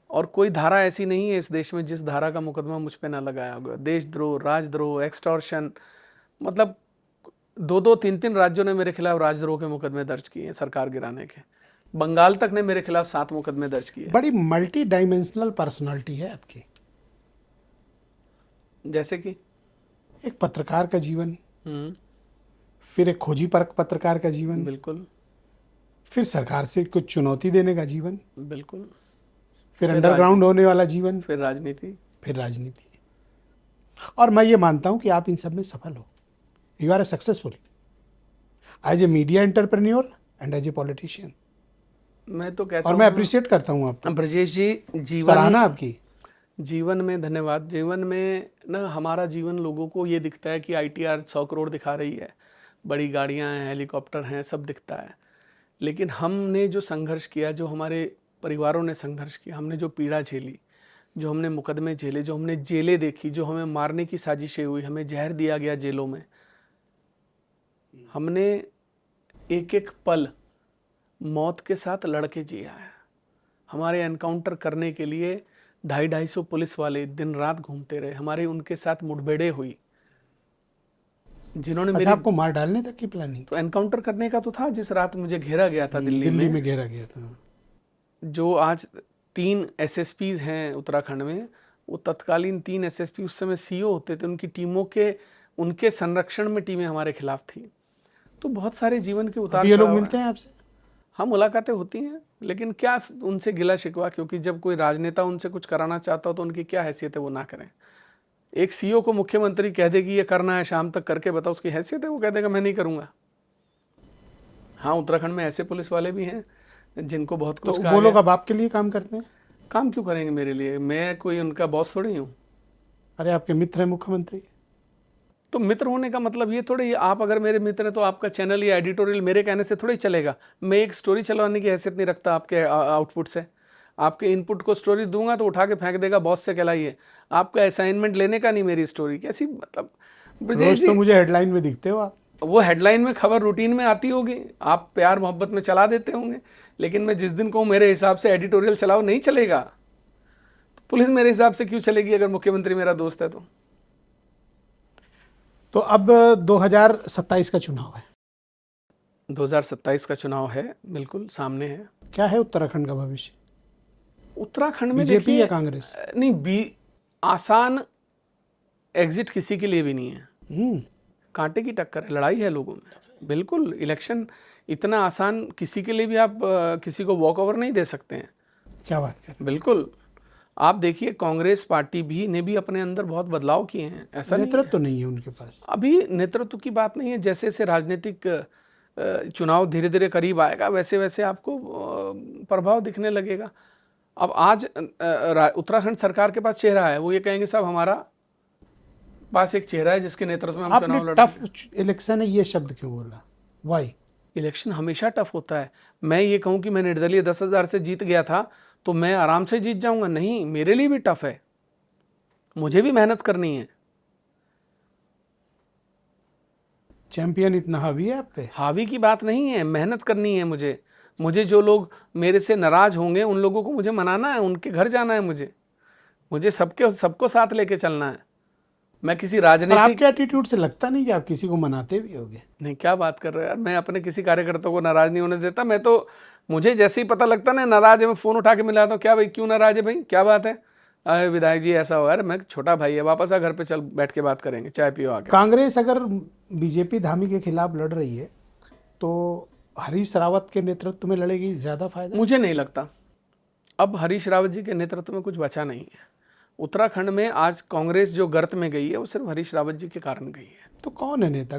और कोई धारा ऐसी नहीं है इस देश में जिस धारा का मुकदमा मुझ पे ना लगाया होगा। देशद्रोह, राजद्रोह, एक्सटॉर्शन, मतलब 2-3 राज्यों ने मेरे खिलाफ राजद्रोह के मुकदमे दर्ज किए हैं, सरकार गिराने के। बंगाल तक ने मेरे खिलाफ 7 मुकदमे दर्ज किए। बड़ी मल्टी डायमेंशनल पर्सनालिटी है आपकी। जैसे कि एक पत्रकार का जीवन, फिर एक खोजी परख पत्रकार का जीवन, बिल्कुल फिर सरकार से कुछ चुनौती देने का जीवन, बिल्कुल, फिर अंडरग्राउंड होने वाला जीवन, फिर राजनीति, फिर राजनीति। और मैं ये मानता हूं कि आप इन सब में सफल हो। You are a successful as a media entrepreneur and as a politician. मैं तो कहता और हूँ मैं अप्रिशिएट करता हूँ आपको। ब्रजेश जी, सराहना आपकी। जीवन में धन्यवाद। जीवन में ना हमारा जीवन लोगों को ये दिखता है कि ITR 100 करोड़ दिखा रही है, बड़ी गाड़ियाँ हैं, हेलीकॉप्टर हैं, सब दिखता है। लेकिन हमने जो संघर्ष किया, जो हमारे परिवारों ने संघर्ष किया, हमने जो पीड़ा झेली, जो हमने मुकदमे झेले, जो हमने जेलें देखी, जो हमें मारने की साजिशें हुई, हमें जहर दिया गया जेलों में, हमने एक एक पल मौत के साथ लड़के जिया है। हमारे एनकाउंटर करने के लिए 250-250 पुलिस वाले दिन रात घूमते रहे। हमारे उनके साथ मुठभेड़ें हुई, जिन्होंने मेरी आपको मार डालने तक की प्लानिंग? तो एनकाउंटर करने का तो था। जिस रात मुझे घेरा गया था दिल्ली में घेरा गया था। जो आज 3 SSPs हैं उत्तराखंड में, वो तत्कालीन 3 SSP उस समय CO होते थे। उनकी टीमों के, उनके संरक्षण में टीमें हमारे खिलाफ थी। तो बहुत सारे जीवन के उतार ये लोग मिलते हैं आपसे? हाँ, मुलाकातें होती हैं, लेकिन क्या उनसे गिला शिकवा, क्योंकि जब कोई राजनेता उनसे कुछ कराना चाहता हो तो उनकी क्या हैसियत है वो ना करें। एक CO को मुख्यमंत्री कह दे कि ये करना है, शाम तक करके बताओ, उसकी हैसियत है? वो कह देगा मैं नहीं करूँगा। हाँ, उत्तराखंड में ऐसे पुलिस वाले भी हैं जिनको बहुत कुछ तो वो लोग अब आपके लिए काम करते हैं? काम क्यों करेंगे मेरे लिए? मैं कोई उनका बॉस थोड़ी हूँ। अरे आपके मित्र हैं मुख्यमंत्री। तो मित्र होने का मतलब ये थोड़ी, आप अगर मेरे मित्र हैं तो आपका चैनल या एडिटोरियल मेरे कहने से थोड़ी चलेगा। मैं एक स्टोरी चलवाने की हैसियत नहीं रखता आपके आउटपुट से। आपके इनपुट को स्टोरी दूंगा तो उठा के फेंक देगा, बॉस से कहलाइए। आपका असाइनमेंट लेने का नहीं मेरी स्टोरी। कैसी, मतलब ब्रजेश जी, तो मुझे हेडलाइन में दिखते हो आप। वो हेडलाइन में खबर रूटीन में आती होगी, आप प्यार मोहब्बत में चला देते होंगे, लेकिन मैं जिस दिन कहूँ मेरे हिसाब से एडिटोरियल चलाओ, नहीं चलेगा। तो पुलिस मेरे हिसाब से क्यों चलेगी अगर मुख्यमंत्री मेरा दोस्त है तो अब 2027 का चुनाव है। 2027 का चुनाव है, बिल्कुल सामने है। क्या है उत्तराखंड का भविष्य? उत्तराखंड में बीजेपी या कांग्रेस? नहीं, आसान एग्जिट किसी के लिए भी नहीं है। कांटे की टक्कर है, लड़ाई है लोगों में। बिल्कुल, इलेक्शन इतना आसान किसी के लिए भी, आप किसी को वॉक ओवर नहीं दे सकते हैं। क्या बात कर रहे हैं? बिल्कुल, आप देखिए कांग्रेस पार्टी भी ने भी अपने अंदर बहुत बदलाव किए हैं। ऐसा नेतृत्व तो नहीं है उनके पास। अभी नेतृत्व की बात नहीं है। जैसे जैसे राजनीतिक चुनाव धीरे धीरे करीब आएगा, वैसे वैसे आपको प्रभाव दिखने लगेगा। अब आज उत्तराखंड सरकार के पास चेहरा है, वो ये कहेंगे साहब हमारा पास एक चेहरा है जिसके नेतृत्व में हम चुनाव लड़ेंगे। टफ इलेक्शन है, ये शब्द क्यों बोला? वाई? इलेक्शन हमेशा टफ होता है। मैं ये कहूँ कि मैं निर्दलीय 10,000 से जीत गया था तो मैं आराम से जीत जाऊंगा? नहीं, मेरे लिए भी टफ है, मुझे भी मेहनत करनी है। चैंपियन इतना हावी है आप पे? हावी की बात नहीं है, मेहनत करनी है मुझे जो लोग मेरे से नाराज होंगे उन लोगों को मुझे मनाना है, उनके घर जाना है, मुझे सबको साथ लेके चलना है। मैं किसी राजनीतिक, आपके एटीट्यूड से लगता नहीं कि आप किसी को मनाते भी होगे। नहीं, क्या बात कर रहे हो यार, मैं अपने किसी कार्यकर्ता को नाराज नहीं होने देता। मैं तो, मुझे जैसे ही पता लगता ना नाराज है, मैं फोन उठा के मिलाता हूँ, क्या भाई क्यों नाराज है भाई, क्या बात है? अरे विधायक जी ऐसा हो, यार मैं छोटा भाई है, वापस आ घर पे, चल बैठ के बात करेंगे, चाय पियो आके। कांग्रेस अगर बीजेपी धामी के खिलाफ लड़ रही है तो हरीश रावत के नेतृत्व में लड़ेगी, ज्यादा फायदा? मुझे नहीं लगता। अब हरीश रावत जी के नेतृत्व में कुछ बचा नहीं है। उत्तराखंड में आज कांग्रेस जो गर्त में गई है वो सिर्फ हरीश रावत जी के कारण गई है। तो कौन है नेता?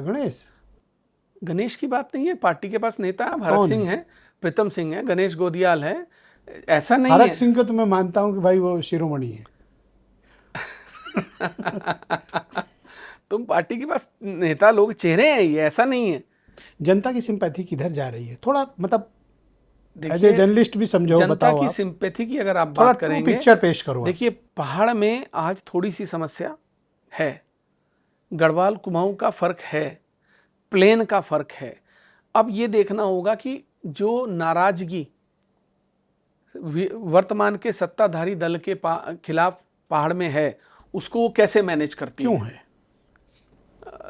गणेश की बात नहीं है, पार्टी के पास नेता है, भरत सिंह है, प्रीतम सिंह है, गणेश गोदियाल है, ऐसा नहीं है। भरत सिंह को तो मैं मानता हूं कि भाई वो शिरोमणि है। तुम पार्टी के पास नेता लोग चेहरे हैं, ये ऐसा नहीं है। जनता की सिंपैथी किधर जा रही है? थोड़ा मतलब एज देखिए, ए जर्नलिस्ट भी समझो, जनता बताओ की आप। सिंपैथी की अगर आप थोड़ा बात करेंगे, पिक्चर पेश करो आप। देखिए पहाड़ में आज थोड़ी सी समस्या है, गढ़वाल कुमाऊं का फर्क है, प्लेन का फर्क है। अब ये देखना होगा कि जो नाराजगी वर्तमान के सत्ताधारी दल के खिलाफ पहाड़ में है, उसको वो कैसे मैनेज करती क्यों है।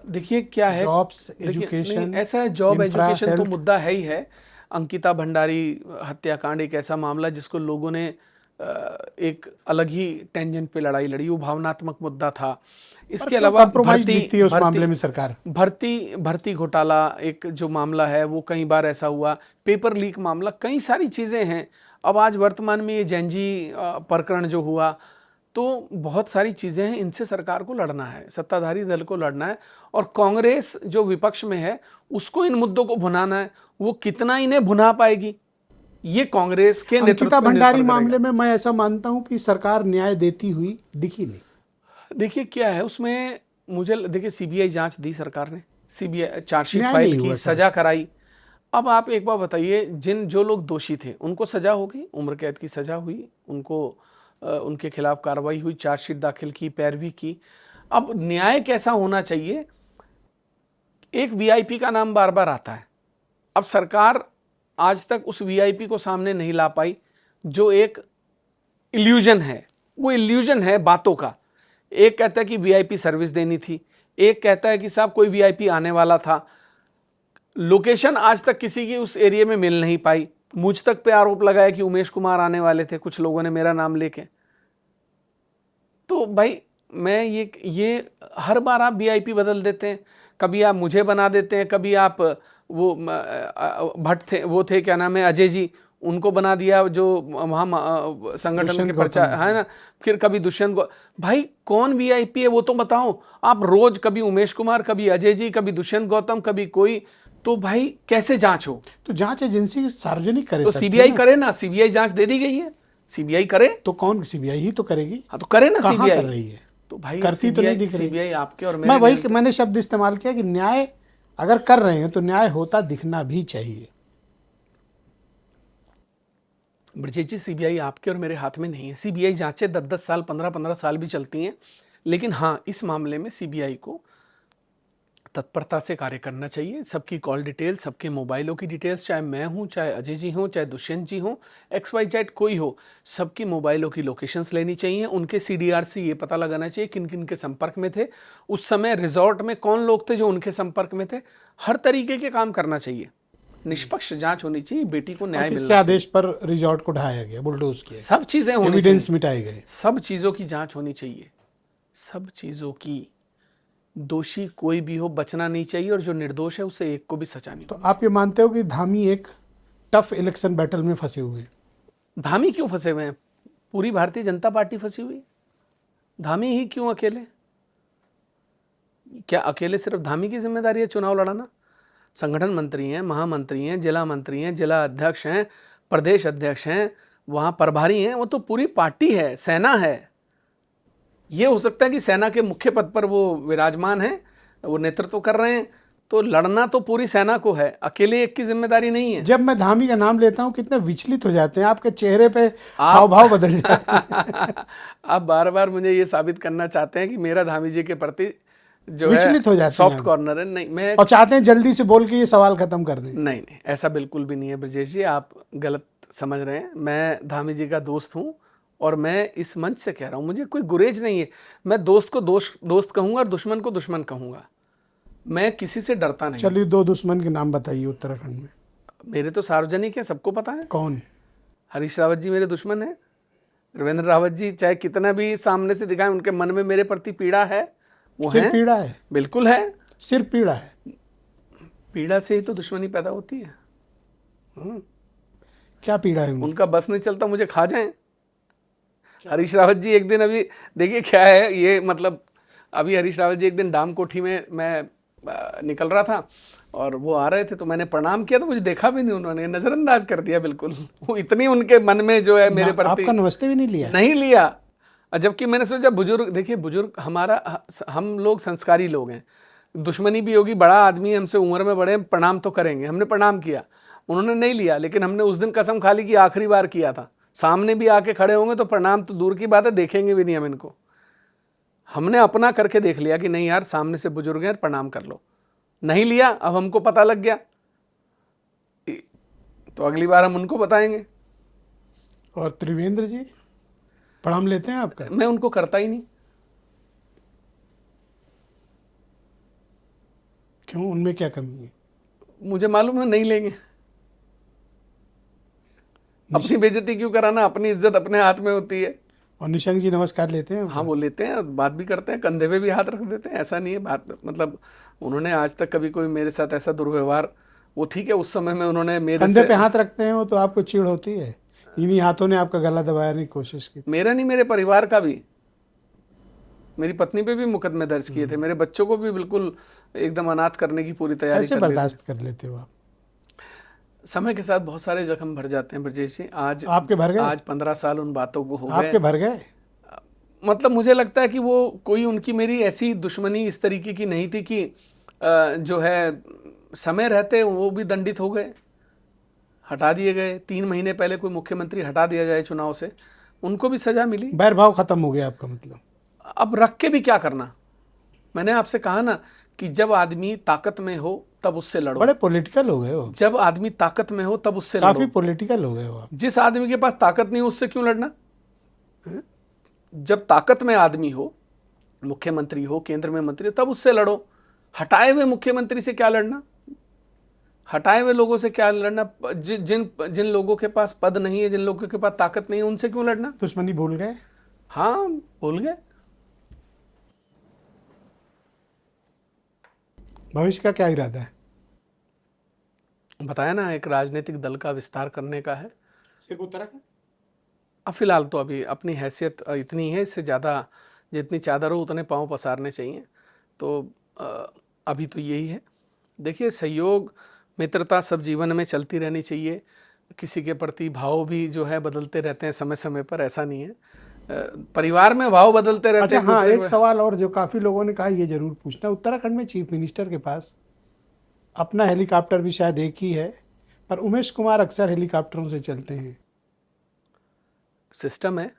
देखिए क्या है, जॉब्स, देखिए, एजुकेशन, नहीं, ऐसा है, जॉब इंफ्रा, एजुकेशन तो हेल्थ। मुद्दा है ही है। अंकिता भंडारी हत्याकांड एक ऐसा मामला जिसको लोगों ने एक अलग ही टेंजेंट पे लड़ाई लड़ी, वो भावनात्मक मुद्दा था। इसके अलावा कंप्रोमाइज दिखती है उस मामले में सरकार। भर्ती घोटाला एक जो मामला है वो कई बार ऐसा हुआ, पेपर लीक मामला, कई सारी चीज़ें हैं। अब आज वर्तमान में ये जैनजी प्रकरण जो हुआ, तो बहुत सारी चीज़ें हैं, इनसे सरकार को लड़ना है, सत्ताधारी दल को लड़ना है, और कांग्रेस जो विपक्ष में है उसको इन मुद्दों को भुनाना है। वो कितना इन्हें भुना पाएगी, ये कांग्रेस के नेतृत्व अंकिता पर निर्भर भंडारी करेगा। मामले में मैं ऐसा मानता हूं कि सरकार न्याय देती हुई दिखी नहीं। देखिए क्या है उसमें, मुझे देखिए सीबीआई जांच दी सरकार ने, सीबीआई चार्जशीट न्याय फाइल नहीं की, हुआ सजा कराई। अब आप एक बार बताइए, जो लोग दोषी थे उनको सजा हो गई, उम्र कैद की सजा हुई, उनको उनके खिलाफ कार्रवाई हुई, चार्जशीट दाखिल की, पैरवी की। अब न्याय कैसा होना चाहिए, एक वीआईपी का नाम बार बार आता है। अब सरकार आज तक उस वीआईपी को सामने नहीं ला पाई, जो एक इल्यूजन है, वो इल्यूजन है बातों का। एक कहता है कि वीआईपी सर्विस देनी थी, एक कहता है कि साहब कोई वीआईपी आने वाला था। लोकेशन आज तक किसी की उस एरिया में मिल नहीं पाई। मुझ तक पे आरोप लगाया कि उमेश कुमार आने वाले थे, कुछ लोगों ने मेरा नाम लेके। तो भाई मैं ये हर बार आप वीआईपी बदल देते हैं, कभी आप मुझे बना देते हैं, कभी आप वो भट्ट थे, वो थे क्या नाम है, अजय जी, उनको बना दिया जो वहाँ संगठन के प्रचार है ना, फिर कभी दुष्यंत भाई कौन वीआईपी है वो तो बताओ। आप रोज कभी उमेश कुमार, कभी अजय जी, कभी दुष्यंत गौतम, कभी कोई, तो भाई कैसे जांच हो? तो जांच एजेंसी सार्वजनिक करे, तो सीबीआई करे ना, सीबीआई जांच दे दी गई है, सीबीआई करे। तो कौन? सीबीआई ही तो करेगी। हाँ तो करे ना, कहाँ सीबीआई कर रही है? तो भाई करती तो नहीं दिख रही। सीबीआई आपके और मैं वही मैंने शब्द इस्तेमाल किया कि न्याय अगर कर रहे हैं तो न्याय होता दिखना भी चाहिए। ब्रजेश जी, सीबीआई आपके और मेरे हाथ में नहीं है। सीबीआई जांचें 10-10 साल, 15-15 साल भी चलती हैं, लेकिन हाँ इस मामले में सीबीआई को तत्परता से कार्य करना चाहिए। सबकी कॉल डिटेल, सबके मोबाइलों की डिटेल्स, चाहे मैं हूं, चाहे अजय जी हों, चाहे दुष्यंत जी हों, XYZ कोई हो, सबकी मोबाइलों की लोकेशंस लेनी चाहिए। उनके CDR से ये पता लगाना चाहिए किन किन के संपर्क में थे, उस समय रिजॉर्ट में कौन लोग थे जो उनके संपर्क में थे। हर तरीके के काम करना चाहिए, निष्पक्ष जांच होनी चाहिए, बेटी को न्याय मिलना चाहिए। किसके आदेश पर रिजॉर्ट को ढाया गया, बुलडोज किया, सब चीजें होनी एविडेंस चाहिए, मिटाए गए, सब चीजों की जांच होनी चाहिए, सब चीजों की। दोषी कोई भी हो बचना नहीं चाहिए, और जो निर्दोष है उसे एक को भी सजा नहीं। तो आप ये मानते हो कि धामी एक टफ इलेक्शन बैटल में फंसे हुए हैं? धामी क्यों फंसे हुए हैं? पूरी भारतीय जनता पार्टी फंसी हुई। धामी ही क्यों अकेले? क्या अकेले सिर्फ धामी की जिम्मेदारी है चुनाव लड़ाना? संगठन मंत्री हैं, महामंत्री हैं, जिला मंत्री हैं, जिला अध्यक्ष हैं, प्रदेश अध्यक्ष हैं, वहां प्रभारी हैं, वो तो पूरी पार्टी है, सेना है। ये हो सकता है कि सेना के मुख्य पद पर वो विराजमान हैं, वो नेतृत्व कर रहे हैं, तो लड़ना तो पूरी सेना को है, अकेले एक की जिम्मेदारी नहीं है। जब मैं धामी का नाम लेता हूं कितने विचलित हो जाते हैं, आपके चेहरे पे हाव भाव बदल जाते हैं। आप बार बार मुझे ये साबित करना चाहते हैं कि मेरा धामी जी के प्रति जो विचलित हो है जाते सॉफ्ट हैं कॉर्नर है। नहीं, मैं और चाहते हैं जल्दी से बोल के ये सवाल खत्म कर दें। नहीं, ऐसा बिल्कुल भी नहीं है ब्रजेश जी, आप गलत समझ रहे हैं। मैं धामी जी का दोस्त हूँ, और मैं इस मंच से कह रहा हूँ, मुझे कोई गुरेज नहीं है। मैं दोस्त को दोस्त कहूँगा और दुश्मन को दुश्मन कहूँगा, मैं किसी से डरता नहीं। चलिए 2 दुश्मन के नाम बताइए उत्तराखंड में। मेरे तो सार्वजनिक है, सबको पता है। कौन? हरीश रावत जी मेरे दुश्मन है। त्रिवेंद्र रावत जी चाहे कितना भी सामने से दिखाएं, उनके मन में मेरे प्रति पीड़ा है, वो सिर्फ है, पीड़ा है? बिल्कुल है। सिर्फ पीड़ा है? पीड़ा से ही तो दुश्मनी पैदा होती है। क्या पीड़ा है उनकी? उनका बस नहीं चलता मुझे खा जाएं, हरीश रावत जी एक दिन, अभी देखिए क्या है ये, मतलब अभी हरीश रावत जी एक दिन डाम कोठी में मैं निकल रहा था और वो आ रहे थे, तो मैंने प्रणाम किया तो मुझे देखा भी नहीं, उन्होंने नज़रअंदाज कर दिया बिल्कुल। वो इतनी उनके मन में जो है मेरे प्रति आपका नमस्ते भी नहीं लिया? नहीं लिया। जबकि मैंने सोचा बुजुर्ग, देखिए बुजुर्ग हमारा, हम लोग संस्कारी लोग हैं, दुश्मनी भी होगी, बड़ा आदमी है, हमसे उम्र में बड़े हैं, प्रणाम तो करेंगे। हमने प्रणाम किया, उन्होंने नहीं लिया, लेकिन हमने उस दिन कसम खा ली कि आखिरी बार किया था। सामने भी आके खड़े होंगे तो प्रणाम तो दूर की बात है, देखेंगे भी नहीं हम इनको। हमने अपना करके देख लिया कि नहीं यार, सामने से बुजुर्ग हैं, प्रणाम कर लो। नहीं लिया, अब हमको पता लग गया तो अगली बार हम उनको बताएंगे। और त्रिवेंद्र जी प्रणाम लेते हैं आपका? मैं उनको करता ही नहीं। क्यों, उनमें क्या कमी है? मुझे मालूम है नहीं लेंगे। अपनी बेइज्जती क्यों कराना, अपनी इज्जत अपने हाथ में होती है। और निशंक जी नमस्कार लेते हैं? हाँ वो लेते हैं, बात भी करते हैं, कंधे पे भी हाथ रख देते हैं, ऐसा नहीं है बात, मतलब उन्होंने आज तक कभी कोई मेरे साथ ऐसा दुर्व्यवहार, वो ठीक है उस समय में उन्होंने मेरे कंधे से, पे हाथ रखते हैं वो तो आपको चिढ़ होती है? इन्हीं हाथों ने आपका गला दबाने की कोशिश की? मेरा नहीं, मेरे परिवार का भी, मेरी पत्नी पे भी मुकदमे दर्ज किए थे, मेरे बच्चों को भी बिल्कुल एकदम अनाथ करने की पूरी तैयारी कैसे कर ली थी। बर्दाश्त कर लेते हो आप? समय के साथ बहुत सारे जख्म भर जाते हैं ब्रजेश जी। आज आपके भर गए? आज 15 साल उन बातों को हो आपके गए। भर गए? मतलब मुझे लगता है कि वो कोई उनकी मेरी ऐसी दुश्मनी इस तरीके की नहीं थी कि जो है समय रहते वो भी दंडित हो गए, हटा दिए गए। 3 महीने पहले कोई मुख्यमंत्री हटा दिया जाए चुनाव से, उनको भी सजा मिली। बैर भाव खत्म हो गया आपका मतलब? अब रख के भी क्या करना। मैंने आपसे कहा ना कि जब आदमी ताकत में हो तब उससे लड़ो। बड़े पॉलिटिकल हो गए हो। जब आदमी ताकत में हो तब उससे काफी लड़ो। पॉलिटिकल हो गए हो आप। जिस आदमी के पास ताकत नहीं हो उससे क्यों लड़ना? जब ताकत में आदमी हो, मुख्यमंत्री हो, केंद्र में मंत्री हो, तब उससे लड़ो। हटाए हुए मुख्यमंत्री से क्या लड़ना, हटाए हुए लोगों से क्या लड़ना? जिन जिन लोगों के पास पद नहीं है, जिन लोगों के पास ताकत नहीं है, उनसे क्यों लड़ना? दुश्मनी भूल गए? हाँ भूल गए। भविष्य का क्या इरादा है? बताया ना, एक राजनीतिक दल का विस्तार करने का है। सिर्फ उत्तराखंड? अब फिलहाल तो अभी अपनी हैसियत इतनी है, इससे ज़्यादा जितनी चादर हो उतने पाँव पसारने चाहिए। तो अभी तो यही है। देखिए, सहयोग मित्रता सब जीवन में चलती रहनी चाहिए। किसी के प्रति भाव भी जो है बदलते रहते हैं समय समय पर, ऐसा नहीं है। परिवार में भाव बदलते रहते अच्छा हैं। हाँ, दूसरे एक सवाल और जो काफ़ी लोगों ने कहा ये जरूर पूछना, उत्तराखंड में चीफ मिनिस्टर के पास अपना हेलीकॉप्टर भी शायद एक ही है, पर उमेश कुमार अक्सर हेलीकॉप्टरों से चलते हैं। सिस्टम है।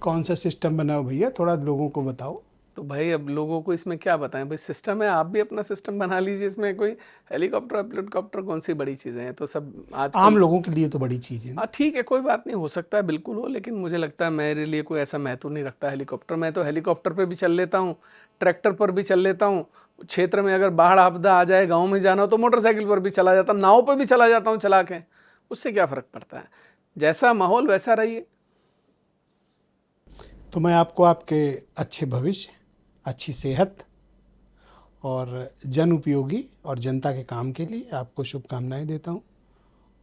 कौन सा सिस्टम बना हो भैया, थोड़ा लोगों को बताओ। तो भाई अब लोगों को इसमें क्या बताएं, भाई सिस्टम है, आप भी अपना सिस्टम बना लीजिए। इसमें कोई हेलीकॉप्टर हेलीकॉप्टर कौन सी बड़ी चीज़ें हैं, तो सब आज आम लोगों के लिए तो बड़ी चीज़ है। हाँ ठीक है, कोई बात नहीं, हो सकता है बिल्कुल हो, लेकिन मुझे लगता है मेरे लिए कोई ऐसा महत्व नहीं रखता हेलीकॉप्टर। मैं तो हेलीकॉप्टर पे भी चल लेता हूँ, ट्रैक्टर पर भी चल लेता हूँ। क्षेत्र में अगर बाढ़ आपदा आ जाए, गाँव में जाना हो तो मोटरसाइकिल पर भी चला जाता हूँ, नाव पर भी चला जाता हूँ चला के। उससे क्या फ़र्क पड़ता है, जैसा माहौल वैसा रहिए। तो मैं आपको आपके अच्छे भविष्य, अच्छी सेहत और जन उपयोगी और जनता के काम के लिए आपको शुभकामनाएं देता हूं,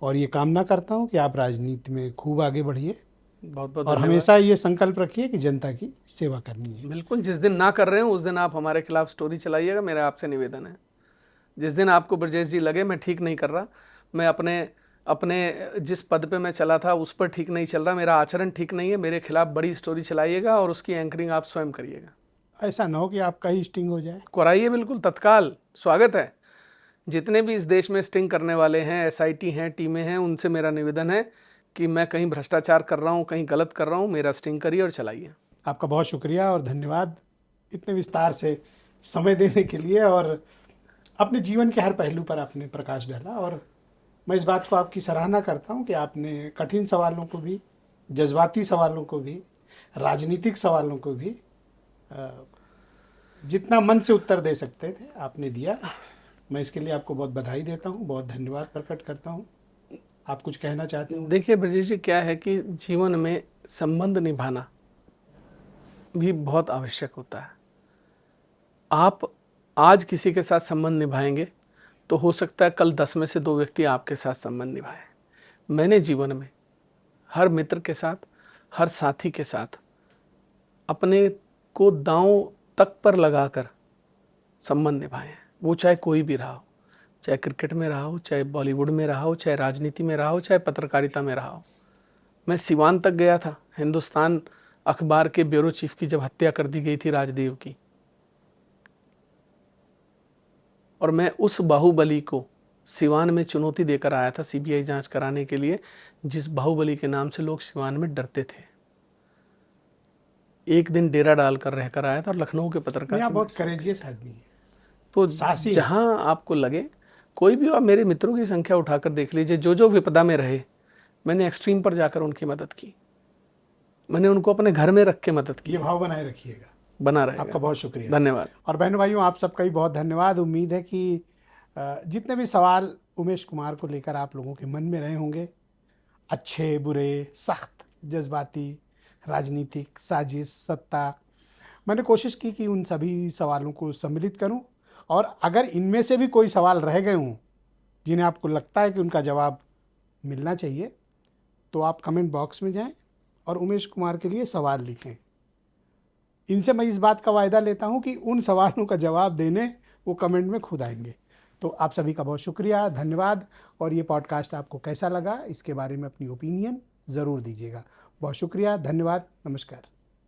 और ये कामना करता हूं कि आप राजनीति में खूब आगे बढ़िए बहुत बहुत और हमेशा ये संकल्प रखिए कि जनता की सेवा करनी है। बिल्कुल। जिस दिन ना कर रहे हो उस दिन आप हमारे खिलाफ स्टोरी चलाइएगा, मेरा आपसे निवेदन है। जिस दिन आपको ब्रजेश जी लगे मैं ठीक नहीं कर रहा, मैं अपने अपने जिस पद पे मैं चला था उस पर ठीक नहीं चल रहा, मेरा आचरण ठीक नहीं है, मेरे खिलाफ बड़ी स्टोरी चलाइएगा और उसकी एंकरिंग आप स्वयं करिएगा। ऐसा ना हो कि आपका ही स्टिंग हो जाए। कराइए, बिल्कुल तत्काल स्वागत है। जितने भी इस देश में स्टिंग करने वाले हैं, एसआईटी हैं, टीमें हैं, उनसे मेरा निवेदन है कि मैं कहीं भ्रष्टाचार कर रहा हूँ, कहीं गलत कर रहा हूँ, मेरा स्टिंग करिए और चलाइए। आपका बहुत शुक्रिया और धन्यवाद इतने विस्तार से समय देने के लिए, और अपने जीवन के हर पहलू पर आपने प्रकाश डाला। और मैं इस बात को आपकी सराहना करता हूं कि आपने कठिन सवालों को भी, जज्बाती सवालों को भी, राजनीतिक सवालों को भी जितना मन से उत्तर दे सकते थे आपने दिया। मैं इसके लिए आपको बहुत बधाई देता हूं, बहुत धन्यवाद प्रकट करता हूं। आप कुछ कहना चाहते हैं? देखिए ब्रजेश जी, क्या है कि जीवन में संबंध निभाना भी बहुत आवश्यक होता है। आप आज किसी के साथ संबंध निभाएंगे तो हो सकता है कल 10 में से 2 व्यक्ति आपके साथ संबंध निभाएं। मैंने जीवन में हर मित्र के साथ, हर साथी के साथ अपने को दांव तक पर लगाकर संबंध निभाए हैं, वो चाहे कोई भी रहा हो, चाहे क्रिकेट में रहा हो, चाहे बॉलीवुड में रहा हो, चाहे राजनीति में रहा हो, चाहे पत्रकारिता में रहा हो। मैं सिवान तक गया था, हिंदुस्तान अखबार के ब्यूरो चीफ की जब हत्या कर दी गई थी राजदेव की, और मैं उस बाहुबली को सिवान में चुनौती देकर आया था सीबीआई जांच कराने के लिए, जिस बाहुबली के नाम से लोग सिवान में डरते थे। एक दिन डेरा डालकर रहकर आया था और लखनऊ के पत्रकार बहुत करेजियस आदमी है। तो साहसी जहां आपको लगे, कोई भी आप मेरे मित्रों की संख्या उठाकर देख लीजिए, जो जो विपदा में रहे, मैंने एक्सट्रीम पर जाकर उनकी मदद की, मैंने उनको अपने घर में रख के मदद की। ये भाव बनाए रखिएगा, बना रहेगा। आपका बहुत शुक्रिया, धन्यवाद। और बहनों भाइयों, आप सबका भी बहुत धन्यवाद। उम्मीद है कि जितने भी सवाल उमेश कुमार को लेकर आप लोगों के मन में रहे होंगे, अच्छे बुरे, सख्त, जज्बाती, राजनीतिक, साजिश, सत्ता, मैंने कोशिश की कि उन सभी सवालों को सम्मिलित करूं, और अगर इनमें से भी कोई सवाल रह गए हों जिन्हें आपको लगता है कि उनका जवाब मिलना चाहिए, तो आप कमेंट बॉक्स में जाएं और उमेश कुमार के लिए सवाल लिखें। इनसे मैं इस बात का वायदा लेता हूं कि उन सवालों का जवाब देने वो कमेंट में खुद आएंगे। तो आप सभी का बहुत शुक्रिया, धन्यवाद। और ये पॉडकास्ट आपको कैसा लगा, इसके बारे में अपनी ओपिनियन ज़रूर दीजिएगा। बहुत शुक्रिया, धन्यवाद, नमस्कार।